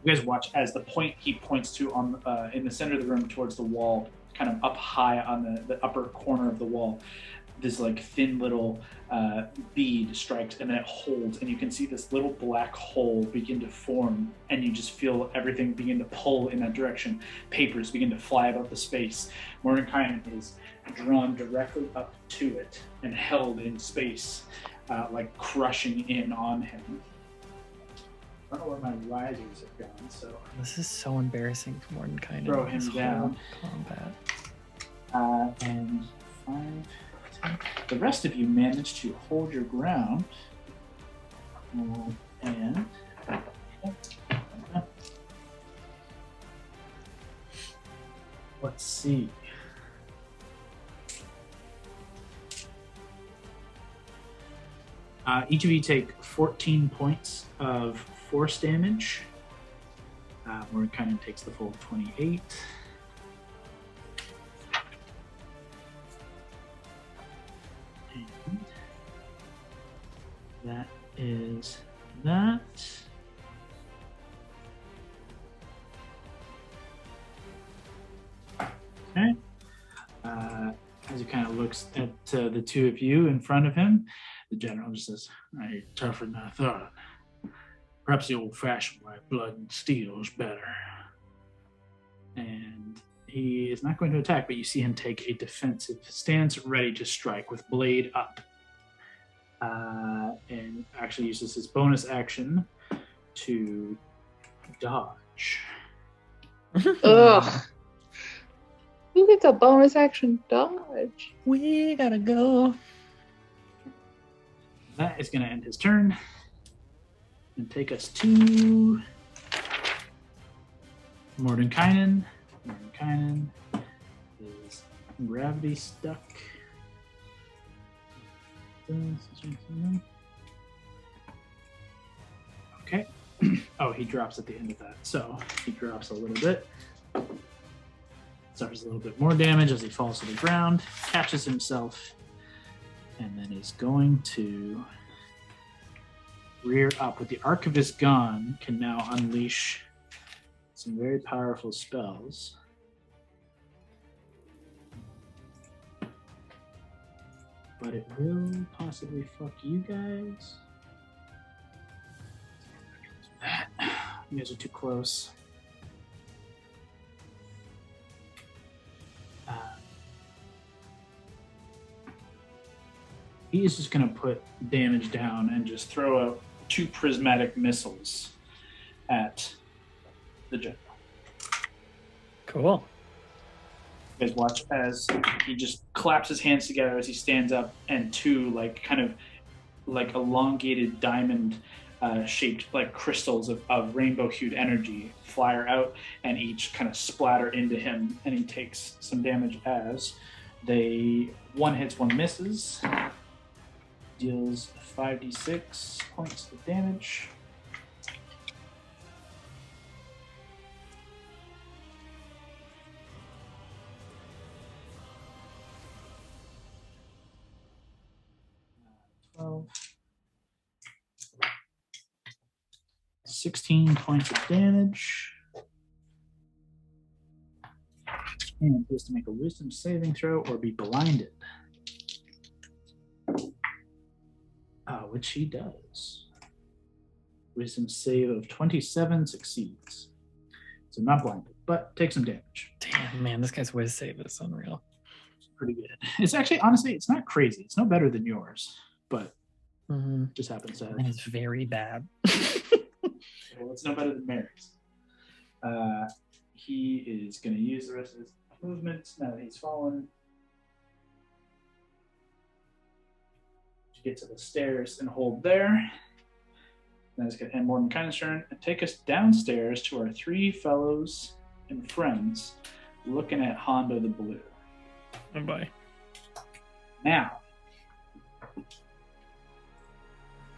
guys watch as the point he points to on in the center of the room towards the wall, kind of up high on the upper corner of the wall, this like thin little bead strikes, and then it holds, and you can see this little black hole begin to form, and you just feel everything begin to pull in that direction. Papers begin to fly above the space. Mordenkainen is drawn directly up to it and held in space, like crushing in on him. I don't know where my risers have gone, so This is so embarrassing for Mordenkainen. Throw him this whole down. Combat. And 5, 10. The rest of you managed to hold your ground. And let's see. Each of you take 14 points of force damage. Mordenkainen takes the full 28. And that is that. Okay. As he kind of looks at the two of you in front of him, the general just says, "You're tougher than I thought. Perhaps the old-fashioned way, blood and steel is better." And he is not going to attack, but you see him take a defensive stance, ready to strike with blade up. And actually uses his bonus action to dodge. Ugh. Who gets a bonus action dodge? We gotta go. That is going to end his turn and take us to Mordenkainen. Mordenkainen is gravity stuck. Okay. Oh, he drops at the end of that. So he drops a little bit. Suffers a little bit more damage as he falls to the ground, catches himself, and then is going to rear up. With the Archivist gone, can now unleash some very powerful spells. But it will possibly fuck you guys. You guys are too close. He is just going to put damage down and just throw out 2 prismatic missiles at the general. Cool. You guys watch as he just claps his hands together as he stands up, and 2 kind of elongated diamond shaped crystals of rainbow-hued energy fire out and each kind of splatter into him, and he takes some damage as they 1 hits, 1 misses. Deals 5d6 points of damage. Uh, 12. 16 points of damage. And he has to make a wisdom saving throw or be blinded. Which he does. Wisdom save of 27 succeeds. So not blinded, but takes some damage. Damn, man, this guy's whiz save is unreal. It's pretty good. It's actually, honestly, it's not crazy. It's no better than yours, but just happens to. It's very bad. Well, it's no better than Mary's. He is going to use the rest of his movement now that he's fallen. Get to the stairs and hold there. Then it's going to end Mordenkainen's turn and take us downstairs to our 3 fellows and friends looking at Hondo the Blue. Bye. Now,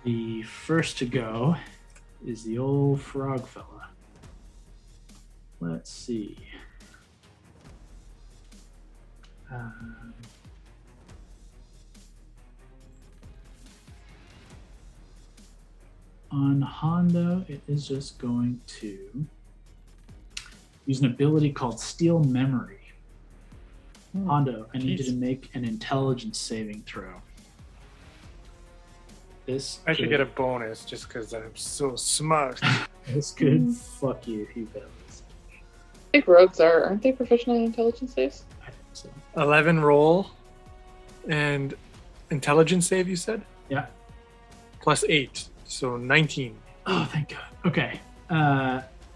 the first to go is the old frog fella. Let's see. On Hondo, it is just going to use an ability called Steal Memory. Hondo, I need you to make an intelligence saving throw. I should get a bonus just because I'm so smart. This could fuck you if you fails. I think rogues aren't they proficient in intelligence saves? I think so. 11 roll and intelligence save, you said? Yeah. Plus 8, so 19. Oh, thank God. Okay.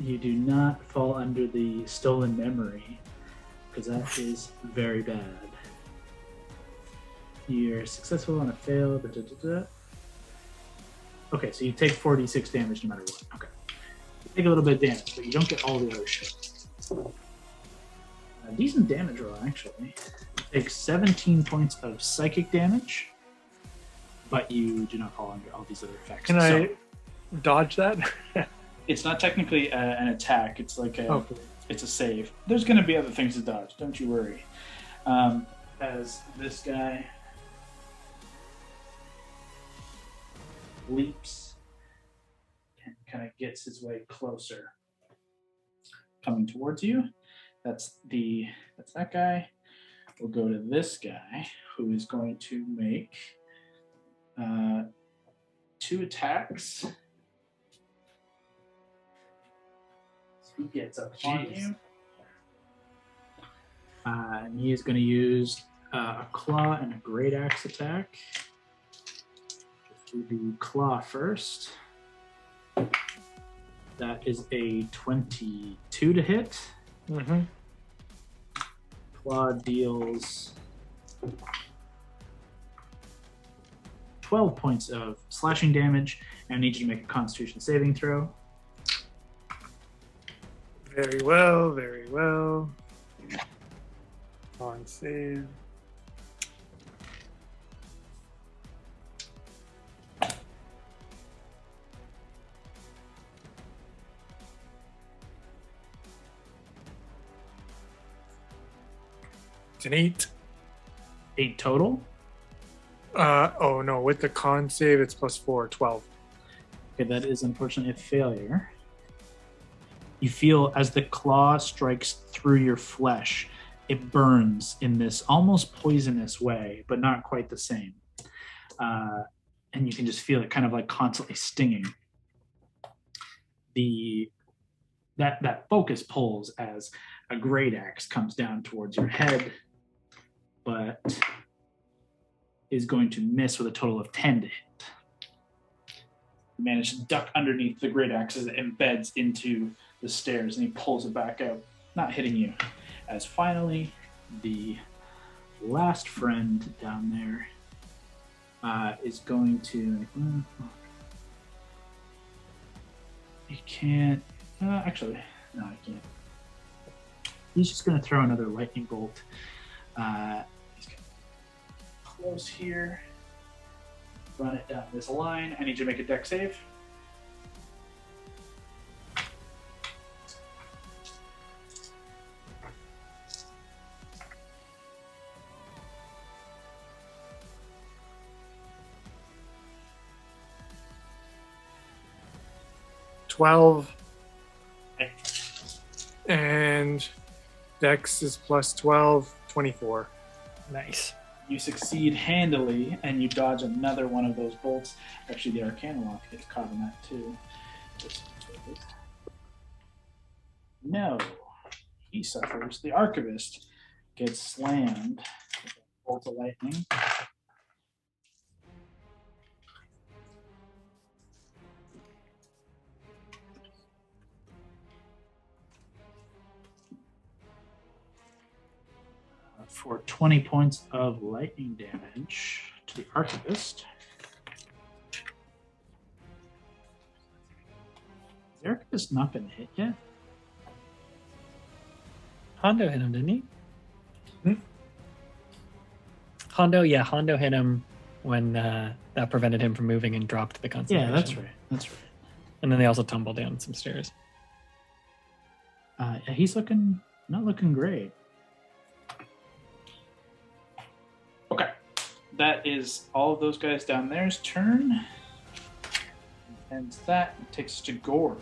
You do not fall under the stolen memory, because that is very bad. You're successful on a fail. Okay, so you take 46 damage no matter what. Okay. You take a little bit of damage, but you don't get all the other shit. Decent damage roll, actually. You take 17 points of psychic damage, but you do not fall under all these other effects. Can I dodge that? It's not technically an attack. It's like Okay. it's a save. There's going to be other things to dodge. Don't you worry. As this guy leaps and kind of gets his way closer, coming towards you. That's that guy. We'll go to this guy who is going to make 2 attacks. He gets up on you. And he is going to use a claw and a great axe attack. Let's do the claw first. That is a 22 to hit. Mm-hmm. Claw deals 12 points of slashing damage, and I need you to make a Constitution saving throw. Very well, very well. On save. It's an 8. 8 total. Oh no, with the con save, it's +4, 12. Okay, that is unfortunately a failure. You feel as the claw strikes through your flesh, it burns in this almost poisonous way, but not quite the same. And you can just feel it kind of like constantly stinging. That focus pulls as a great axe comes down towards your head, but is going to miss with a total of 10 to hit. You manage to duck underneath the great axe as it embeds into the stairs, and he pulls it back out, not hitting you. As finally, the last friend down there is going to... He can't... actually, no, I can't. He's just going to throw another lightning bolt. He's going to close here, run it down this line. I need you to make a dex save. $12. And Dex is +12, 24. Nice. You succeed handily, and you dodge another one of those bolts. Actually, the Arcana Lock gets caught in that too. No, he suffers. The Archivist gets slammed with a bolt of lightning. For 20 points of lightning damage to the Archivist. Has the Archivist not been hit yet? Hondo hit him, didn't he? Hmm? Hondo hit him when that prevented him from moving and dropped the concentration. Yeah, that's right. That's right. And then they also tumbled down some stairs. He's not looking great. Okay, that is all of those guys down there's turn. And that takes us to Gord.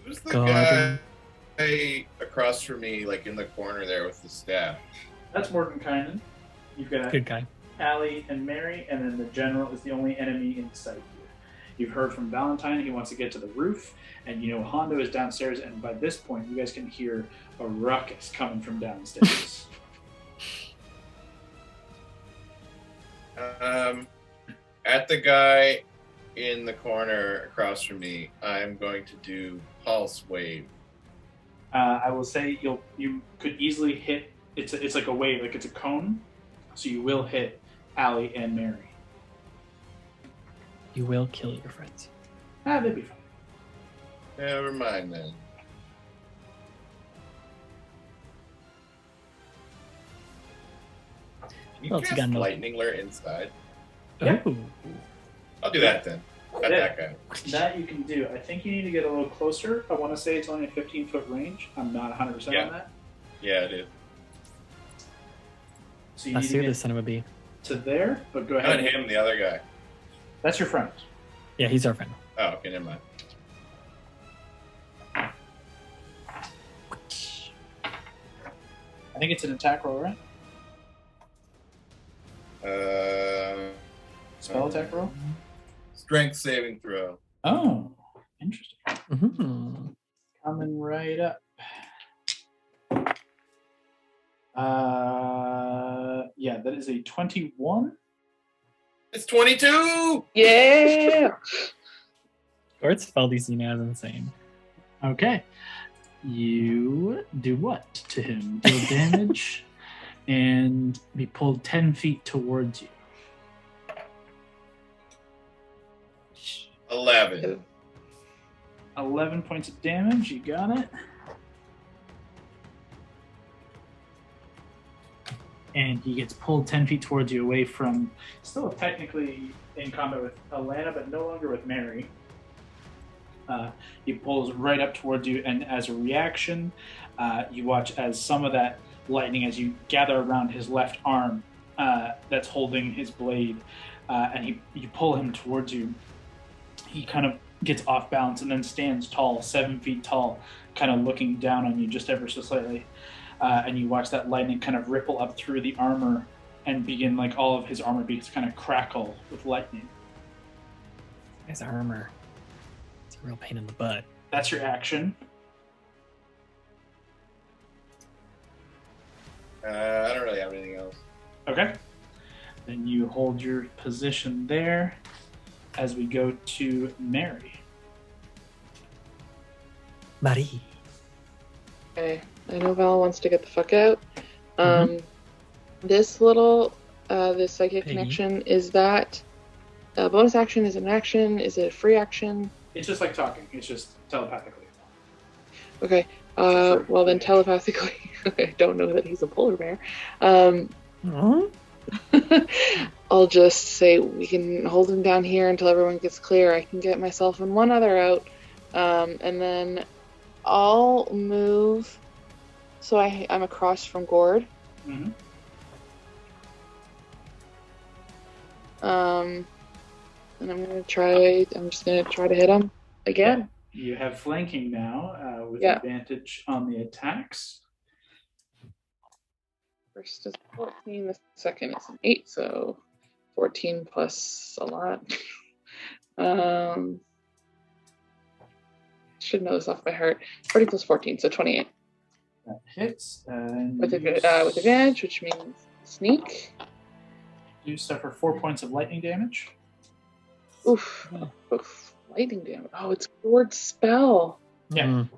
Who's the God. guy across from me, like in the corner there with the staff? That's Mordenkainen. You've got Good guy. Allie and Mary, and then the general is the only enemy in sight here. You've heard from Valentine, he wants to get to the roof, and you know Hondo is downstairs, and by this point you guys can hear a ruckus coming from downstairs. At the guy in the corner across from me, I'm going to do Pulse Wave. I will say you could easily hit, it's like a wave, like it's a cone, so you will hit Allie and Mary. You will kill your friends. They'd be fine. Never mind then. You Well, it's cast got no- lightning lure inside. Yeah. Ooh. I'll do that then. Got that guy. That you can do. I think you need to get a little closer. I want to say it's only a 15-foot range. I'm not 100% Yeah. on that. Yeah, it is. So you Let's need see to what get this son of a bee. to there, but go Not ahead. him, the other guy. That's your friend. Yeah, he's our friend. Oh, okay, never mind. I think it's an attack roll, right? Spell attack roll? Strength saving throw. Oh, interesting. Mm-hmm. Coming right up. Yeah, that is a 21. It's 22! Yeah. Or its spell DC now is insane. Okay. You do what to him? Deal damage and be pulled 10 feet towards you. 11. 11 points of damage. You got it. And he gets pulled 10 feet towards you away from, still technically in combat with Alana, but no longer with Mary. He pulls right up towards you, and as a reaction, you watch as some of that lightning, as you gather around his left arm that's holding his blade, and you pull him towards you. He kind of gets off balance and then stands tall, 7 feet tall, kind of looking down on you just ever so slightly. And you watch that lightning kind of ripple up through the armor and begin, like, all of his armor begins to kind of crackle with lightning. His armor. It's a real pain in the butt. That's your action. I don't really have anything else. Okay. Then you hold your position there as we go to Mary. Marie. Okay. I know Val wants to get the fuck out. Mhm. This little, this psychic Peggy. connection, is that a bonus action? Is it an action? Is it a free action? It's just like talking. It's just telepathically. Okay. Sure. Well then telepathically, I don't know that he's a polar bear. Huh? I'll just say we can hold him down here until everyone gets clear. I can get myself and one other out. And then I'll move so I'm across from Gord. Mm-hmm. And I'm just gonna try to hit him again. You have flanking now with Yeah. advantage on the attacks. First is 14, the second is an 8, so 14 plus a lot. Should know this off by heart. 40 plus 14, so 28. That hits. And With you advantage, which means sneak. You suffer 4 points of lightning damage. Oof. Oof. Lightning damage. Oh, it's Gord's spell. Yeah. Mm.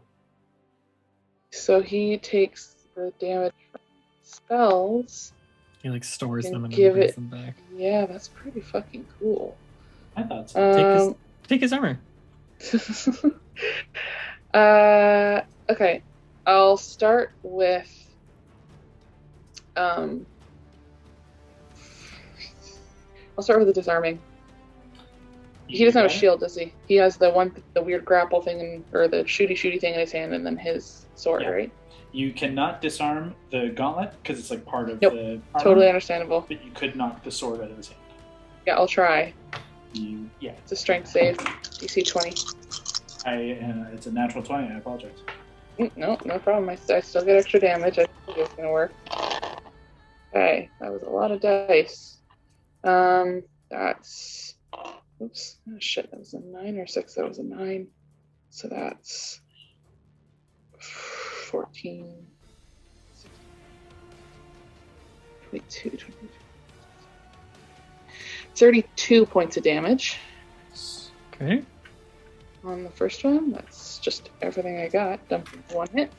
So he takes the damage from spells. He like stores Can them and give then brings it- them back. Yeah, that's pretty fucking cool. I thought so. Take his armor. Okay. I'll start with the disarming. He doesn't have a shield, does he? He has the weird grapple thing or the shooty thing in his hand, and then his sword, Yeah. right? You cannot disarm the gauntlet because it's like part of Nope. the armor, Totally understandable. but you could knock the sword out of his hand. Yeah, I'll try. Yeah. It's a strength save. DC 20. It's a natural 20. I apologize. No problem. I still get extra damage. I think it's gonna work. Okay, that was a lot of dice. That's. Oops. Oh, shit, that was a 9 or 6. That was a 9. So that's 14. 22, 23. 32 points of damage Okay. on the first one. That's just everything I got. Dumping one hit.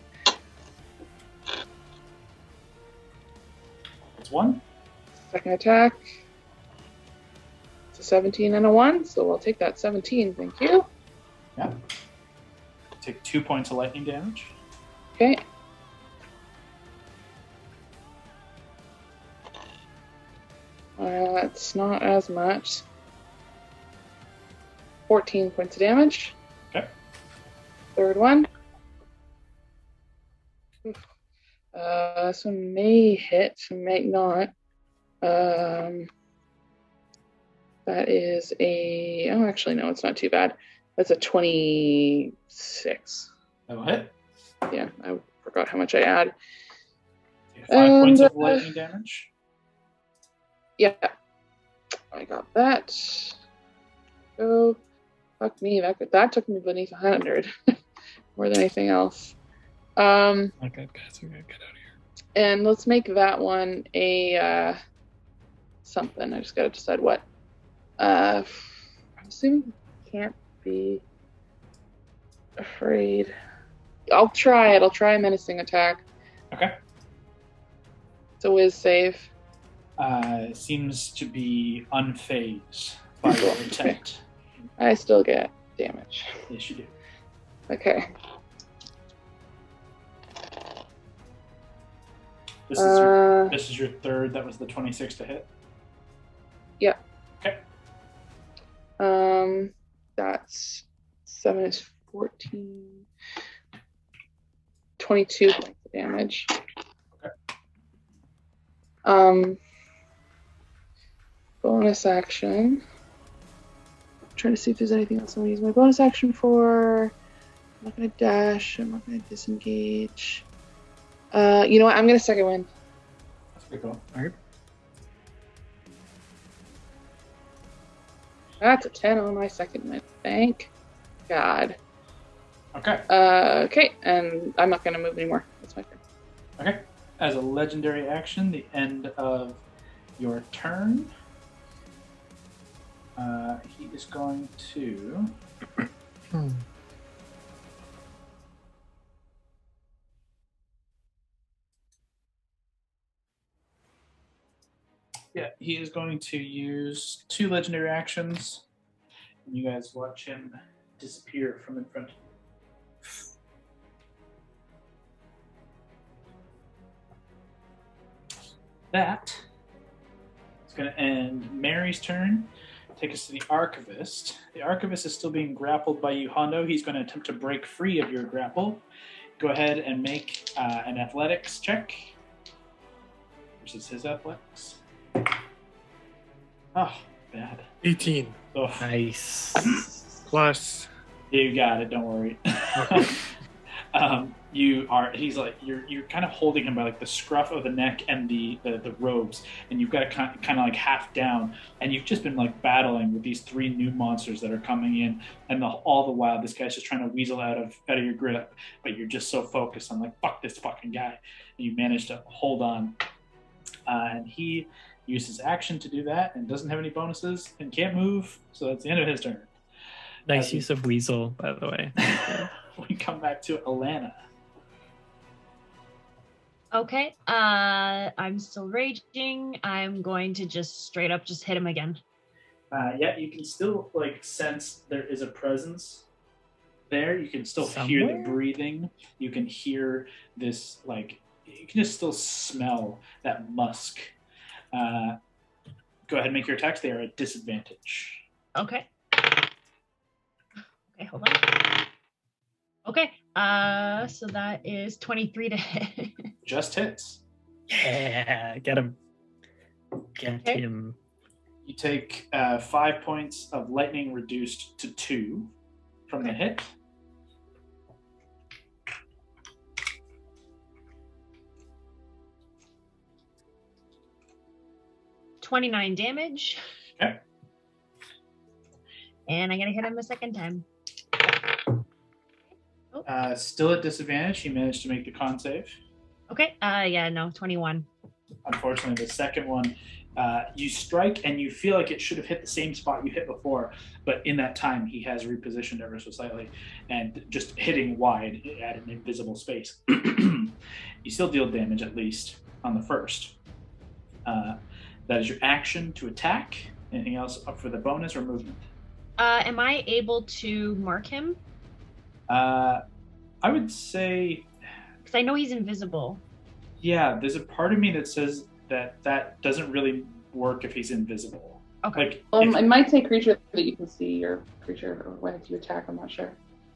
It's 1. Second attack. It's a 17 and a 1, so we'll take that 17. Thank you. Yeah. Take 2 points of lightning damage. Okay. That's not as much. 14 points of damage. Okay. Third one. This one may hit, might not. That is a... Oh, actually, no, it's not too bad. That's a 26. That'll hit. Yeah, I forgot how much I add. 5 points of lightning damage. Yeah, I got that. Oh, fuck me. That took me beneath 100 more than anything else. Okay, guys, we're gonna get out of here. And let's make that one a something. I just gotta decide what. I'm assuming he can't be afraid. I'll try it. I'll try a menacing attack. Okay. It's a whiz save. Seems to be unfazed by your intent. I still get damage. Yes, you do. Okay. This is your third. That was the 26 to hit. Yeah. Okay. That's 7 is 14. 22 points of damage. Okay. Bonus action. I'm trying to see if there's anything else I want to use my bonus action for. I'm not going to dash. I'm not going to disengage. You know what? I'm going to second wind. That's pretty cool. All right. That's a 10 on my second wind. Thank God. Okay. Okay, and I'm not going to move anymore. That's my turn. Okay. As a legendary action, the end of your turn, he is going to... Yeah, he is going to use 2 legendary actions. And you guys watch him disappear from in front of you. That is going to end Mary's turn. Take us to the Archivist. The Archivist is still being grappled by you, Hondo. He's going to attempt to break free of your grapple. Go ahead and make an athletics check. Versus his athletics. Oh, bad. 18. Oh. Nice. Plus. You got it. Don't worry. He's like you're kind of holding him by like the scruff of the neck and the robes, and you've got it kind of like half down, and you've just been like battling with these 3 new monsters that are coming in, and all the while this guy's just trying to weasel out of your grip, but you're just so focused on like fuck this fucking guy, and you manage to hold on, and he uses action to do that and doesn't have any bonuses and can't move, so that's the end of his turn. Nice use of weasel, by the way. We come back to Alana. Okay, I'm still raging. I'm going to just straight up just hit him again. Yeah, you can still like sense there is a presence there. You can still hear the breathing. You can hear this like you can just still smell that musk. Go ahead and make your attacks. They are at disadvantage. Okay. Okay, hold on. Okay, so that is 23 to hit. Just hits. Yeah, get him. Get him. You take 5 points of lightning reduced to 2 from the hit. $29 damage. Okay. And I'm gonna hit him a second time. Still at disadvantage. He managed to make the con save. Okay. Yeah, no, 21. Unfortunately, the second one, you strike and you feel like it should have hit the same spot you hit before, but in that time he has repositioned ever so slightly and just hitting wide at an invisible space. You still deal damage at least on the first. That is your action to attack. Anything else up for the bonus or movement? Am I able to mark him? I would say... Because I know he's invisible. Yeah, there's a part of me that says that doesn't really work if he's invisible. Okay. Like, It might say creature that you can see your creature or when you attack. I'm not sure.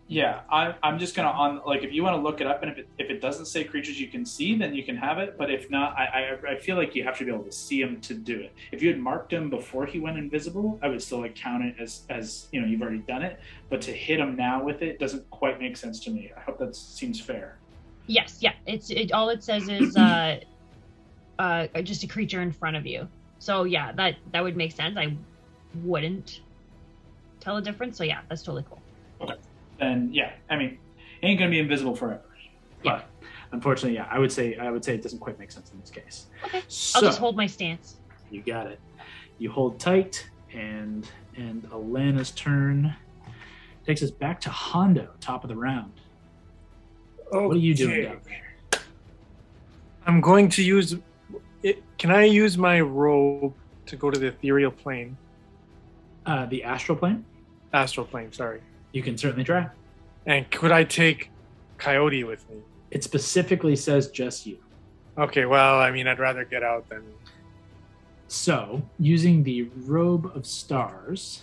yeah, I'm just gonna if you want to look it up, and if it doesn't say creatures you can see, then you can have it. But if not, I feel like you have to be able to see him to do it. If you had marked him before he went invisible, I would still count it as you've already done it. But to hit him now with it doesn't quite make sense to me. I hope that seems fair. Yes, yeah. All it says is just a creature in front of you. So yeah, that would make sense. I wouldn't tell a difference. So yeah, that's totally cool. Okay. Then yeah, I mean, ain't gonna be invisible forever. But unfortunately, yeah, I would say it doesn't quite make sense in this case. Okay. So, I'll just hold my stance. You got it. You hold tight, and Alana's turn takes us back to Hondo, top of the round. Okay. What are you doing down there? I'm going to use it. Can I use my robe to go to the ethereal plane? The astral plane? Astral plane, sorry. You can certainly try. And could I take Coyote with me? It specifically says just you. Okay, well, I mean, I'd rather get out than... So, using the Robe of Stars,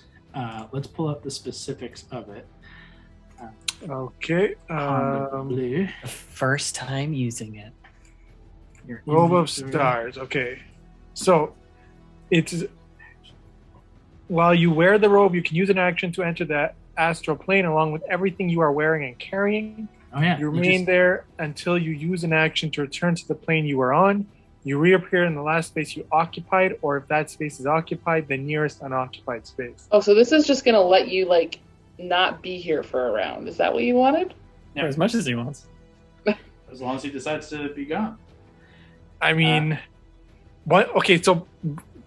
let's pull up the specifics of it. Okay. Blue. The first time using it. Your Robe of inventory. Stars. Okay. So, it's... While you wear the robe, you can use an action to enter that astral plane along with everything you are wearing and carrying. Oh yeah. You remain there until you use an action to return to the plane you are on. You reappear in the last space you occupied, or if that space is occupied, the nearest unoccupied space. Oh, so this is just gonna let you not be here for a round. Is that what you wanted? Yeah. For as much as he wants. As long as he decides to be gone. I mean, what? Okay, so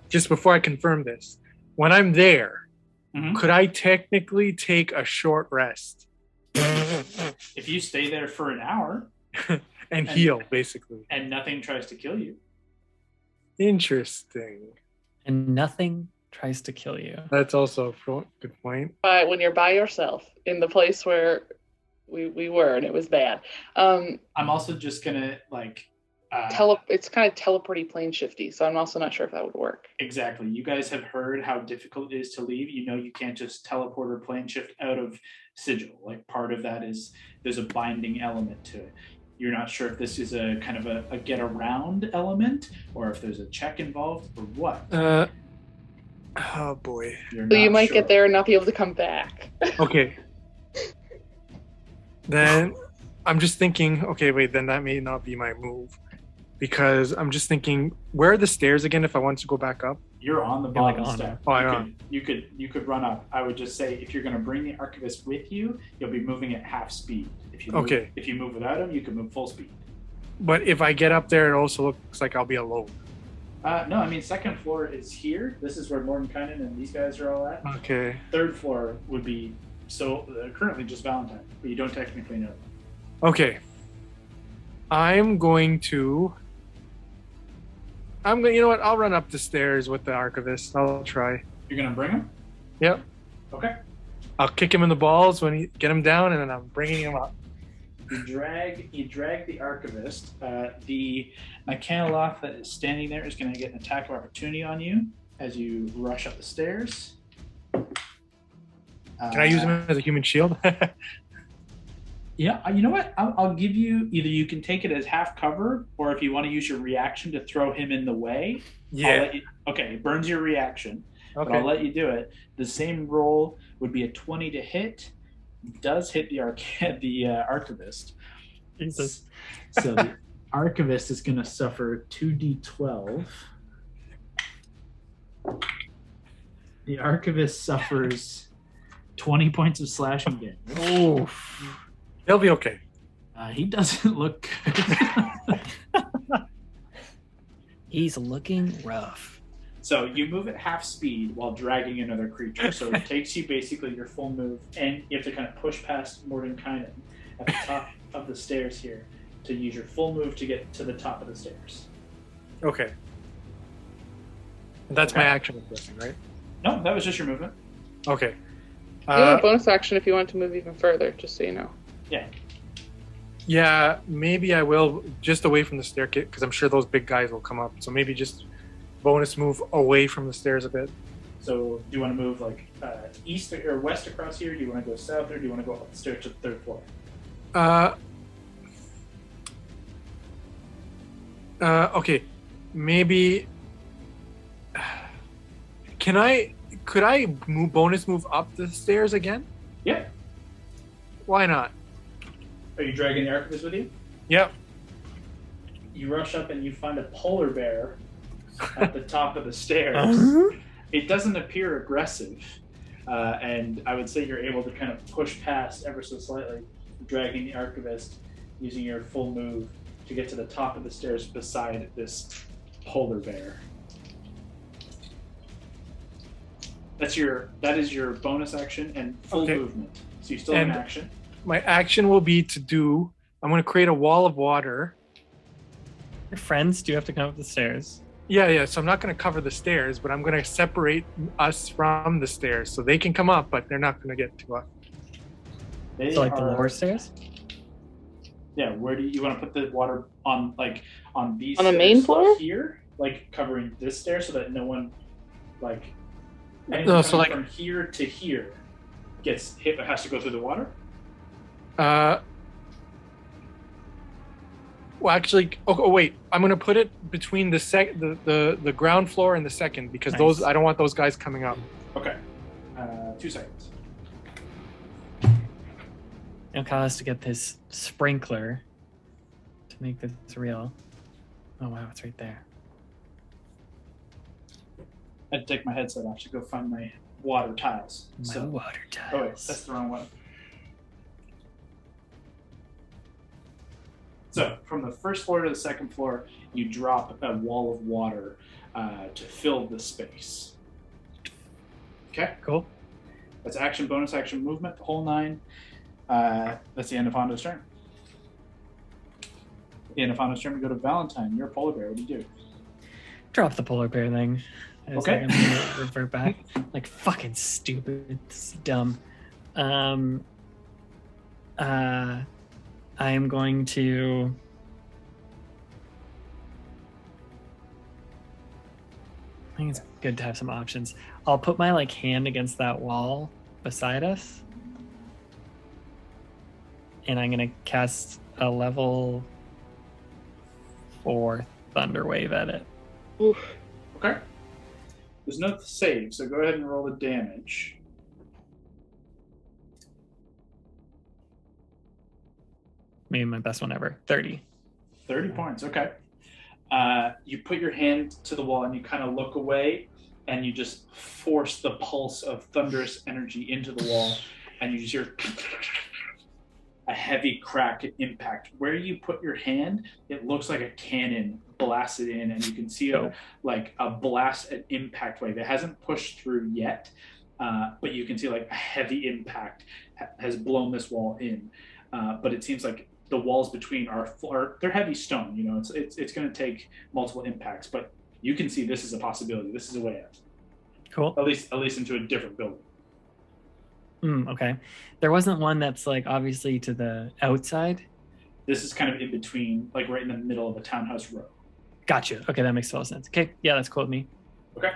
just before I confirm this, when I'm there, could I technically take a short rest? If you stay there for an hour and heal, basically. and nothing tries to kill you. Interesting. And nothing tries to kill you. That's also a good point. But when you're by yourself in the place where we were and it was bad. I'm also just gonna It's kind of teleporty plane shifty, so I'm also not sure if that would work. exactly. You guys have heard how difficult it is to leave. You know you can't just teleport or plane shift out of Sigil. Like part of that is there's a binding element to it. You're not sure if this is a kind of a get around element or if there's a check involved or what. Oh boy. So you might get there and not be able to come back. Okay. Then I'm just thinking, okay, wait, then that may not be my move. Because I'm just thinking, where are the stairs again if I want to go back up? You're on the You're, like, bottom on step. it. Oh, I'm on. You could run up. I would just say if you're going to bring the Archivist with you, you'll be moving at half speed. If you move without him, you can move full speed. But if I get up there, it also looks like I'll be alone. No, I mean second floor is here. This is where Mordenkainen and these guys are all at. Okay. Third floor would be currently just Valentine, but you don't technically know them. Okay. I'm going. You know what? I'll run up the stairs with the Archivist. I'll try. You're going to bring him? Yep. Okay. I'll kick him in the balls when he get him down, and then I'm bringing him up. You drag the Archivist. The Mechaniloth that is standing there is going to get an attack of opportunity on you as you rush up the stairs. Can I use him as a human shield? Yeah, you know what? I'll give you either you can take it as half cover, or if you want to use your reaction to throw him in the way. Yeah. Okay, it burns your reaction, but Okay. I'll let you do it. The same roll would be a 20 to hit. Does hit the Archivist. Jesus. So the Archivist is going to suffer 2d12. The Archivist suffers 20 points of slashing damage. Oh. He'll be okay. He doesn't look good. He's looking rough. So you move at half speed while dragging another creature. So it takes you basically your full move, and you have to kind of push past Mordenkainen at the top of the stairs here to use your full move to get to the top of the stairs. Okay. That's my action, I'm guessing, right? No, that was just your movement. Okay. You have a bonus action if you want to move even further, just so you know. Yeah. Yeah, maybe I will just away from the staircase because I'm sure those big guys will come up. So maybe just bonus move away from the stairs a bit. So do you want to move like east or west across here? Do you want to go south, or do you want to go upstairs to the third floor? Okay, maybe. Could I bonus move up the stairs again? Yeah. Why not? Are you dragging the Archivist with you? Yep. You rush up and you find a polar bear at the top of the stairs. It doesn't appear aggressive, and I would say you're able to kind of push past ever so slightly, dragging the Archivist, using your full move to get to the top of the stairs beside this polar bear. That is your bonus action and full movement. So you still have an action. My action will be to I'm going to create a wall of water. Your friends do have to come up the stairs. Yeah. So I'm not going to cover the stairs, but I'm going to separate us from the stairs so they can come up, but they're not going to get to us. So like the lower stairs? Yeah. Where do you want to put the water on? Like on these? On the main floor? Here, like covering this stair, so that no one, like, no, so like from here to here, gets hit. Has to go through the water. Well, actually, wait. I'm going to put it between the ground floor and the second because those I don't want those guys coming up. Okay. 2 seconds. Now Kyle has to get this sprinkler to make this real. Oh wow, it's right there. I had to take my headset off to go find my water tiles. My water tiles. Oh wait, that's the wrong one. So from the first floor to the second floor, you drop a wall of water to fill the space. Okay, cool. That's action, bonus action, movement, the whole 9. That's the end of Hondo's turn. At the end of Hondo's turn, we go to Valentine. You're a polar bear. What do you do? Drop the polar bear thing. Okay. I'm gonna revert back. Like fucking stupid. This is dumb. I am going to I think it's good to have some options. I'll put my hand against that wall beside us. And I'm gonna cast a level 4 Thunder Wave at it. Oof. Okay. There's no save, so go ahead and roll the damage. Maybe my best one ever. 30. 30 points, okay. You put your hand to the wall and you kind of look away and you just force the pulse of thunderous energy into the wall and you just hear a heavy crack and impact. Where you put your hand, it looks like a cannon blasted in and you can see a blast and impact wave. It hasn't pushed through yet, but you can see a heavy impact has blown this wall in. But it seems like the walls between they're heavy stone. It's going to take multiple impacts, but you can see this is a possibility. This is a way out. Cool. At least into a different building. Okay. There wasn't one that's obviously to the outside. This is kind of in between, right in the middle of a townhouse row. Gotcha. Okay, that makes total sense. Okay, yeah, that's cool with me. Okay.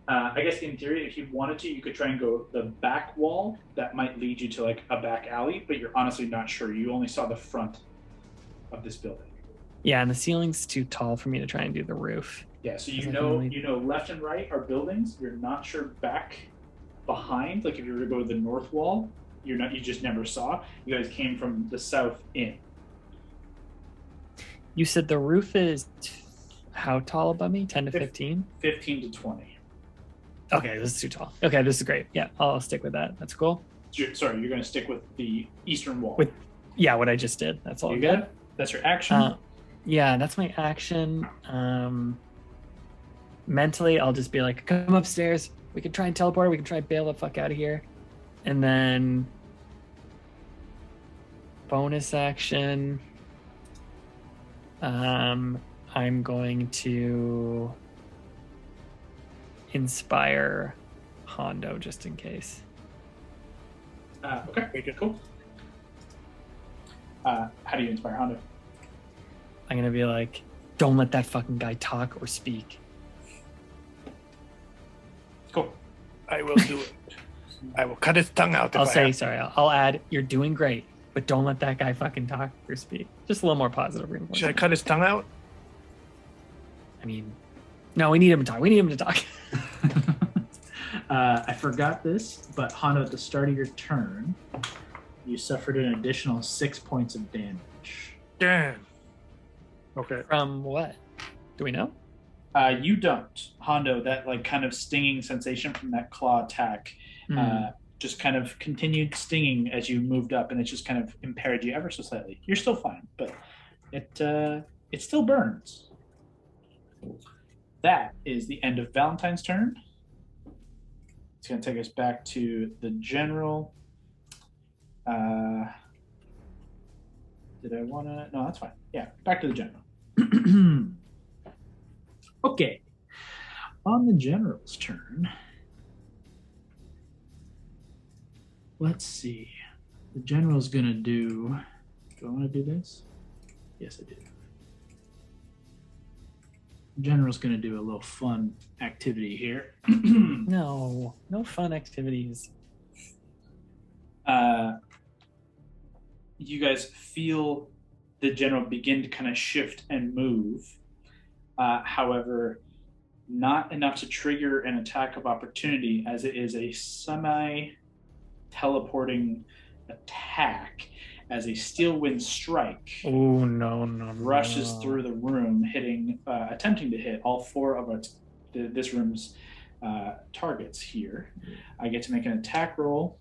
I guess in theory, if you wanted to, you could try and go the back wall. That might lead you to a back alley, but you're honestly not sure. You only saw the front of this building. Yeah, and the ceiling's too tall for me to try and do the roof. Yeah, so you know left and right are buildings. You're not sure back behind. If you were to go to the north wall, you just never saw. You guys came from the south in. You said the roof is how tall above me? 10 to 15? 15 to 20. Okay, this is too tall. Okay, this is great. Yeah, I'll stick with that. That's cool. Sorry, you're going to stick with the eastern wall. Yeah, what I just did. That's all. You got it? That's your action? Yeah, that's my action. Mentally, I'll just be come upstairs. We can try and teleport. We can try and bail the fuck out of here. And then bonus action. I'm going to inspire Hondo just in case. Okay, very good, cool. How do you inspire Hondo? I'm gonna be don't let that fucking guy talk or speak. I will do it. I will cut his tongue out. I'll add, you're doing great, but don't let that guy fucking talk or speak. Just a little more positive reinforcement. Should I cut his tongue out? I mean, no, we need him to talk. I forgot this, but Hondo, at the start of your turn, you suffered an additional 6 points of damage. Damn. Okay. From what? Do we know? You don't. Hondo, that like kind of stinging sensation from that claw attack just kind of continued stinging as you moved up, and it just kind of impaired you ever so slightly. You're still fine, but it still burns. That is the end of Valentine's turn. It's going to take us back to the general. Did I want to? No, that's fine. Yeah, back to the general. Okay. On the general's turn, let's see. The general's going to do... Do I want to do this? Yes, I do. The general's going to do a little fun activity here. No fun activities. You guys feel the general begin to kind of shift and move. However, not enough to trigger an attack of opportunity, as it is a semi-teleporting attack as a steel wind strike Oh, no. rushes through the room, attempting to hit all 4 of this room's targets here. I get to make an attack roll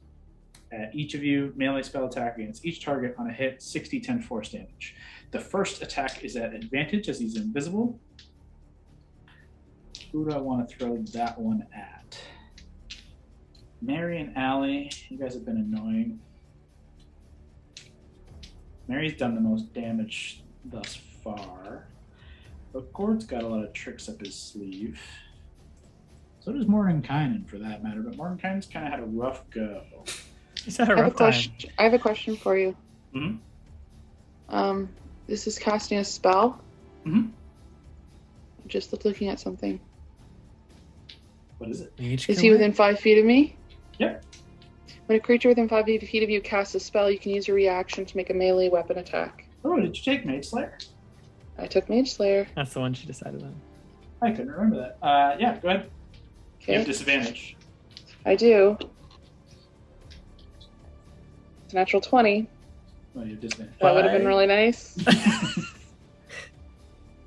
at each of you, melee spell attack against each target on a hit, 60-10 force damage. The first attack is at advantage as he's invisible. Who do I want to throw that one at? Mary and Allie, you guys have been annoying. Mary's done the most damage thus far, but Gord's got a lot of tricks up his sleeve. So does Mordenkainen, for that matter, but Mordenkainen's kind of had a rough go. He's had a rough time. I have a question for you. Mm-hmm. This is casting a spell. Mm-hmm. Just looking at something. What is it? Is he within 5 feet of me? Yep. When a creature within 5 feet of you casts a spell, you can use your reaction to make a melee weapon attack. Oh, did you take Mage Slayer? I took Mage Slayer. That's the one she decided on. I couldn't remember that. Yeah, go ahead. Okay. You have disadvantage. I do. It's a natural 20. Well, you have disadvantage. That would have been really nice.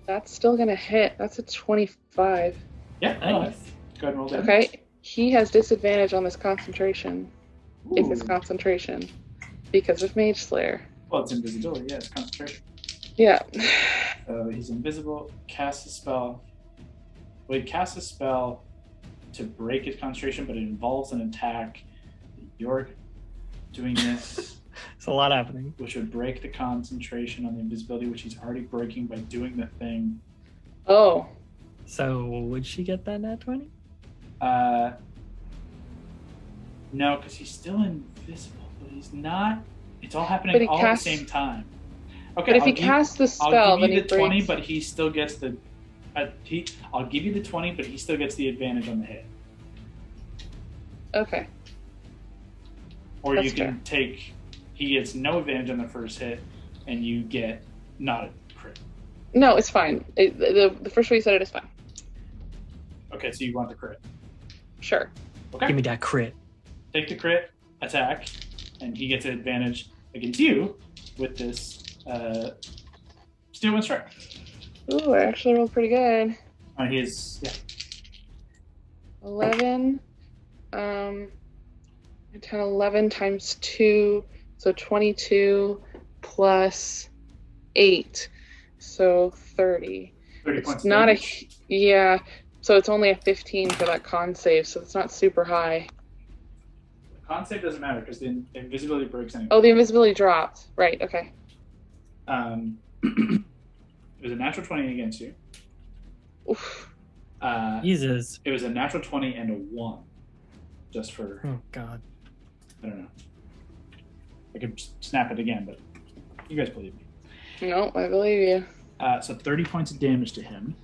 That's still going to hit. That's a 25. Yeah, Nice. go ahead and roll damage. Okay. He has disadvantage on this concentration. If it's Ooh. concentration. Because of Mage Slayer. Well, it's invisibility. Yeah, it's concentration. Yeah. So he's invisible, casts a spell. Well, he casts a spell to break his concentration, but it involves an attack. You're doing this, It's a lot happening. which would break the concentration on the invisibility, which he's already breaking by doing the thing. Oh. So would she get that nat 20? No, because he's still invisible, but he's not. It's all But happening he all casts- at the same time. Okay, But if he casts the spell, I'll give then you he the 20, breaks. but he still gets the. I'll give you the 20, but he still gets the advantage on the hit. Okay. Or That's you can take. He gets no advantage on the first hit, and you get not a crit. No, it's fine. The first way you said it is fine. Okay, so you want the crit. Sure. Okay. Give me that crit. Take the crit attack, and he gets an advantage against you with this Steel Wind Strike. Ooh, I actually rolled pretty good. He is, yeah. 11. 11 times 2, so 22 plus 8, so 30. 30 It's points. not damage. yeah, so it's only a 15 for that con save, so it's not super high. Con save doesn't matter because the invisibility breaks anyway. Oh, the invisibility dropped. Right, okay. It was a natural 20 against you. Oof. Jesus. It was a natural 20 and a 1. Just for, Oh, God. I don't know. I could snap it again, but you guys believe me. No, I believe you. So 30 points of damage to him.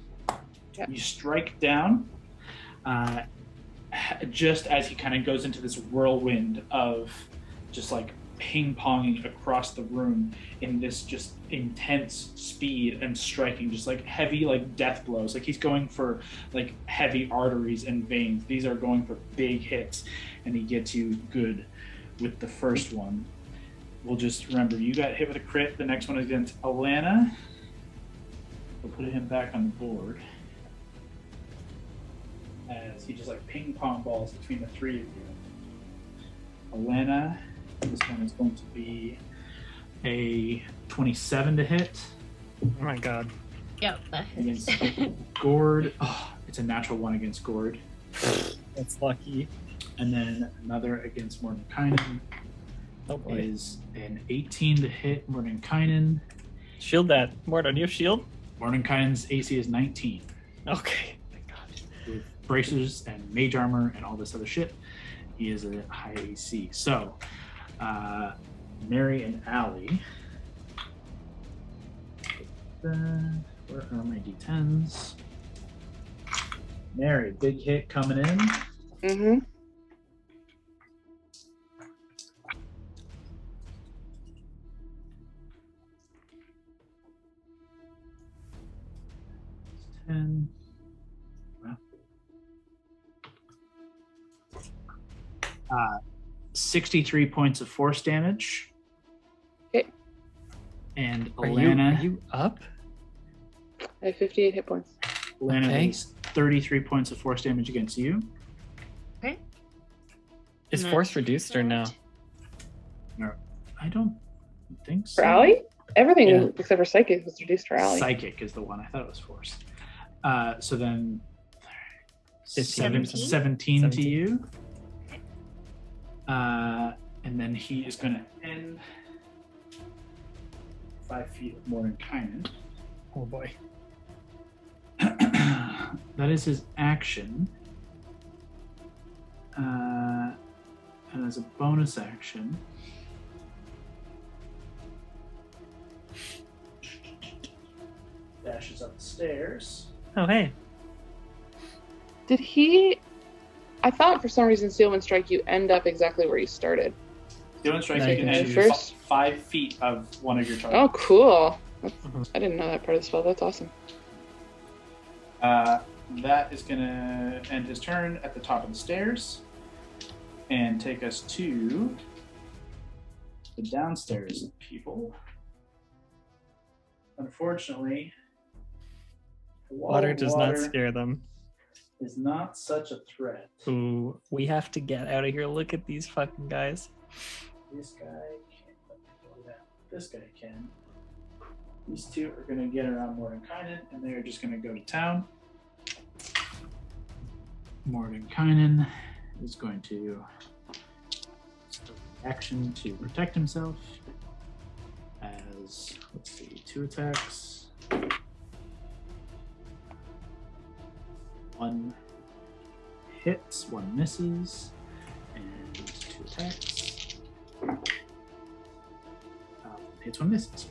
Yeah. You strike down. just as he kind of goes into this whirlwind of just like ping-ponging across the room in this just intense speed and striking, just like heavy like death blows. Like he's going for like heavy arteries and veins. These are going for big hits, and he gets you good with the first one. We'll just remember you got hit with a crit. The next one is against Alana. We'll put him back on the board as he just like ping pong balls between the three of you. Alana, this one is going to be a 27 to hit. Oh my god. Yep, that hits. Against Gord. Oh, it's a natural one against Gord. That's lucky. And then another against Mordenkainen Oh boy. is an 18 to hit Mordenkainen. Shield that. Mordor, do you have shield? Mordenkainen's AC is 19. Okay. Thank god. With bracers and mage armor and all this other shit, he is a high AC. So, Mary and Allie. Where are my D10s? Mary, big hit coming in. Mm-hmm. And 63 points of force damage. Okay. And Are Alana, you up? I have 58 hit points. Alana Okay. is 33 points of force damage against you. Okay. Is No. force reduced or no? I don't think so. For Allie? Everything Yeah. except for Psychic was reduced for Allie. Psychic is the one. I thought it was force. So then 15. 17 to 17. you. And then he is going to end 5 feet of Mordenkainen. Oh boy. That is his action. And as a bonus action, dashes up the stairs. Oh hey. Did he... I thought for some reason Sealman Strike you end up exactly where you started. Doing strike, Now you you can can end choose. First? 5 feet of one of your Oh, targets. cool. Mhm. I didn't know that part of the spell. That's awesome. That is going to end his turn at the top of the stairs and take us to the downstairs people. Unfortunately, the wall Water of does water not scare them. is not such a threat. Ooh, we have to get out of here. Look at these fucking guys. This guy can't let me go down. This guy can. These two are going to get around Mordenkainen, and they're just going to go to town. Mordenkainen is going to start action to protect himself as, let's see, 2 attacks. 1 hits, 1 misses, and 2 attacks. Hits, 1 misses.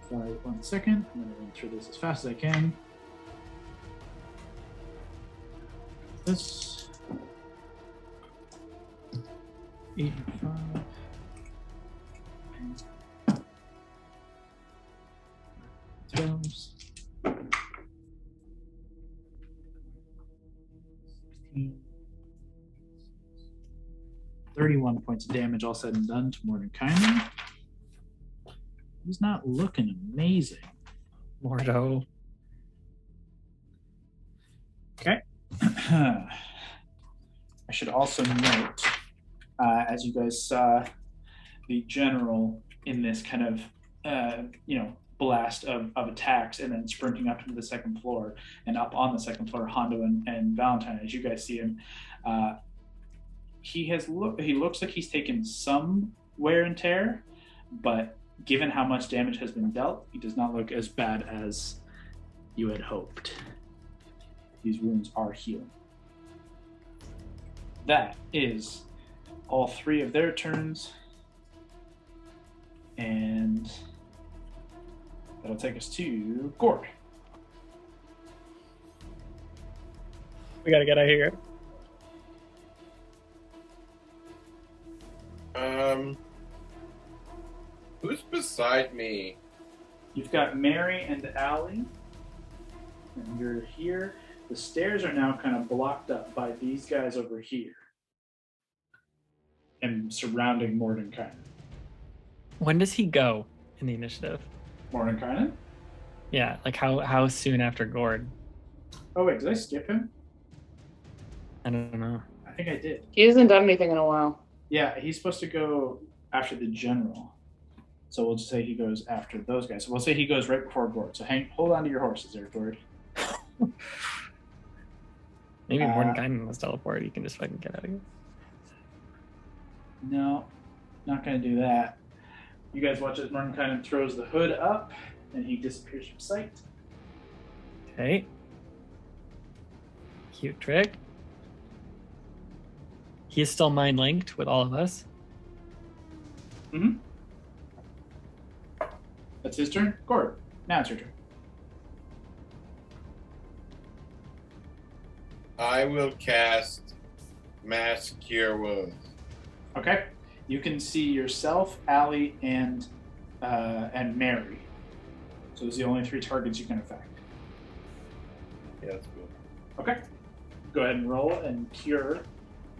Sorry, 1 second. I'm going to run through this as fast as I can. This 8 and 5. 12s. 16. 31 points of damage all said and done to Mordenkainen. He's not looking amazing. Mordo. Okay. I should also note, as you guys saw, the general in this kind of, blast of attacks and then sprinting up into the second floor, and up on the second floor, Hondo and Valentine, as you guys see him, he looks like he's taken some wear and tear, but given how much damage has been dealt, he does not look as bad as you had hoped. These wounds are healing. That is all 3 of their turns. And that'll take us to Gord. We gotta get out of here. Who's beside me? You've got Mary and Allie, and you're here. The stairs are now kind of blocked up by these guys over here and surrounding Mordenkainen. When does he go in the initiative? Mordenkainen? Yeah, like how soon after Gord? Oh, wait, did I skip him? I don't know. I think I did. He hasn't done anything in a while. Yeah, he's supposed to go after the general. So we'll just say he goes after those guys. So we'll say he goes right before Gord. So hold on to your horses there, Gord. Maybe Mordenkainen was teleported. You can just fucking get out of here. No, not going to do that. You guys watch as Mordenkainen throws the hood up, and he disappears from sight. Okay. Cute trick. He is still mind linked with all of us. Mm-hmm. That's his turn. Gord, now it's your turn. I will cast Mass Cure Wounds. Okay. You can see yourself, Allie, and Mary. So those are the only 3 targets you can affect. Yeah, that's cool. Okay. Go ahead and roll and cure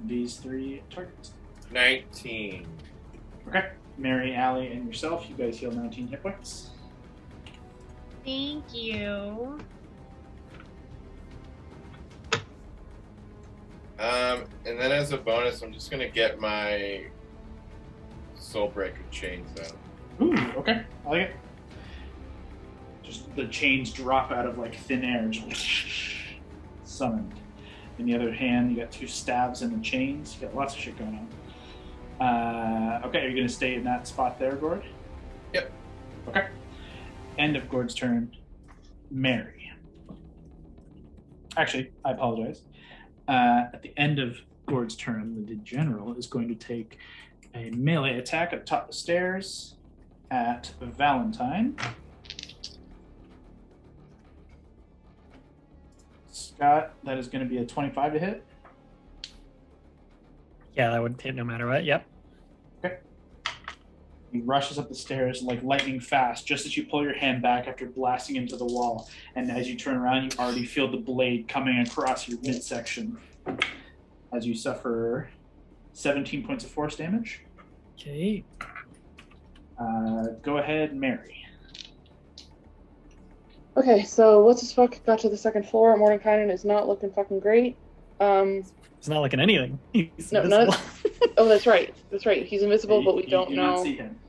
these 3 targets. 19. Okay. Mary, Allie, and yourself, you guys heal 19 hit points. Thank you. And then as a bonus, I'm just gonna get my Soulbreaker chains out. Ooh, okay. I like it. Just the chains drop out of like thin air, just summoned. In the other hand, you got 2 stabs in the chains. You got lots of shit going on. Okay, are you gonna stay in that spot there, Gord? Yep. Okay. End of Gord's turn. Mary. Actually, I apologize. At the end of Gord's turn, the general is going to take a melee attack up top of the stairs at Valentine. Scott, that is going to be a 25 to hit. Yeah, that would hit no matter what. Yep. Okay. He rushes up the stairs like lightning fast, just as you pull your hand back after blasting into the wall. And as you turn around, you already feel the blade coming across your midsection as you suffer 17 points of force damage. Okay. Go ahead, Mary. Okay, so what's his fuck got to the 2nd floor. Mordenkainen is not looking fucking great. It's not looking anything. He's No, invisible. oh, that's right. That's right. He's invisible, but we don't You know. not see him.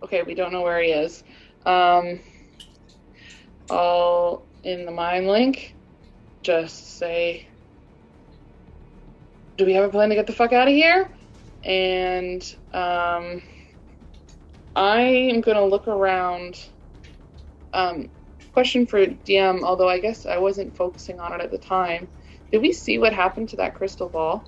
Okay, we don't know where he is. I'll, in the mind link, just say, do we have a plan to get the fuck out of here? And I am going to look around. Question for DM, although I guess I wasn't focusing on it at the time. Did we see what happened to that crystal ball?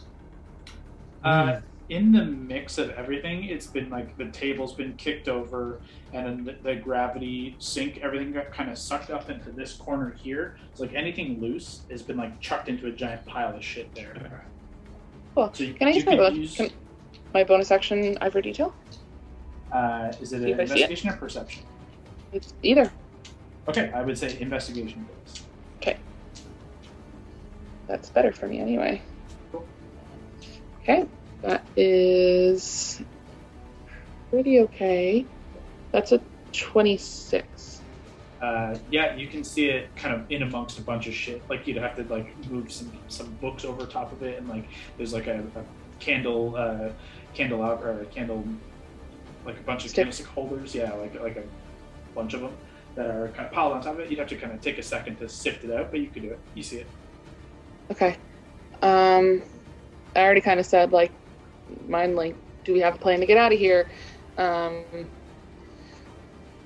In the mix of everything, it's been like the table's been kicked over, and then the gravity sink, everything got kind of sucked up into this corner here. So like anything loose has been like chucked into a giant pile of shit there. Cool. So Can I use my bonus action eye for detail? Is it See an if I see it? investigation or perception? It's either. Okay, I would say investigation, please. Okay. That's better for me anyway. Cool. Okay. That is pretty okay. That's a 26. Yeah, you can see it kind of in amongst a bunch of shit. Like you'd have to like move some books over top of it, and like there's like a candelabra or a candle, like a bunch of candlestick holders. Yeah, like a bunch of them that are kind of piled on top of it. You'd have to kind of take a second to sift it out, but you can do it. You see it. Okay. I already kind of said, like, mind link, do we have a plan to get out of here?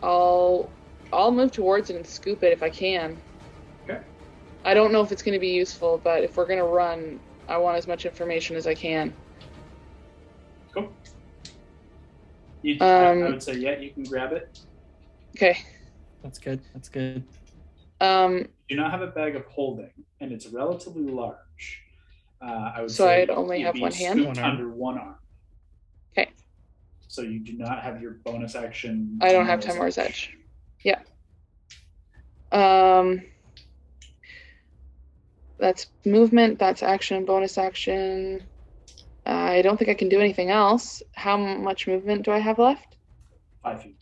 I'll move towards it and scoop it if I can. Okay. I don't know if it's going to be useful, but if we're going to run, I want as much information as I can. Cool. I would say, yeah, you can grab it. Okay. That's good. That's good. You do not have a bag of holding, and it's relatively large. I would So say I'd only it'd have be one hand? scooped under one arm. Okay. So you do not have your bonus action. I don't have Tamar's Edge. Yeah. That's movement, that's action, bonus action. I don't think I can do anything else. How much movement do I have left? 5 feet.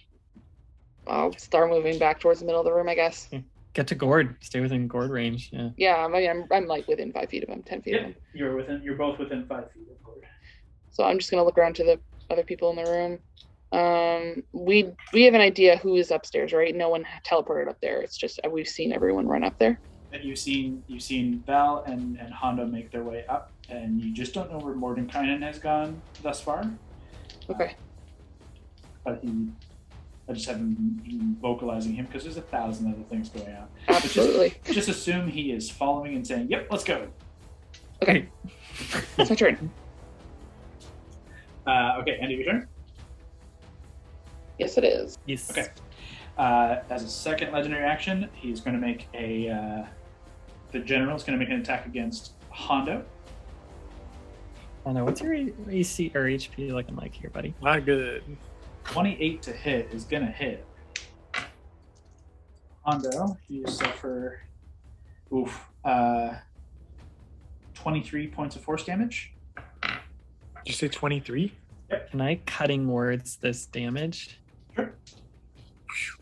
I'll start moving back towards the middle of the room, I guess. Get to Gord. Stay within Gord range. Yeah. Yeah, I'm like within 5 feet of him, 10 feet of him. You're both within 5 feet of Gord. So I'm just gonna look around to the other people in the room. We have an idea who is upstairs, right? No one teleported up there. It's just we've seen everyone run up there. And you've seen Val and Hondo make their way up, and you just don't know where Mordenkainen has gone thus far. Okay. But I just haven't been vocalizing him because there's 1,000 other things going on. Absolutely. Just assume he is following and saying, "Yep, let's go." Okay. It's my turn. Okay, end of your turn. Yes, it is. Yes. Okay. As a second legendary action, he's going to make the general is going to make an attack against Hondo. Oh no, what's your AC or HP looking like here, buddy? Not good. 28 to hit is going to hit. Hondo, you suffer 23 points of force damage. Did you say 23? Can I cutting words this damage? Sure.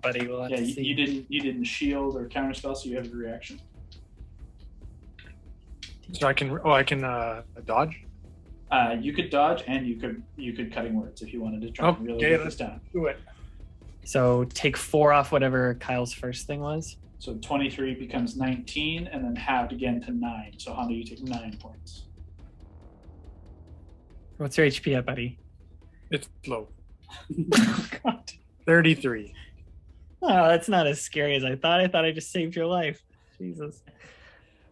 Buddy, we'll have to see. You didn't shield or counterspell, so you have a reaction. So I can dodge. You could dodge, and you could cutting words if you wanted to try and really get this down. Do it. So take 4 off whatever Kyle's first thing was. So 23 becomes 19, and then halved again to 9. So Hondo, you take 9 points. What's your HP at, buddy? It's low. Oh, God. 33. Oh, that's not as scary as I thought. I thought I just saved your life. Jesus.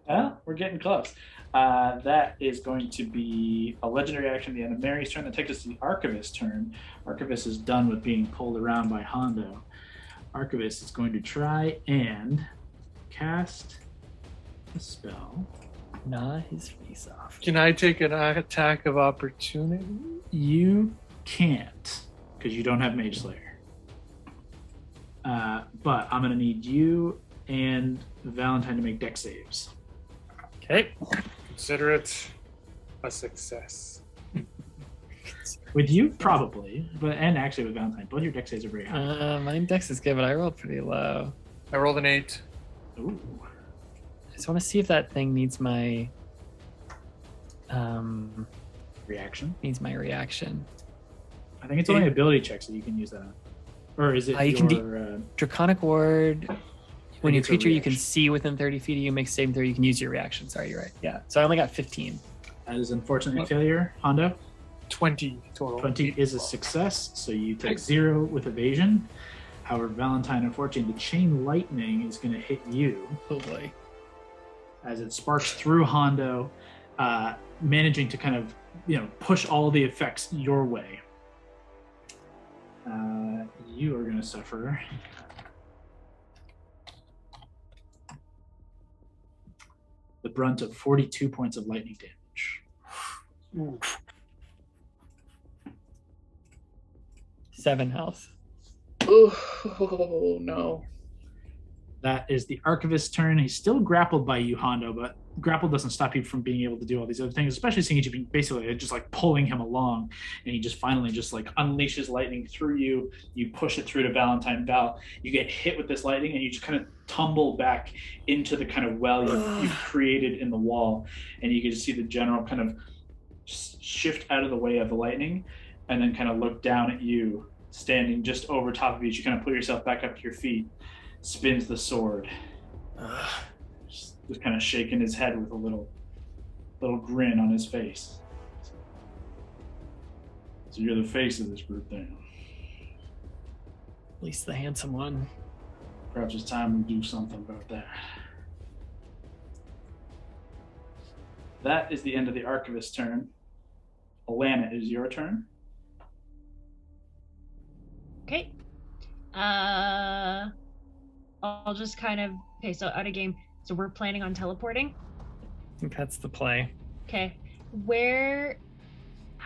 Well, we're getting close. That is going to be a legendary action at the end of Mary's turn. That takes us to the Archivist's turn. Archivist is done with being pulled around by Hondo. Archivist is going to try and cast a spell. Gnaw his face off. Can I take an attack of opportunity? You can't, because you don't have Mage Slayer. But I'm going to need you and Valentine to make dex saves. Okay. Consider it a success. With you, probably, and actually with Valentine, both your dex saves are very high. My dex is good, but I rolled pretty low. I rolled an 8. Ooh. I just want to see if that thing needs my Reaction? needs my reaction. I think it's only ability checks that you can use that on. Or is it You can Draconic Ward. When you it's a creature you can reaction. see within 30 feet of you makes saving throw, you can use your reaction. Sorry, you're right. Yeah. So I only got 15. That is unfortunately a failure, Hondo. 20 total. 20 is a success, so you take 0 with evasion. However, Valentine, unfortunately, the chain lightning is going to hit you Oh boy. as it sparks through Hondo, managing to kind of, push all the effects your way. You are going to suffer the brunt of 42 points of lightning damage. Ooh. 7 health. Oh no. That is the Archivist's turn. He's still grappled by you, Hondo, but grapple doesn't stop you from being able to do all these other things, especially seeing you basically just like pulling him along, and he just finally just like unleashes lightning through you. You push it through to Valentine Val. You get hit with this lightning, and you just kind of tumble back into the kind of well you've created in the wall, and you can just see the general kind of shift out of the way of the lightning, and then kind of look down at you, standing just over top of you. You kind of pull yourself back up to your feet, spins the sword. Just kind of shaking his head with a little grin on his face. So you're the face of this group then. At least the handsome one. Perhaps it's time we do something about that. That is the end of the Archivist's turn. Alana, it is your turn. Okay. I'll just kind of so out of game. So we're planning on teleporting. I think that's the play. Okay.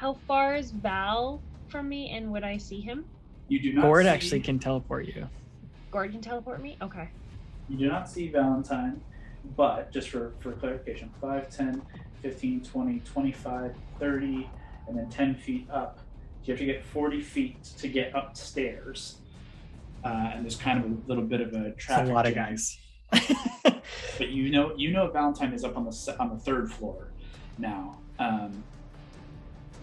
How far is Val from me, and would I see him? You do not. Gord see, actually can teleport you. Gord can teleport me? Okay. You do not see Valentine, but just for clarification, 5, 10, 15, 20, 25, 30, and then 10 feet up. You have to get 40 feet to get upstairs. And there's kind of a little bit of a traffic It's a lot of jam. guys. But you know Valentine is up on the third floor now,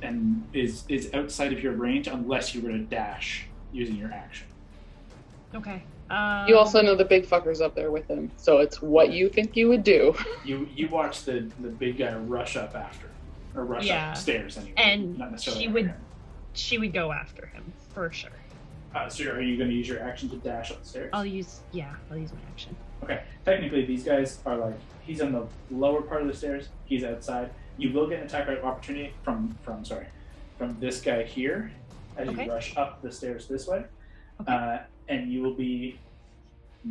and is outside of your range unless you were to dash using your action. Okay. You also know the big fucker's up there with him, so it's what you think you would do. You watch the big guy rush up after, or rush upstairs anyway. And not necessarily she would go after him for sure. So are you going to use your action to dash upstairs? I'll use my action. Okay. Technically, these guys are like, he's on the lower part of the stairs. He's outside. You will get an attack opportunity from this guy here as you rush up the stairs this way. Okay. And you will be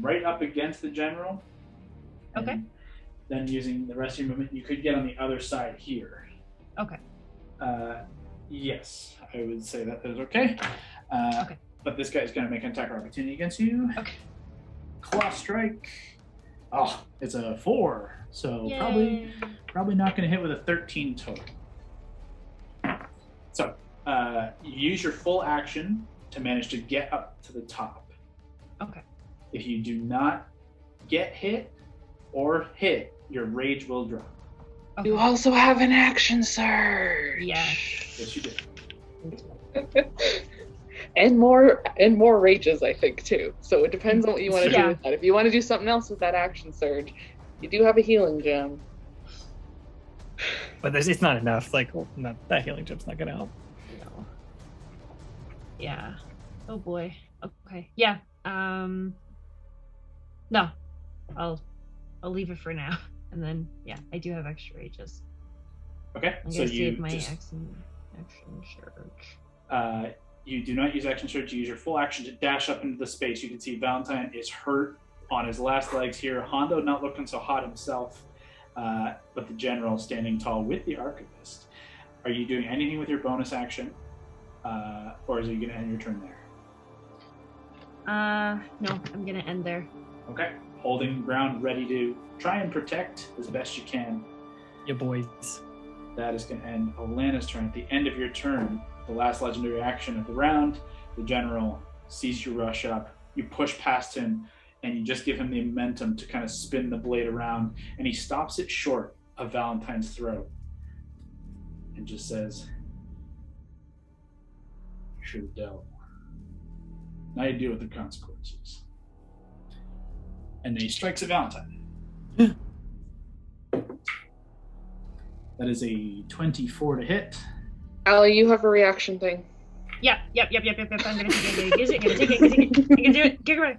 right up against the general. Okay. Then using the rest of your movement, you could get on the other side here. Okay. Yes, I would say that is okay. Okay. But this guy's going to make an attack opportunity against you. Okay. Claw strike. Oh, it's a 4. So Yay. probably not going to hit with a 13 total. So you use your full action to manage to get up to the top. Okay. If you do not get hit or hit, your rage will drop. Okay. You also have an action surge. Yes, you do. And more rages, I think, too. So it depends on what you want to do with that. If you want to do something else with that action surge, you do have a healing gem. But it's not enough. Like, that healing gem's not going to help. No. Yeah. Oh boy. Okay. Yeah. No. I'll leave it for now. And then I do have extra rages. Okay. I'm So gonna you save my just, action surge. you do not use action surge. You use your full action to dash up into the space. You can see Valentine is hurt on his last legs here. Hondo not looking so hot himself, but the general standing tall with the Archivist. Are you doing anything with your bonus action, or is it going to end your turn there? No, I'm gonna end there. Okay. Holding ground, ready to try and protect as best you can. You boys. That is going to end Alana's turn. At the end of your turn, the last legendary action of the round, the general sees you rush up. You push past him, and you just give him the momentum to kind of spin the blade around, and he stops it short of Valentine's throat and just says, "You should have dealt. Now you deal with the consequences." And then he strikes at Valentine. That is a 24 to hit. Allie, you have a reaction thing. Yep. I'm gonna take it. Get ready.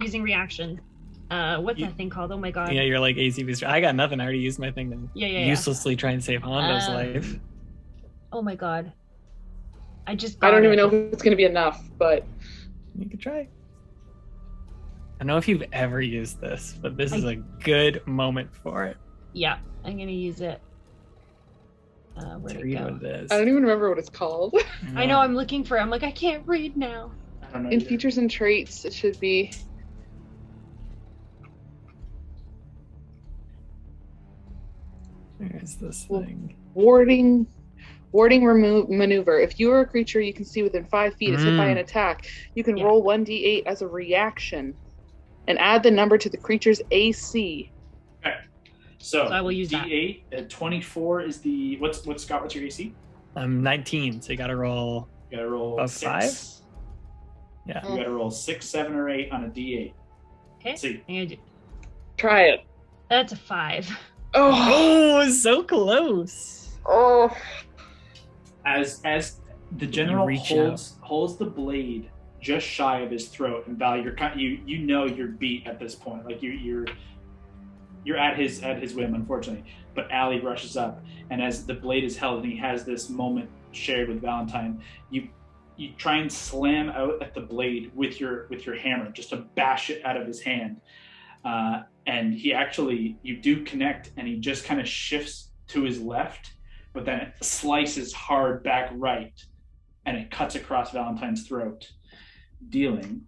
Using reaction. What's that thing called? Oh my god. Yeah, you're like AC booster. I got nothing. I already used my thing to uselessly try and save Hondo's life. Oh my god. I don't even know if it's gonna be enough, but you could try. I don't know if you've ever used this, but this is a good moment for it. Yeah, I'm gonna use it. Where'd it go? What it is. I don't even remember what it's called. I know, I'm looking for it. I'm like, I can't read now. I don't know In either. features and traits, it should be. Where's this thing? Warding maneuver. If you are a creature you can see within 5 feet is hit by an attack, you can roll 1d8 as a reaction and add the number to the creature's AC. Okay. So I will use D8 at 24 is the what's Scott? What's your AC? I'm 19, so you gotta roll. You gotta roll Above 6. 5? Yeah. You gotta roll 6, 7, or 8 on a D8. Okay. Let's see. I'm gonna do. Try it. That's a 5. Oh, So close. oh. As the general reach holds the blade just shy of his throat, and Val, you know you're beat at this point. Like you're at his whim, unfortunately. But Allie rushes up, and as the blade is held, and he has this moment shared with Valentine, you try and slam out at the blade with your hammer, just to bash it out of his hand. And you do connect, and he just kind of shifts to his left, but then it slices hard back right, and it cuts across Valentine's throat, dealing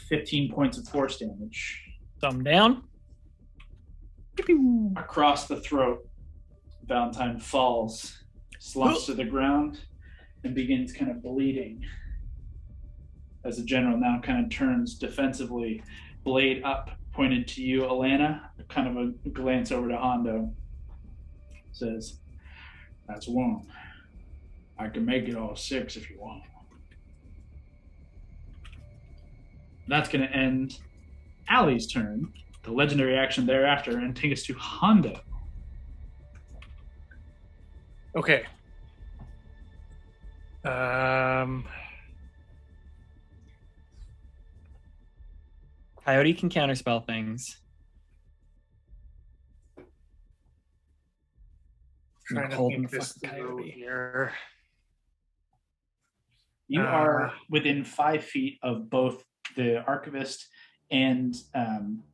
15 points of force damage. Thumb down. Across the throat. Valentine falls, slumps to the ground, and begins kind of bleeding. As the general now kind of turns defensively, blade up, pointed to you, Alana, kind of a glance over to Hondo. Says, "That's one. I can make it all 6 if you want." That's going to end Allie's turn, the legendary action thereafter, and take us to Hondo. Okay. Coyote can counterspell things. Trying to Holding think the this fucking through coyote. here. You are within 5 feet of both the Archivist and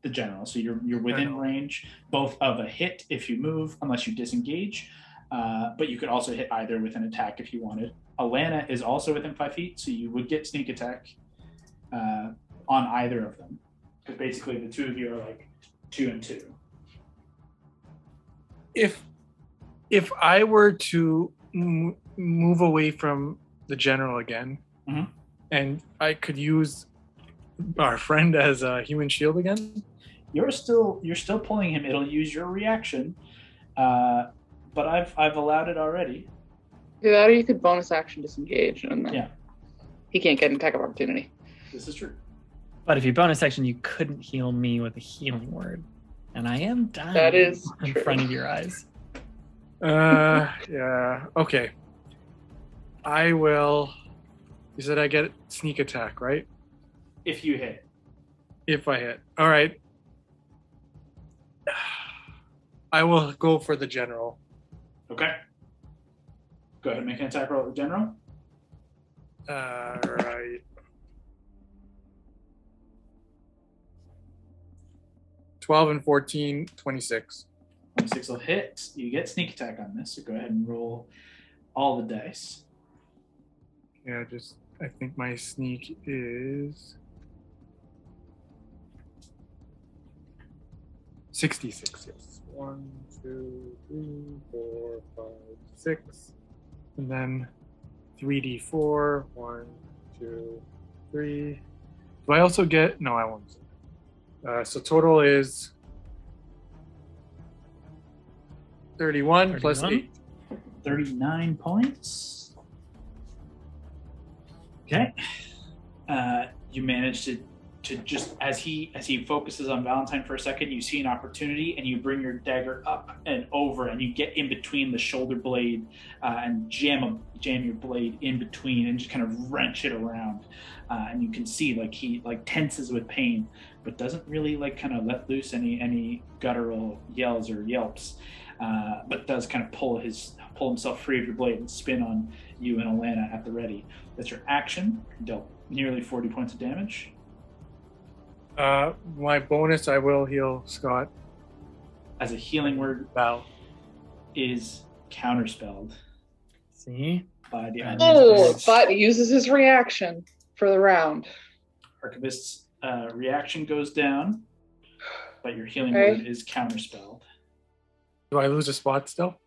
the General. So you're within range, both of a hit if you move, unless you disengage. But you could also hit either with an attack if you wanted. Alana is also within 5 feet, so you would get sneak attack on either of them. Because basically the two of you are like 2 and 2. If I were to move away from the general again, Mhm. and I could use our friend as a human shield again, You're still pulling him. It'll use your reaction, but I've allowed it already. Do that, or you could bonus action disengage, and then Yeah. he can't get an attack of opportunity. This is true. But if you bonus action, you couldn't heal me with a healing word. And I am dying That is in true. front of your eyes. yeah, okay. I will. You said I get sneak attack, right? If you hit. If I hit. All right. I will go for the general. Okay. Go ahead and make an attack roll at the General. Right. 12 and 14, 26. 26 will hit. You get sneak attack on this, so go ahead and roll all the dice. Yeah, I think my sneak is 66, yes. 1, 2, 3, 4, 5, 6. And then 3d4. 1, 2, 3. Do I also get... No, I won't. So total is 31 plus 8. 39 points. Okay. You manage to just, as he focuses on Valentine for a second, you see an opportunity and you bring your dagger up and over and you get in between the shoulder blade and jam your blade in between and just kind of wrench it around. And you can see he tenses with pain, but doesn't really kind of let loose any guttural yells or yelps, but does kind of pull himself free of your blade and spin on you and Alana at the ready. That's your action. Dealt nearly 40 points of damage. My bonus, I will heal Scott. As a healing word, Val is counterspelled See? by the But he uses his reaction for the round. Archivist's reaction goes down, but your healing Okay. word is counterspelled. Do I lose a spot still?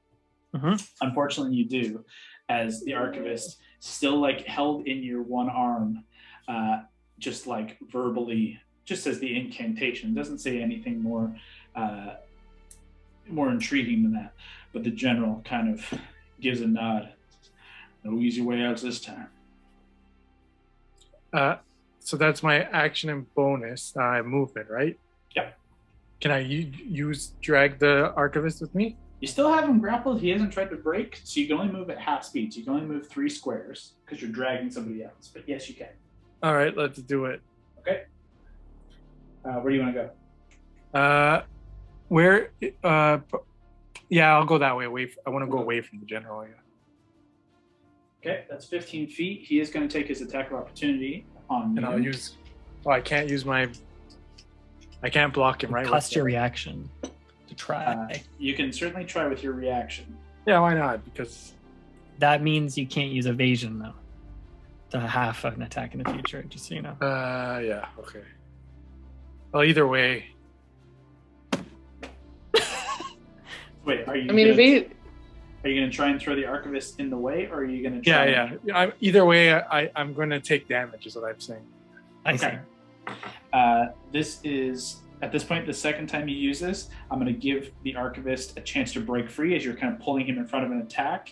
Unfortunately, you do, as the Archivist, still held in your one arm, just verbally, just says the incantation. Doesn't say anything more intriguing than that. But the general kind of gives a nod. No easy way out this time. So that's my action and bonus movement, right? Yep. Can I drag the Archivist with me? You still have him grappled. He hasn't tried to break, so you can only move at half speed. So you can only move 3 squares because you're dragging somebody else. But yes, you can. All right, let's do it. Okay. Where do you want to go? Where? Yeah, I'll go that way. I want to go away from the general. Yeah. Okay, that's 15 feet. He is going to take his attack of opportunity on you. And I'll use. Oh, I can't use my. I can't block him, right? Cost your reaction. Try. You can certainly try with your reaction. Yeah, why not? Because That means you can't use evasion, though, to half an attack in the future, just so you know. yeah, okay. Well, either way, Wait, are you? I mean, Are you going to try and throw the Archivist in the way, or are you going to try? yeah. Either way, I'm going to take damage, is what I'm saying. I see. This is, at this point, the second time you use this. I'm going to give the Archivist a chance to break free as you're kind of pulling him in front of an attack.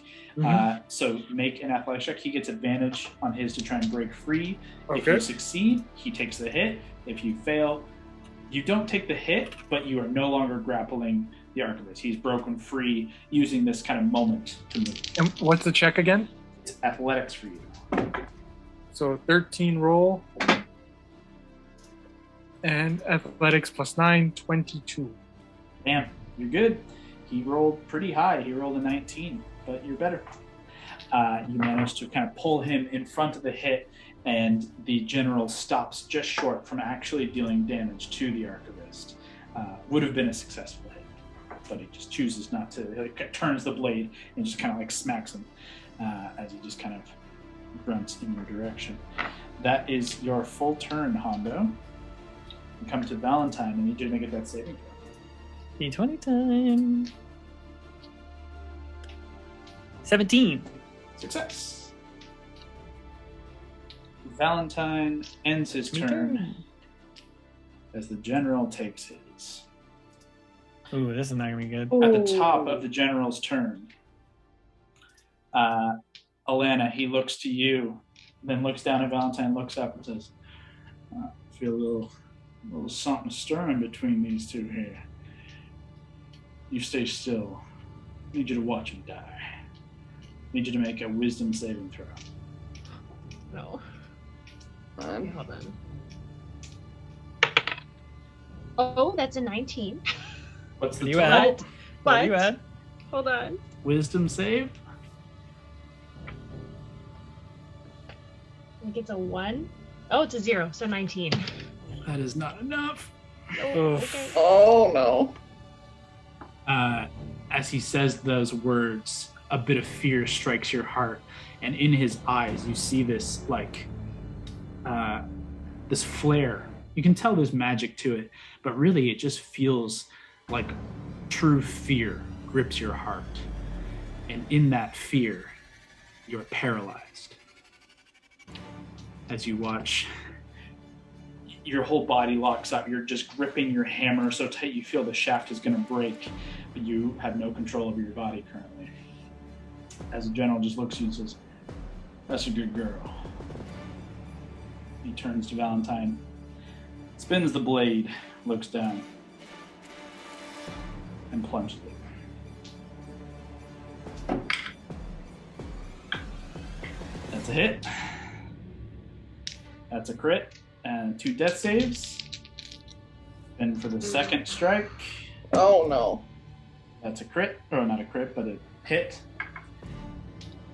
So make an athletics check. He gets advantage on his to try and break free. Okay. If you succeed, he takes the hit. If you fail, you don't take the hit, but you are no longer grappling the Archivist. He's broken free using this kind of moment to move. And what's the check again? It's athletics for you. So 13 roll. And athletics plus 9, 22. Damn, you're good. He rolled pretty high. He rolled a 19, but you're better. You managed to kind of pull him in front of the hit, and the general stops just short from actually dealing damage to the Archivist. Would have been a successful hit, but he just chooses not to. He turns the blade and just kind of like smacks him as he just kind of grunts in your direction. That is your full turn, Hondo. You come to Valentine. I need you to make a death saving throw. D20 time. 17. Success. Valentine ends his turn as the general takes his. Ooh, this is not gonna be good. At the top of the general's turn, Alana, he looks to you, then looks down at Valentine, looks up and says, I feel a little something stirring between these two here. You stay still. I need you to watch him die. I need you to make a wisdom saving throw. No. Um, Hold on. Oh, that's a 19. What's the You total? add? What But do you add? hold on. Wisdom save? I think it's a 1. Oh, it's a 0, so 19. That is not enough. Oh, Oof. okay. oh no. As he says those words, a bit of fear strikes your heart, and in his eyes you see this this flare. You can tell there's magic to it, but really it just feels like true fear grips your heart. And in that fear, you're paralyzed. As you watch, your whole body locks up. You're just gripping your hammer so tight you feel the shaft is going to break, but you have no control over your body currently. As the general just looks at you and says, "That's a good girl." He turns to Valentine, spins the blade, looks down, and plunges it. That's a hit. That's a crit. And 2 death saves. And for the second strike, Oh no. that's a crit. Or not a crit, but a hit.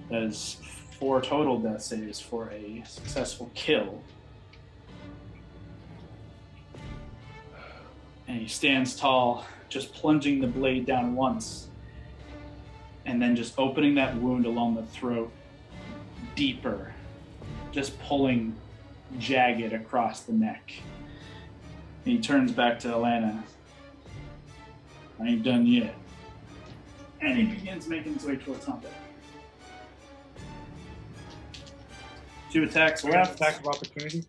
That is 4 total death saves for a successful kill. And he stands tall, just plunging the blade down once. And then just opening that wound along the throat deeper. Just pulling jagged across the neck. And he turns back to Alana. I ain't done yet. And he begins making his way towards Hondo. 2 attacks left. Attack of opportunity.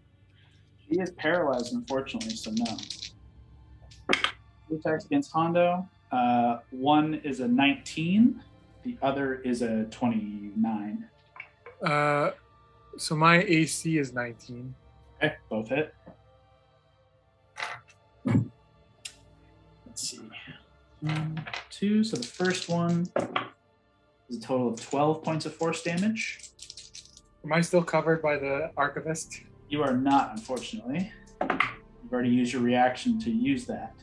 He is paralyzed, unfortunately, so no. 2 attacks against Hondo. One is a 19. The other is a 29. So my AC is 19. Okay, both hit. Let's see. 1, 2. So the first one is a total of 12 points of force damage. Am I still covered by the Archivist? You are not, unfortunately. You've already used your reaction to use that.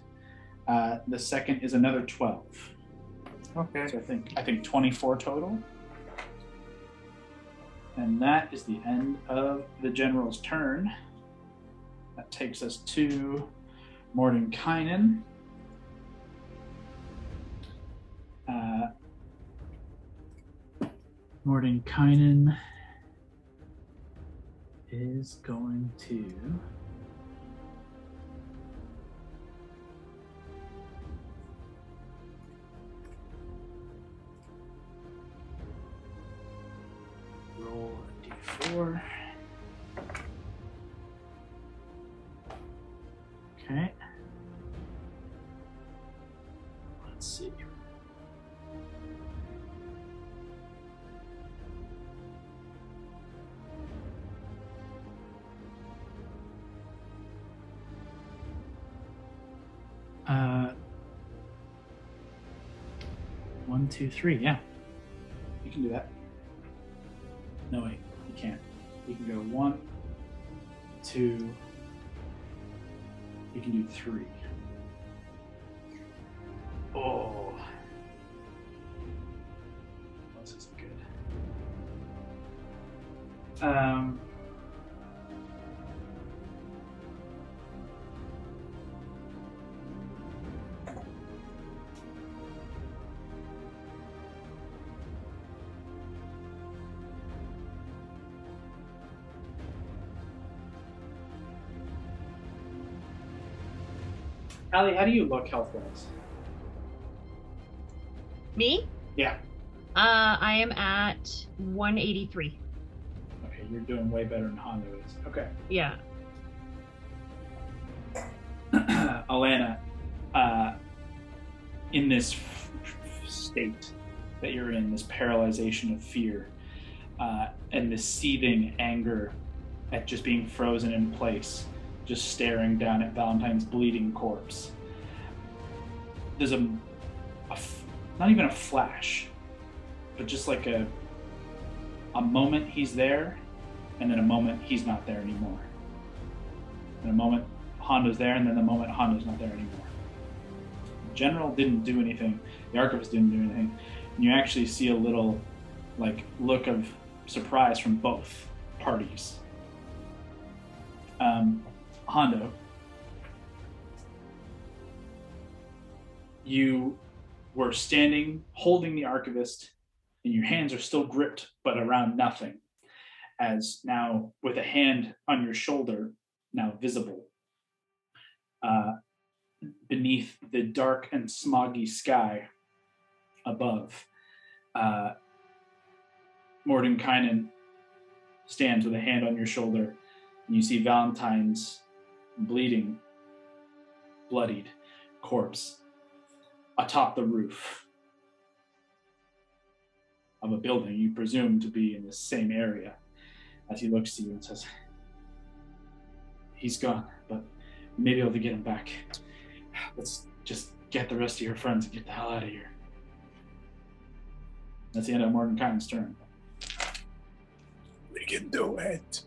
The second is another 12. Okay. So I think 24 total. And that is the end of the general's turn. That takes us to Mordenkainen. Mordenkainen is going to roll a d4. Okay. Let's see. One, two, three. Yeah, you can do that. No, wait, you can't. You can go 1, 2. You can do 3. Oh, this isn't good. Allie, how do you look health-wise? Me? Yeah. I am at 183. Okay, you're doing way better than Hondo is. Okay. Yeah. Alana, in this state that you're in, this paralyzation of fear, and this seething anger at just being frozen in place, just staring down at Valentine's bleeding corpse, there's not even a flash, but just like a moment he's there, and then a moment he's not there anymore. And a moment Hondo's there, and then the moment Hondo's not there anymore. The general didn't do anything. The Archivist didn't do anything. And you actually see a little look of surprise from both parties. Hondo, you were standing holding the Archivist, and your hands are still gripped but around nothing, as now with a hand on your shoulder, now visible, beneath the dark and smoggy sky above, Mordenkainen stands with a hand on your shoulder, and you see Valentine's bleeding, bloodied corpse atop the roof of a building you presume to be in the same area, as he looks to you and says, "He's gone, but we may be able to get him back. Let's just get the rest of your friends and get the hell out of here." That's the end of Mordenkainen's turn. We can do it.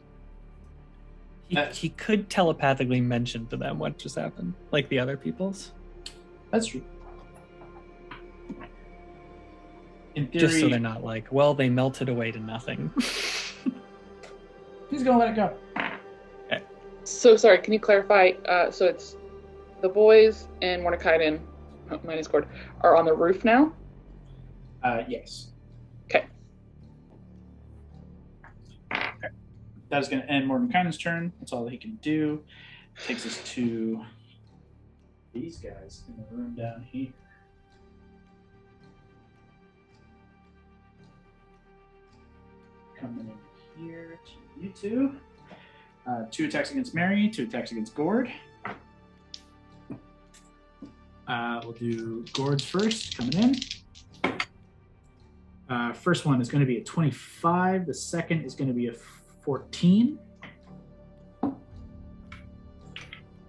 He could telepathically mention to them what just happened, like the other people's. That's true. In theory, Just so they're not like, well, they melted away to nothing. he's gonna let it go. So sorry, can you clarify? So it's the boys and Mordenkainen, minus Cord, are on the roof now? Yes. Okay. That is going to end Mordenkainen's turn. That's all that he can do. Takes us to these guys in the room down here. Coming in here to you two. 2 attacks against Mary, 2 attacks against Gord. We'll do Gord's first, coming in. First one is going to be a 25. The second is going to be a 14.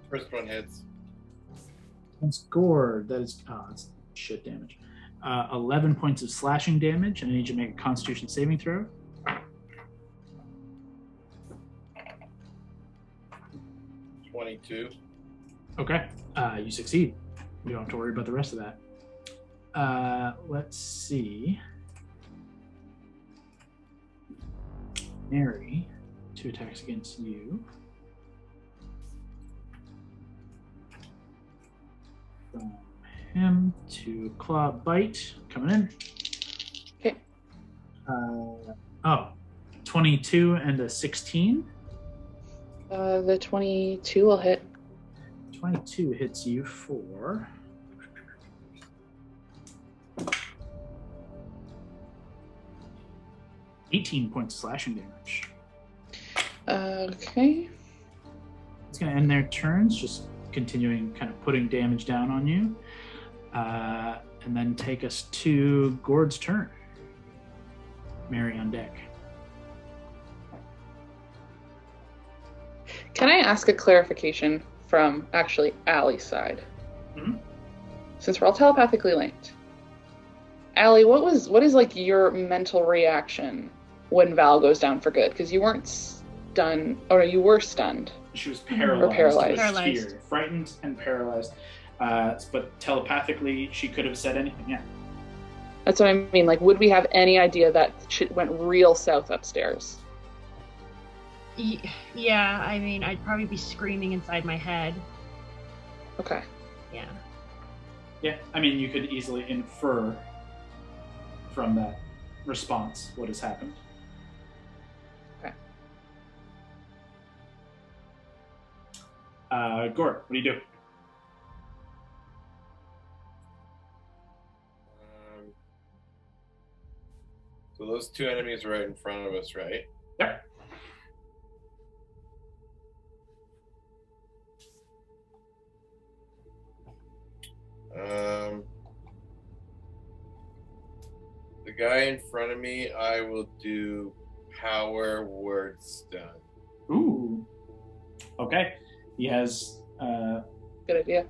First one hits. Against Gord, that is, that's shit damage. 11 points of slashing damage, and I need you to make a Constitution saving throw. $22. Okay, you succeed. We don't have to worry about the rest of that. Let's see. Mary, 2 attacks against you. From him to claw bite, coming in. Okay. Oh, 22 and a 16. The 22 will hit. 22 hits you for 18 points of slashing damage. Okay. It's going to end their turns, just continuing kind of putting damage down on you. And then take us to Gord's turn. Mary on deck. Can I ask a clarification from actually Allie's side? Mm-hmm. Since we're all telepathically linked. Allie, what is like your mental reaction when Val goes down for good? Because you weren't stunned, or you were stunned. She was paralyzed. Or paralyzed. Paralyzed. Fear, frightened and paralyzed. But telepathically, she could have said anything, yeah. That's what I mean. Like, would we have any idea that shit went real south upstairs? Yeah, I mean, I'd probably be screaming inside my head. Okay. Yeah. Yeah, I mean, you could easily infer from that response what has happened. Okay. Gord, what do you do? So those two enemies are right in front of us, right? Yep. The guy in front of me, I will do power word stun. Ooh. Okay. He has Good idea.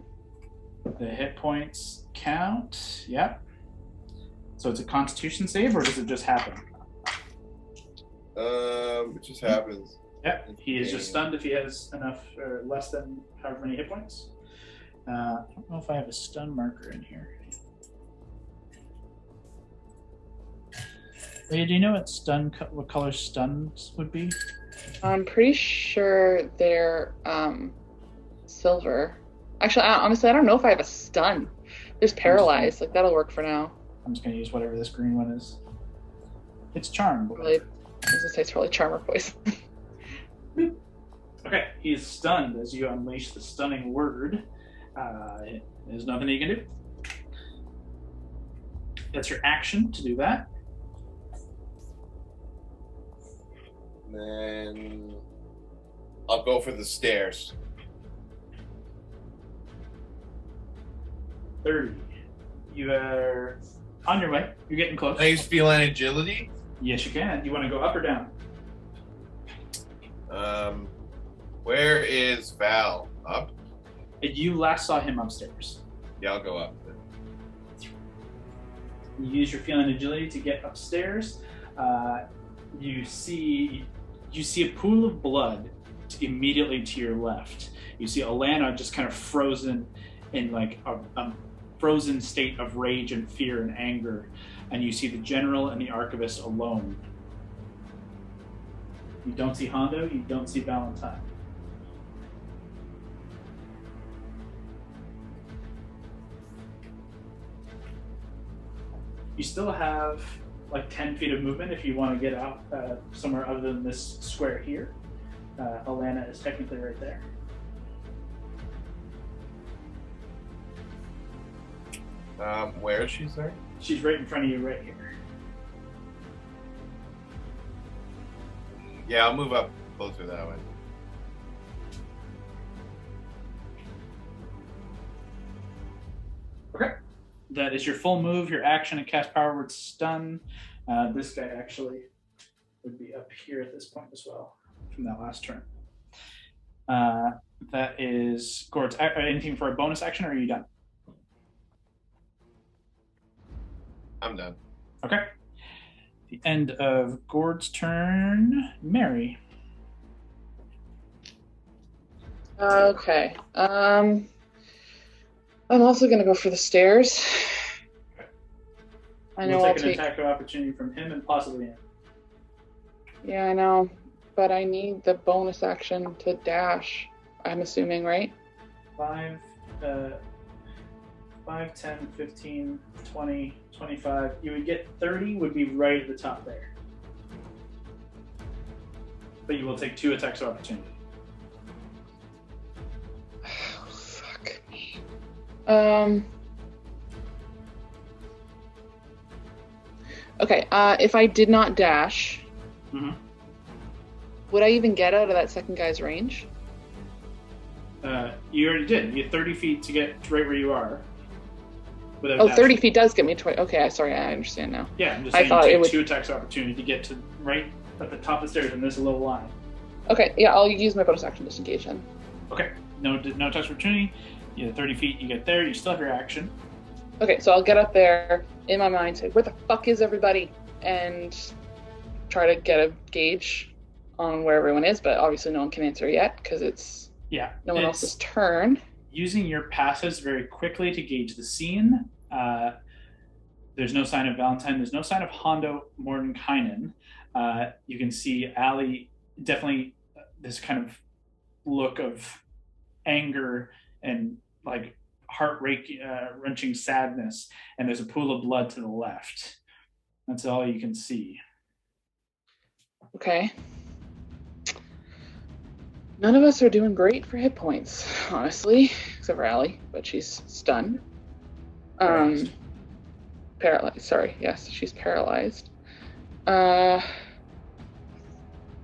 the hit points count. Yep. So it's a Constitution save, or does it just happen? It just happens. Yep. He is just stunned if he has enough, or less than however many hit points. I don't know if I have a stun marker in here. Leah, do you know what color stuns would be? I'm pretty sure they're silver. Actually, honestly, I don't know if I have a stun. There's paralyzed. Like, that'll work for now. I'm just going to use whatever this green one is. It's charm. Probably, I was gonna say it's probably charm or poison. Okay, he's stunned as you unleash the stunning word. There's nothing you can do. That's your action to do that. Then I'll go for the stairs. 30. You are on your way. You're getting close. Can I use feline agility? Yes, you can. You want to go up or down? Where is Val? Up? You last saw him upstairs. Yeah, I'll go up. You use your feline agility to get upstairs. You see a pool of blood immediately to your left. You see Alana just kind of frozen in like a frozen state of rage and fear and anger, and you see the general and the archivist alone. You don't see Hondo, you don't see Valentine. You still have like 10 feet of movement if you want to get out somewhere other than this square here. Alana is technically right there. Where is she, sir? She's right in front of you right here. Yeah, I'll move up closer that way. Okay. That is your full move, your action, and cast power word stun. This guy actually would be up here at this point as well from that last turn. That is Gord's. Anything for a bonus action, or are you done? I'm done. Okay. The end of Gord's turn. Mary. Okay. I'm also gonna go for the stairs. I know We'll take an attack of opportunity from him and possibly him. Yeah, I know, but I need the bonus action to dash. I'm assuming, right? 5. 5, 10, 15, 20, 25. You would get 30 would be right at the top there. But you will take 2 attacks of opportunity. Oh, fuck me. Okay, if I did not dash, would I even get out of that second guy's range? You already did. You had 30 feet to get right where you are. Oh, 30 feet does get me 20. Okay, sorry, I understand now. Yeah, I'm just saying you take 2 attacks of opportunity to get to right at the top of the stairs in this little line. Okay, yeah, I'll use my bonus action disengage then. Okay, no attacks of opportunity. You have 30 feet, you get there, you still have your action. Okay, so I'll get up there, in my mind, say, where the fuck is everybody? And try to get a gauge on where everyone is, but obviously no one can answer yet, because it's no one else's turn. Using your passes very quickly to gauge the scene. There's no sign of Valentine. There's no sign of Hondo Mordenkainen. You can see Allie, definitely this kind of look of anger and like heart-wrenching sadness. And there's a pool of blood to the left. That's all you can see. Okay. None of us are doing great for hit points, honestly, except for Allie, but she's stunned. Paralyzed. Sorry, yes, she's paralyzed.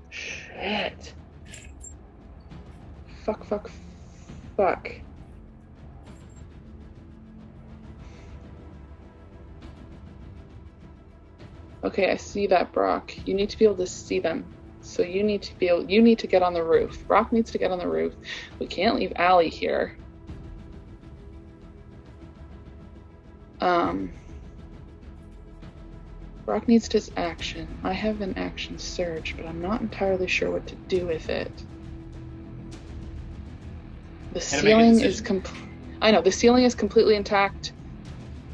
Shit. Fuck. Okay, I see that, Brock. You need to be able to see them. So you need to get on the roof. Brock needs to get on the roof. We can't leave Allie here. Brock needs his action. I have an action surge, but I'm not entirely sure what to do with it. The ceiling is I know, the ceiling is completely intact,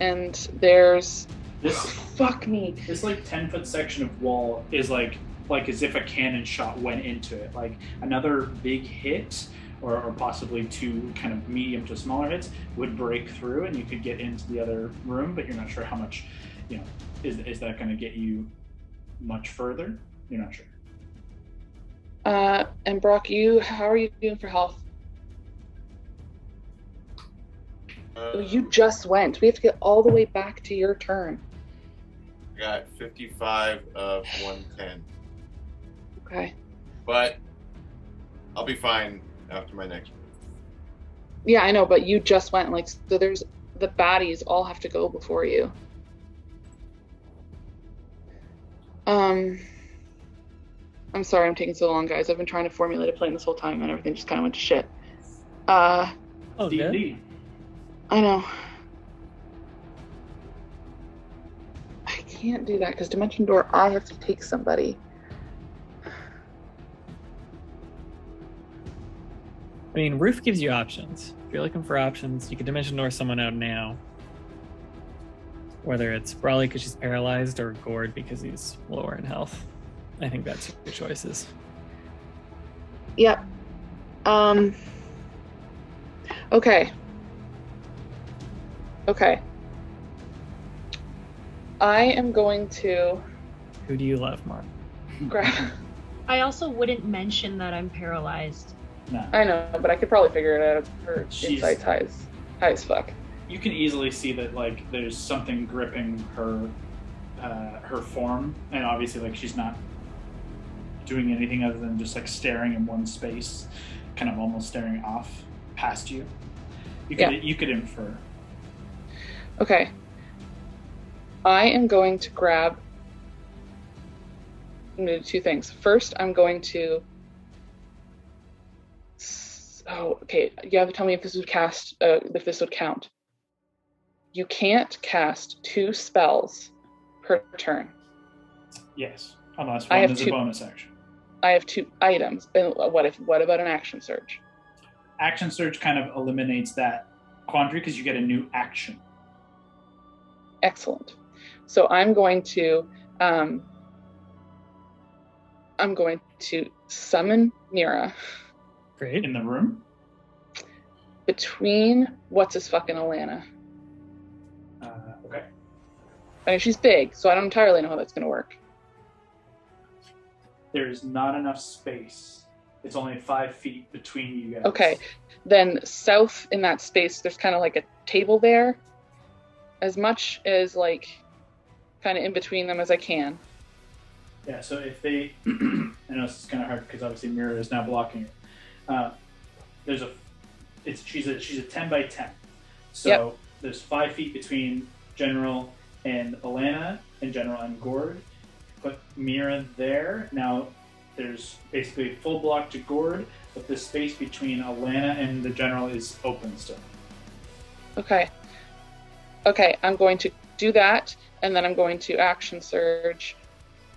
and there's fuck me. This like 10-foot section of wall is like as if a cannon shot went into it. Like another big hit or possibly 2 kind of medium to smaller hits would break through and you could get into the other room, but you're not sure how much, is that going to get you much further? You're not sure. And Brock, how are you doing for health? You just went. We have to get all the way back to your turn. I got 55 of 110. Okay. But I'll be fine after my next move. Yeah, I know, but you just went. So there's the baddies all have to go before you. I'm sorry I'm taking so long, guys. I've been trying to formulate a plan this whole time and everything just kind of went to shit. D&D. I know. I can't do that because Dimension Door, I have to take somebody. I mean, Roof gives you options. If you're looking for options, you could Dimension Door someone out now. Whether it's Brawley because she's paralyzed or Gord because he's lower in health. I think that's your choices. Yep. Okay. I am going to... Who do you love, Mark? Grab... I also wouldn't mention that I'm paralyzed. No. I know, but I could probably figure it out. Her insight's high as fuck. You can easily see that there's something gripping her form, and obviously she's not doing anything other than just staring in one space, kind of almost staring off past you. You could infer. Okay. I am going to grab... I'm going to do 2 things. First, I'm going to... Oh, okay. You have to tell me if this would count. You can't cast 2 spells per turn. Yes, unless one is a bonus action. I have 2 items. What about an action surge? Action surge kind of eliminates that quandary because you get a new action. Excellent. So I'm going to summon Mira. Great. In the room? Between what's his fucking Alana. I mean, she's big, so I don't entirely know how that's going to work. There's not enough space. It's only 5 feet between you guys. Okay. Then south in that space, there's kind of like a table there. As much as like kind of in between them as I can. Yeah, so if they, I know this is kind of hard because obviously Mira is now blocking it. She's a 10 by 10. So there's 5 feet between General and Alana and General and Gord. Put Mira there. Now there's basically a full block to Gord, but the space between Alana and the General is open still. Okay. Okay, I'm going to do that, and then I'm going to action surge,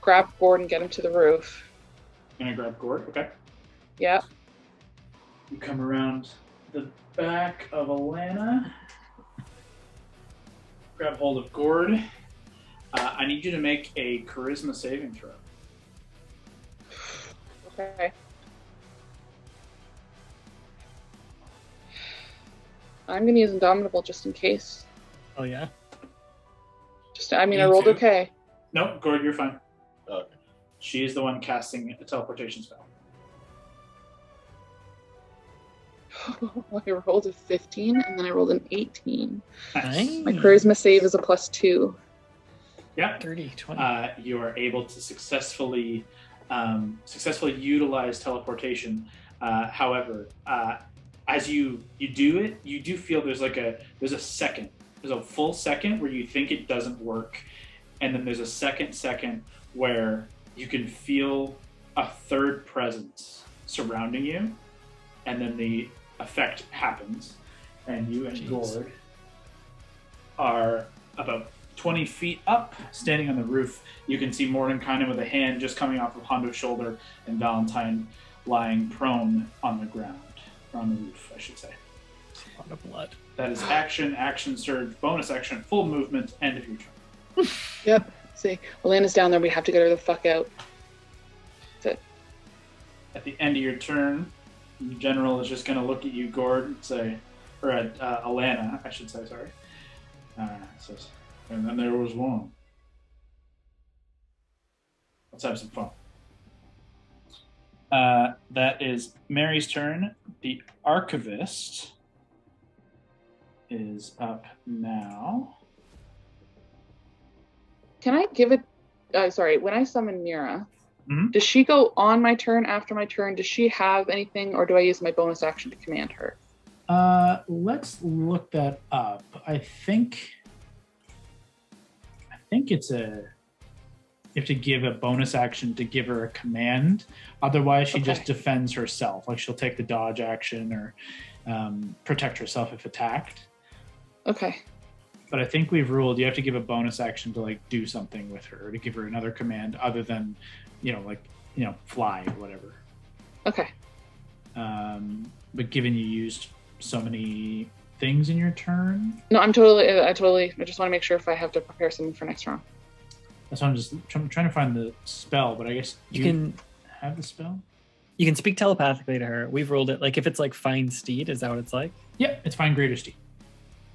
grab Gord and get him to the roof. Gonna grab Gord, okay. Yep. You come around the back of Alana, grab hold of Gord. I need you to make a charisma saving throw. Okay. I'm going to use Indomitable just in case. Oh, yeah? I rolled too? okay. No, Gord, you're fine. Okay. She is the one casting a teleportation spell. I rolled a 15, and then I rolled an 18. Nice. My charisma save is a +2. Yeah. 30, 20. You are able to successfully utilize teleportation. However, as you do it, you do feel there's a second. There's a full second where you think it doesn't work, and then there's a second where you can feel a third presence surrounding you, and then the effect happens, and you and Gord are about 20 feet up, standing on the roof. You can see Mordenkainen with a hand just coming off of Hondo's shoulder, and Valentine lying prone on the ground, or on the roof, I should say. A lot of blood. That is action surge, bonus action, full movement, end of your turn. Yep. See, Alana's down there. We have to get her the fuck out. That's it. At the end of your turn, the general is just going to look at you, Gord, and say, or at Alana, I should say, sorry. Says, and then there was one. Let's have some fun. That is Mary's turn. The Archivist is up now. Can I give it... when I summon Mira, Mhm. does she go on my turn, after my turn? Does she have anything, or do I use my bonus action to command her? Let's look that up. I think it's you have to give a bonus action to give her a command. Otherwise, she just defends herself. Like she'll take the dodge action or protect herself if attacked. Okay. But I think we've ruled you have to give a bonus action to like do something with her, or to give her another command other than, fly or whatever. Okay. But given you used so many things in your turn, No, I just want to make sure if I have to prepare something for next round. that's why I'm just trying to find the spell. But I guess You can have the spell. You can speak telepathically to her. We've ruled it. Like if it's like Find Steed, is that what it's like? Yep, it's Find Greater Steed.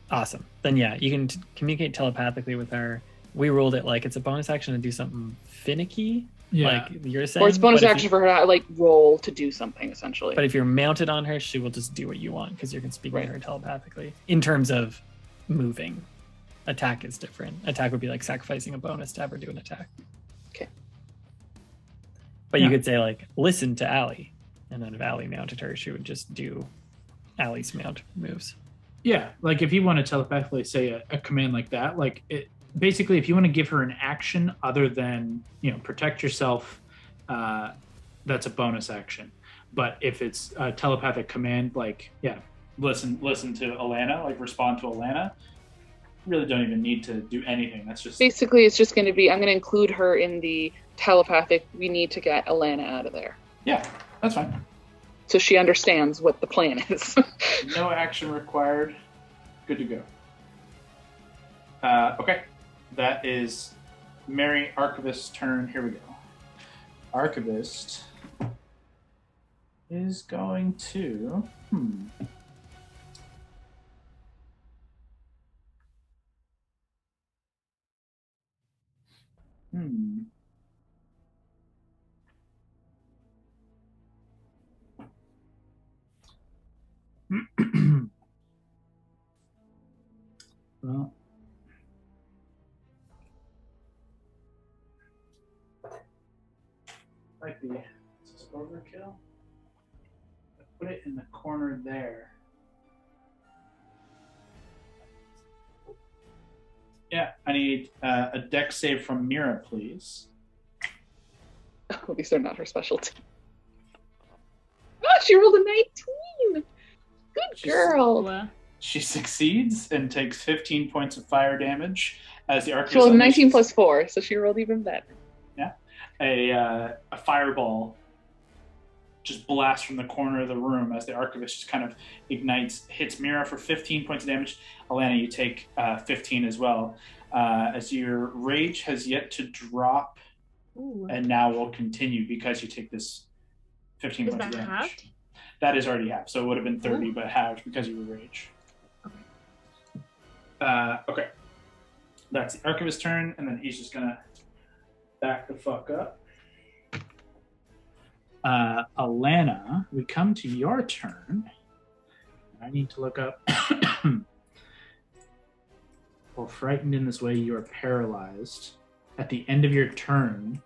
Awesome. Then yeah, you can communicate telepathically with her. We ruled it like it's a bonus action to do something finicky. Yeah. Like you're saying. Or it's bonus but if action for her to roll to do something, essentially. But if you're mounted on her, she will just do what you want because you can speak to her telepathically. In terms of moving, attack is different. Attack would be like sacrificing a bonus to have her do an attack. Okay. But you could say like, listen to Allie, and then if Allie mounted her, she would just do Allie's mount moves. Yeah, like if you want to telepathically say a command like that, basically if you want to give her an action other than protect yourself, that's a bonus action. But if it's a telepathic command, listen to Alana, respond to Alana, really don't even need to do anything. That's just basically it's just going to be, I'm going to include her in the telepathic, we need to get Alana out of there. Yeah, that's fine. So she understands what the plan is. No action required. Good to go. Okay. That is Mary Archivist's turn. Here we go. Archivist is going to... Well, might be. Is this overkill? Put it in the corner there. Yeah, I need a dex save from Mira, please. Oh, these are not her specialty. Oh, she rolled a 19! Good girl. She succeeds and takes 15 points of fire damage as the Archivist. She rolled 19 plus 4, so she rolled even better. Yeah. A fireball just blasts from the corner of the room as the Archivist just kind of ignites, hits Mira for 15 points of damage. Alana, you take 15 as well. As your rage has yet to drop. Ooh. And now will continue because you take this 15 points of damage. Is that halved? That is already halved, so it would have been 30, but halved because you were rage. Okay. That's the Archivist's turn, and then he's just gonna back the fuck up. Alana, we come to your turn. I need to look up. While frightened in this way, you are paralyzed. At the end of your turn,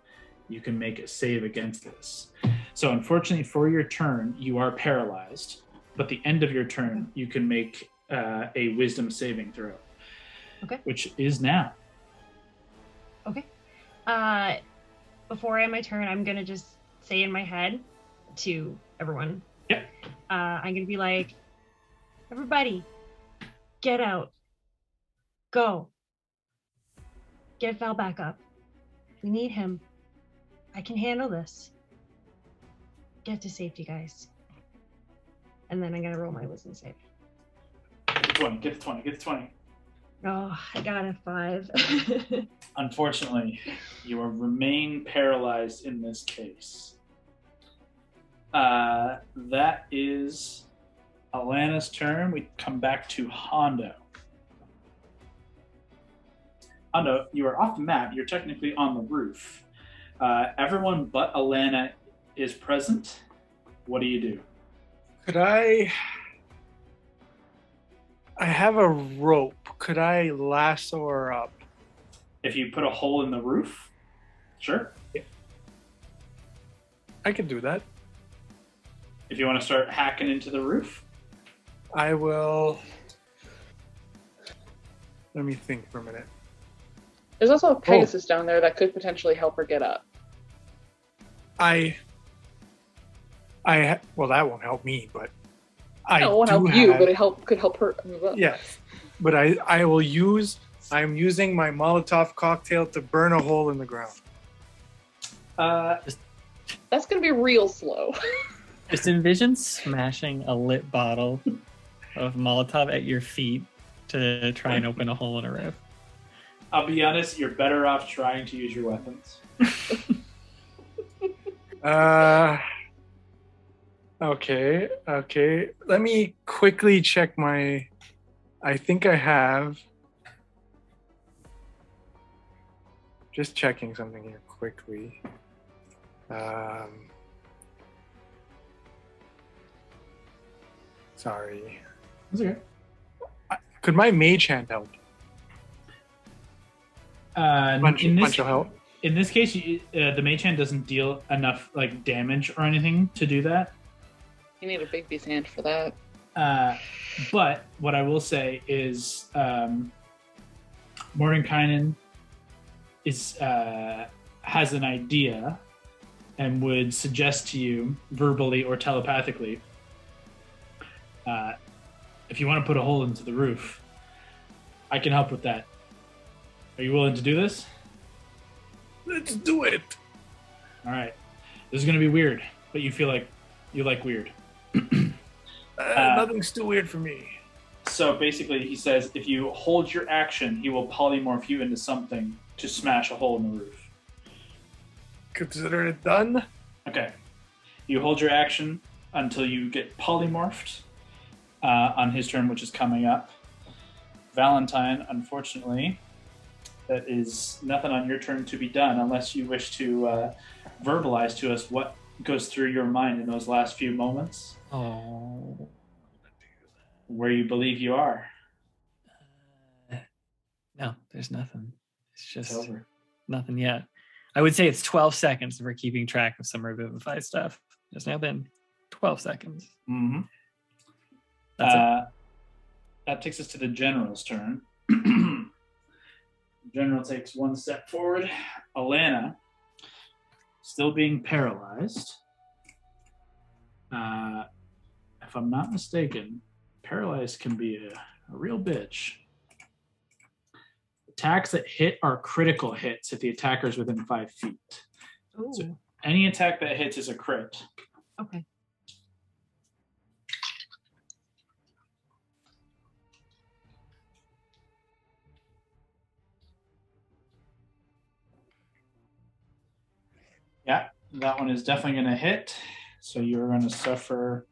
you can make a save against this. So unfortunately for your turn, you are paralyzed. But at the end of your turn, you can make a wisdom saving throw. Okay. Which is now. Okay. Before I end my turn, I'm going to just say in my head to everyone. Yep. I'm going to be like, everybody, get out. Go. Get Val back up. We need him. I can handle this. Get to safety, guys. And then I'm going to roll my wisdom save. Get the 20, get the 20, get the 20. Oh, I got a 5. Unfortunately, you will remain paralyzed in this case. That is Alana's turn. We come back to Hondo. Hondo, you are off the map. You're technically on the roof. Everyone but Alana is present. What do you do? Could I have a rope. Could I lasso her up? If you put a hole in the roof? Sure. Yeah. I could do that. If you want to start hacking into the roof? I will. Let me think for a minute. There's also a Pegasus down there that could potentially help her get up. Well, that won't help me, but it won't help you, but it could help her move up. Yes, but I'm using my Molotov cocktail to burn a hole in the ground. That's going to be real slow. Just envision smashing a lit bottle of Molotov at your feet to try and open a hole in a roof. I'll be honest, you're better off trying to use your weapons. Okay. Let me quickly check I think I have. Just checking something here quickly. Sorry. That's okay. Could my mage hand help? In this case, the mage hand doesn't deal enough damage or anything to do that. You need a big beast hand for that. But what I will say is, Mordenkainen has an idea and would suggest to you verbally or telepathically, if you want to put a hole into the roof, I can help with that. Are you willing to do this? Let's do it. All right. This is going to be weird, but you feel like you like weird. Nothing's too weird for me. So basically, he says, if you hold your action, he will polymorph you into something to smash a hole in the roof. Consider it done. Okay. You hold your action until you get polymorphed on his turn, which is coming up. Valentine, unfortunately, that is nothing on your turn to be done unless you wish to verbalize to us what goes through your mind in those last few moments. Oh. Where you believe you are. No, there's nothing. It's just over. Nothing yet. I would say it's 12 seconds if we're keeping track of some Revivify stuff. There's now been 12 seconds. Mm-hmm. That's it. That takes us to the general's turn. General takes one step forward. Alana, still being paralyzed. If I'm not mistaken, paralyzed can be a real bitch. Attacks that hit are critical hits if the attacker is within 5 feet. Ooh. So any attack that hits is a crit. Okay. Yeah, that one is definitely going to hit. So you're going to suffer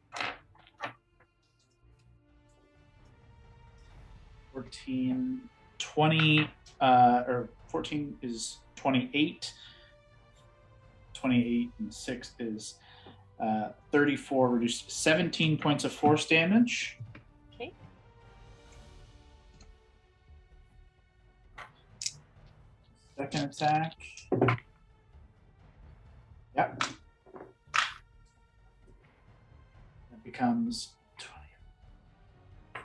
14, 20, or 14 is 28. 28 and 6 is 34, reduced 17 points of force damage. Okay. Second attack. Yep. That becomes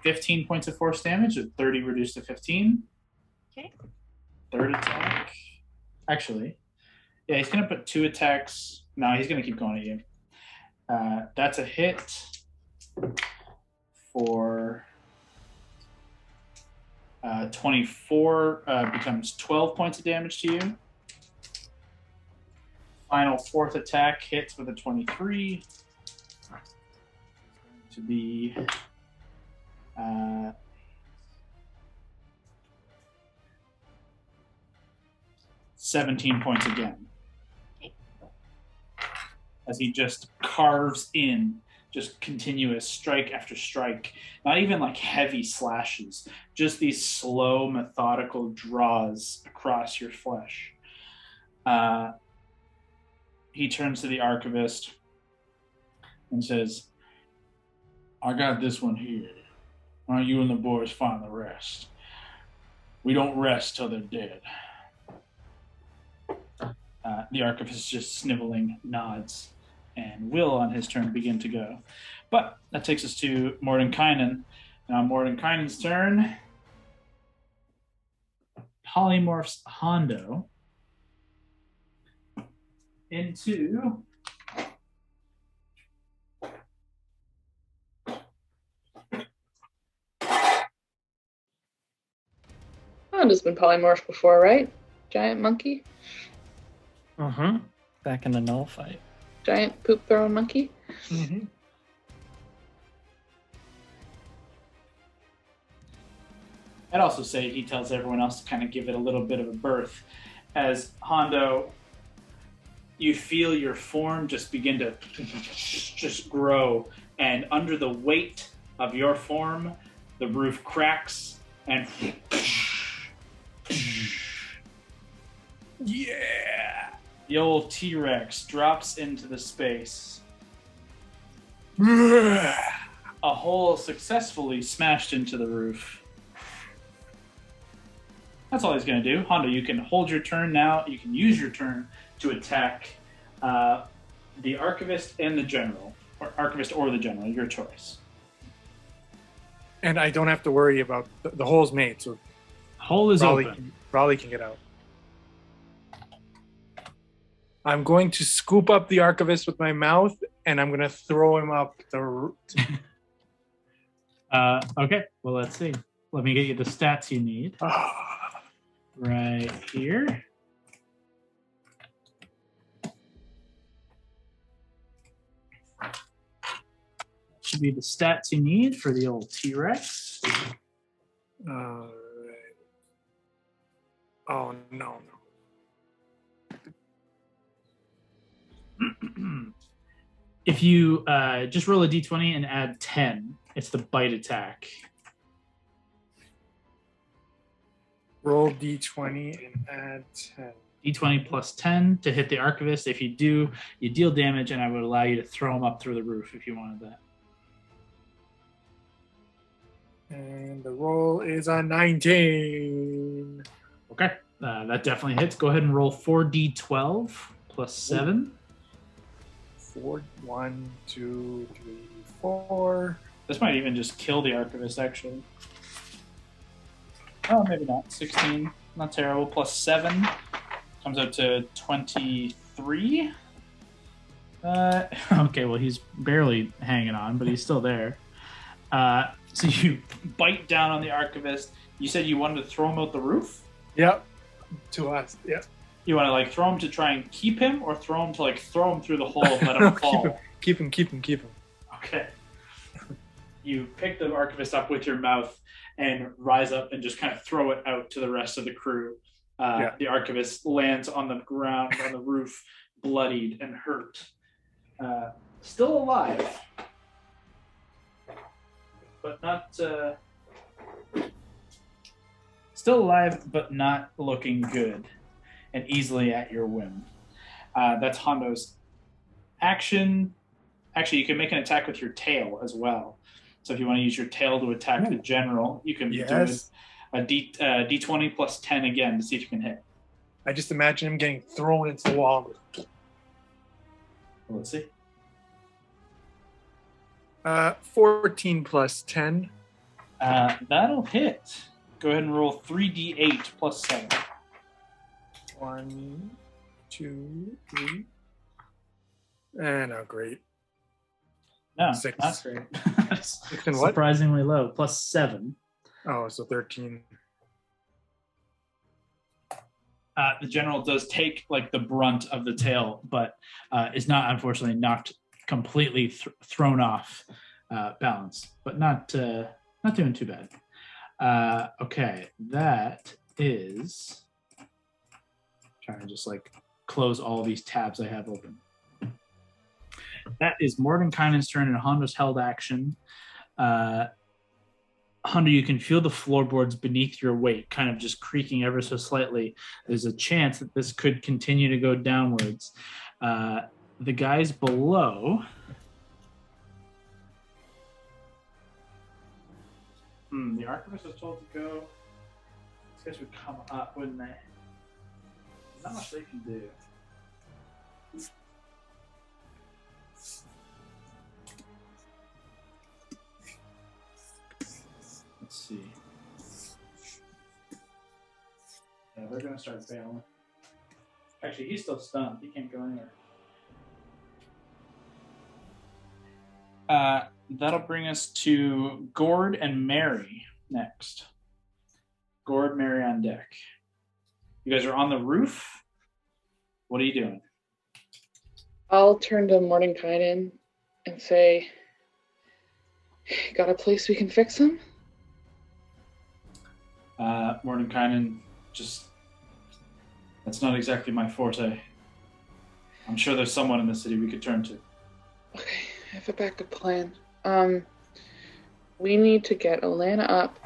15 points of force damage, with 30 reduced to 15. Okay. Third attack. Actually, yeah, he's going to put 2 attacks. No, he's going to keep going at you. That's a hit for 24, becomes 12 points of damage to you. Final fourth attack hits with a 23. To be 17 points again. As he just carves in, just continuous strike after strike. Not even like heavy slashes, just these slow, methodical draws across your flesh. He turns to the Archivist and says, I got this one here. Why don't you and the boys find the rest? We don't rest till they're dead. The Archivist just sniveling nods and will, on his turn, begin to go. But that takes us to Mordenkainen. Now, Mordenkainen's turn polymorphs Hondo into Honda's been polymorphed before, right? Giant monkey? Uh-huh. Back in the null fight. Giant poop throwing monkey? Mm-hmm. I'd also say he tells everyone else to kind of give it a little bit of a birth. As Hondo, you feel your form just begin to just grow, and under the weight of your form, the roof cracks and Yeah. the old T-Rex drops into the space. Yeah. A hole successfully smashed into the roof. That's all he's going to do. Hondo, you can hold your turn now. You can use your turn to attack the Archivist and the General. Or Archivist or the General, your choice. And I don't have to worry about the hole's made, so Hole is Raleigh open. Can get out. I'm going to scoop up the Archivist with my mouth, and I'm going to throw him up the... Okay, well, let's see. Let me get you the stats you need. Right here. Should be the stats you need for the old T-Rex. Alright. Oh, no. If you just roll a d20 and add 10, it's the bite attack. Roll d20 and add 10. D20 plus 10 to hit the Archivist. If you do, you deal damage, and I would allow you to throw him up through the roof if you wanted that. And the roll is a 19. Okay, that definitely hits. Go ahead and roll 4d12 plus 7. 4, 1, 2, 3, 4. This might even just kill the Archivist, actually. Oh, maybe not. 16, not terrible. Plus 7 comes out to 23. Okay, well, he's barely hanging on, but he's still there. So you bite down on the Archivist. You said you wanted to throw him out the roof? Yep. To us. Yep. You want to like throw him to try and keep him, or throw him to like throw him through the hole and let him fall? Keep him. Okay. You pick the Archivist up with your mouth and rise up and just kind of throw it out to the rest of the crew. The Archivist lands on the ground, on the roof, bloodied and hurt. Still alive. But not... Still alive, but not looking good. And easily at your whim. That's Hondo's action. Actually, you can make an attack with your tail as well. So if you want to use your tail to attack the general, you can do it a D20 plus 10 again to see if you can hit. I just imagine him getting thrown into the wall. Well, let's see. 14 plus 10. That'll hit. Go ahead and roll 3d8 plus 7. 1, 2, 3. No, great. No, 6. not great. And what? Surprisingly low. Plus 7. Oh, so 13. The general does take like the brunt of the tail, but is not unfortunately knocked completely thrown off balance, but not doing too bad. Okay, that is trying to just like close all these tabs I have open. That is Mordenkainen's turn and Hondo's held action. Hondo, you can feel the floorboards beneath your weight kind of just creaking ever so slightly. There's a chance that this could continue to go downwards. The guys below... the Archivist was told to go. These guys would come up, wouldn't they? There's not much they can do. Let's see. Yeah, they're going to start bailing. Actually, he's still stunned. He can't go anywhere. That'll bring us to Gord and Mary next. Gord, Mary on deck. You guys are on the roof. What are you doing? I'll turn to Mordenkainen and say, got a place we can fix him? Mordenkainen just... That's not exactly my forte. I'm sure there's someone in the city we could turn to. Okay, I have a backup plan. We need to get Alana up.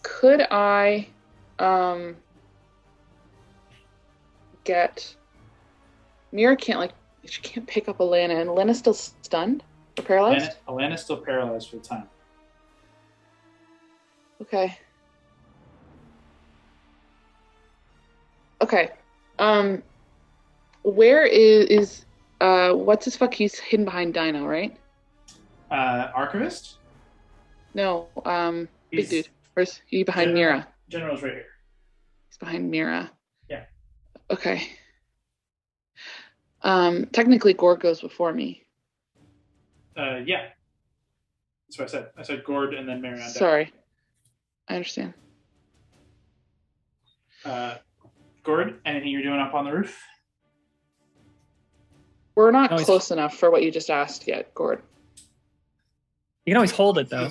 Could I get... Mira can't, she can't pick up Alana, and Alana's still stunned or paralyzed? Alana's still paralyzed for the time. Okay. Okay. Where is what's his fuck? He's hidden behind Dino, right? Archivist? No, big dude. Where's he behind Mira? General's right here. He's behind Mira. Yeah. Okay. Technically Gord goes before me. Yeah. That's what I said. I said Gord and then Mary on deck. Sorry. I understand. Gord, anything you're doing up on the roof? We're not close enough for what you just asked yet, Gord. You can always hold it, though.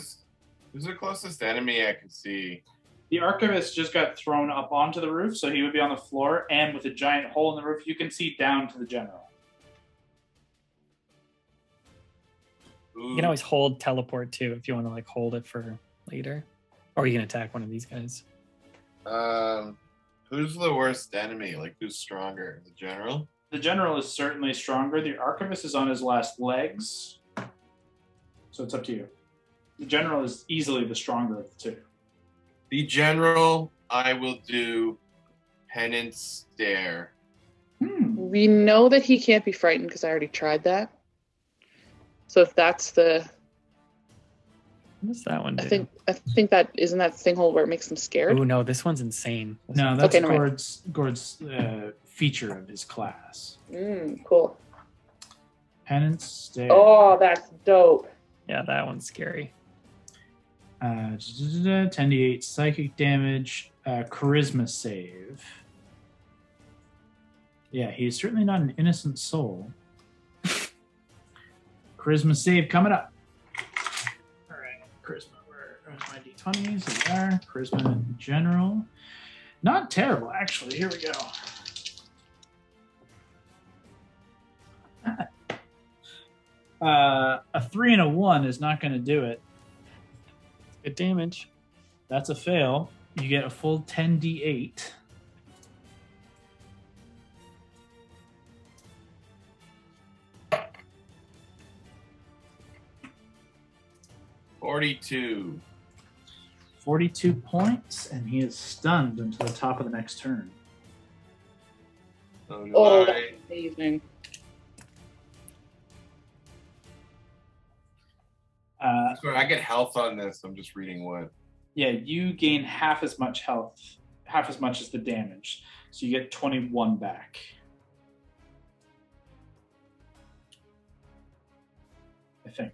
Who's the closest enemy I can see? The Archivist just got thrown up onto the roof, so he would be on the floor, and with a giant hole in the roof, you can see down to the general. Ooh. You can always hold teleport, too, if you want to hold it for later. Or you can attack one of these guys. Who's the worst enemy? Like, who's stronger? The general? The general is certainly stronger. The archivist is on his last legs. So it's up to you. The general is easily the stronger of the two. The general, I will do penance stare. We know that he can't be frightened because I already tried that. So if that's the... What does that one do? I think that isn't that thing hole where it makes them scared. Oh no, this one's insane. No, that's Okay, never mind. Gord's feature of his class. Cool. Penance stare. Oh, that's dope. Yeah, that one's scary. 10d8 psychic damage, charisma save. Yeah, he's certainly not an innocent soul. Charisma save coming up. All right, charisma. Where's my d20s? There they are. Charisma in general. Not terrible, actually. Here we go. A 3 and a 1 is not going to do it. Good damage. That's a fail. You get a full 10d8. $42. 42 points, and he is stunned until the top of the next turn. So do Oh, I. that's amazing. Sorry, I get health on this. I'm just reading what. Yeah, you gain half as much health, half as much as the damage. So you get 21 back. I think.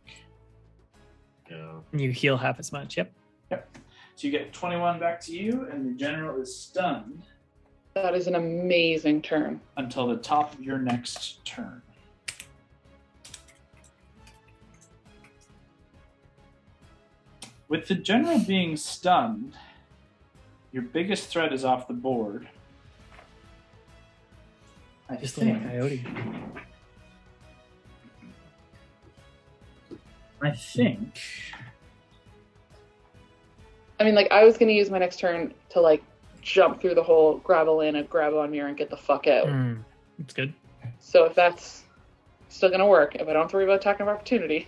Yeah. You heal half as much. Yep. Yep. So you get 21 back to you, and the general is stunned That is an amazing turn. until the top of your next turn. With the general being stunned, your biggest threat is off the board. I Just like a think. coyote. I think. I mean, like, I was going to use my next turn to, like, jump through the hole, grab Elena, grab on mirror, and get the fuck out. That's good. So if that's still going to work, if I don't have to worry about attack of opportunity.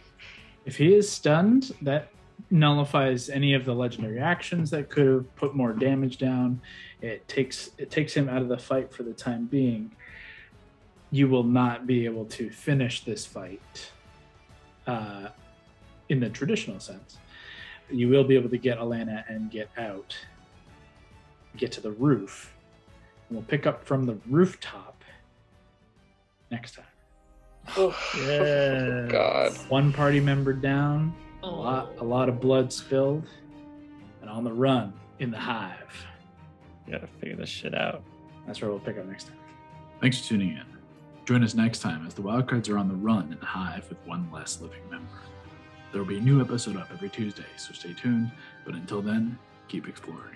If he is stunned, that nullifies any of the legendary actions that could have put more damage down. It takes him out of the fight for the time being. You will not be able to finish this fight in the traditional sense. You will be able to get Alana and get out, get to the roof, and we'll pick up from the rooftop next time. Oh, Yes. God. One party member down, a lot of blood spilled, and on the run in the hive. You gotta figure this shit out. That's where we'll pick up next time. Thanks for tuning in. Join us next time as the Wildcards are on the run in the hive with one less living member. There will be a new episode up every Tuesday, so stay tuned. But until then, keep exploring.